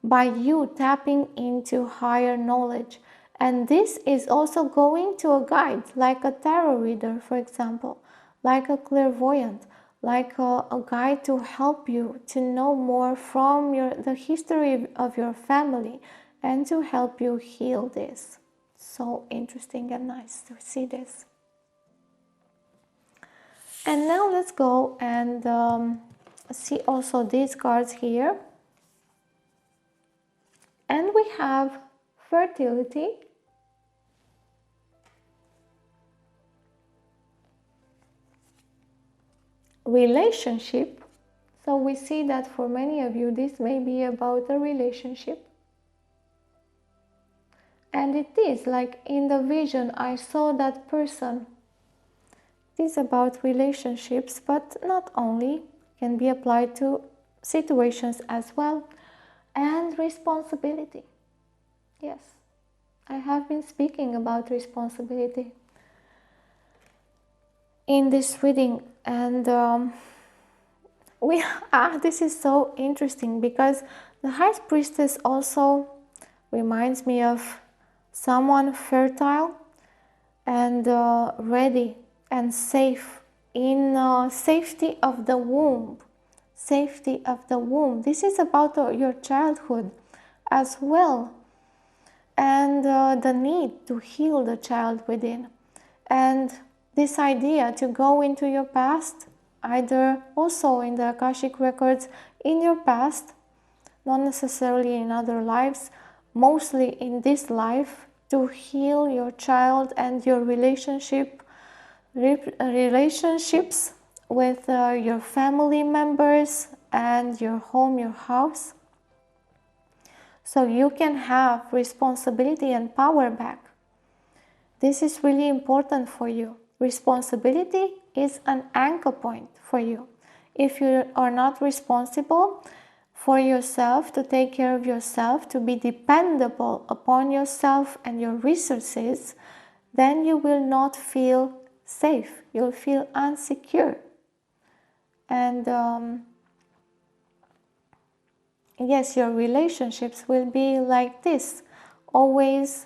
[SPEAKER 1] by you tapping into higher knowledge. And this is also going to a guide, like a tarot reader, for example, like a clairvoyant, like a guide to help you to know more from the history of your family, and to help you heal this. So interesting and nice to see this. And now let's go and see also these cards here. And we have fertility, relationship. So we see that for many of you this may be about a relationship. And it is like in the vision I saw that person. It is about relationships, but not only, can be applied to situations as well. And responsibility. Yes, I have been speaking about responsibility in this reading, and this is so interesting because the High Priestess also reminds me of someone fertile and ready and safe, in safety of the womb. Safety of the womb. This is about your childhood as well, and the need to heal the child within, and this idea to go into your past, either also in the Akashic records in your past, not necessarily in other lives, mostly in this life, to heal your child and your relationships with your family members and your home, your house, so you can have responsibility and power back. This is really important for you. Responsibility is an anchor point for you. If you are not responsible for yourself, to take care of yourself, to be dependable upon yourself and your resources, then you will not feel safe. You'll feel insecure. And yes, your relationships will be like this, always,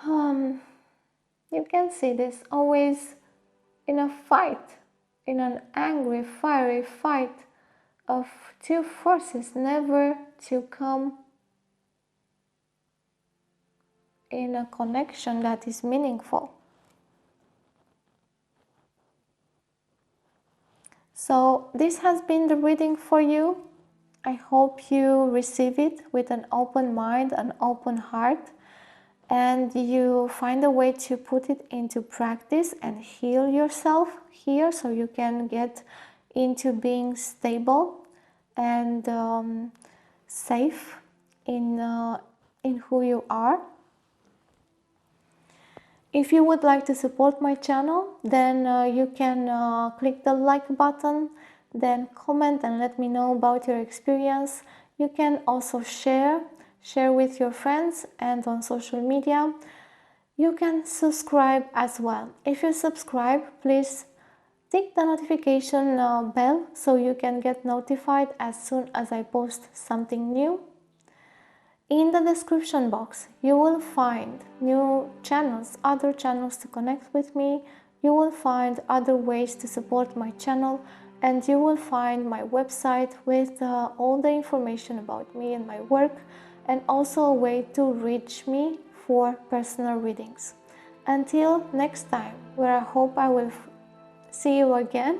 [SPEAKER 1] you can see this, always in a fight, in an angry, fiery fight of two forces, never to come in a connection that is meaningful. So this has been the reading for you. I hope you receive it with an open mind, an open heart, and you find a way to put it into practice and heal yourself here, so you can get into being stable and safe in who you are. If you would like to support my channel, then you can click the like button, then comment and let me know about your experience. You can also share with your friends and on social media. You can subscribe as well. If you subscribe, please tick the notification bell so you can get notified as soon as I post something new. In the description box, you will find new channels, other channels to connect with me. You will find other ways to support my channel, and you will find my website with all the information about me and my work, and also a way to reach me for personal readings. Until next time, where I hope I will see you again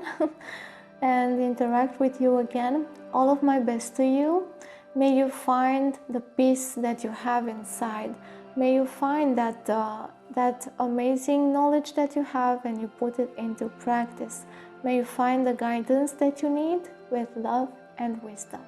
[SPEAKER 1] and interact with you again, all of my best to you. May you find the peace that you have inside. May you find that amazing knowledge that you have and you put it into practice. May you find the guidance that you need with love and wisdom.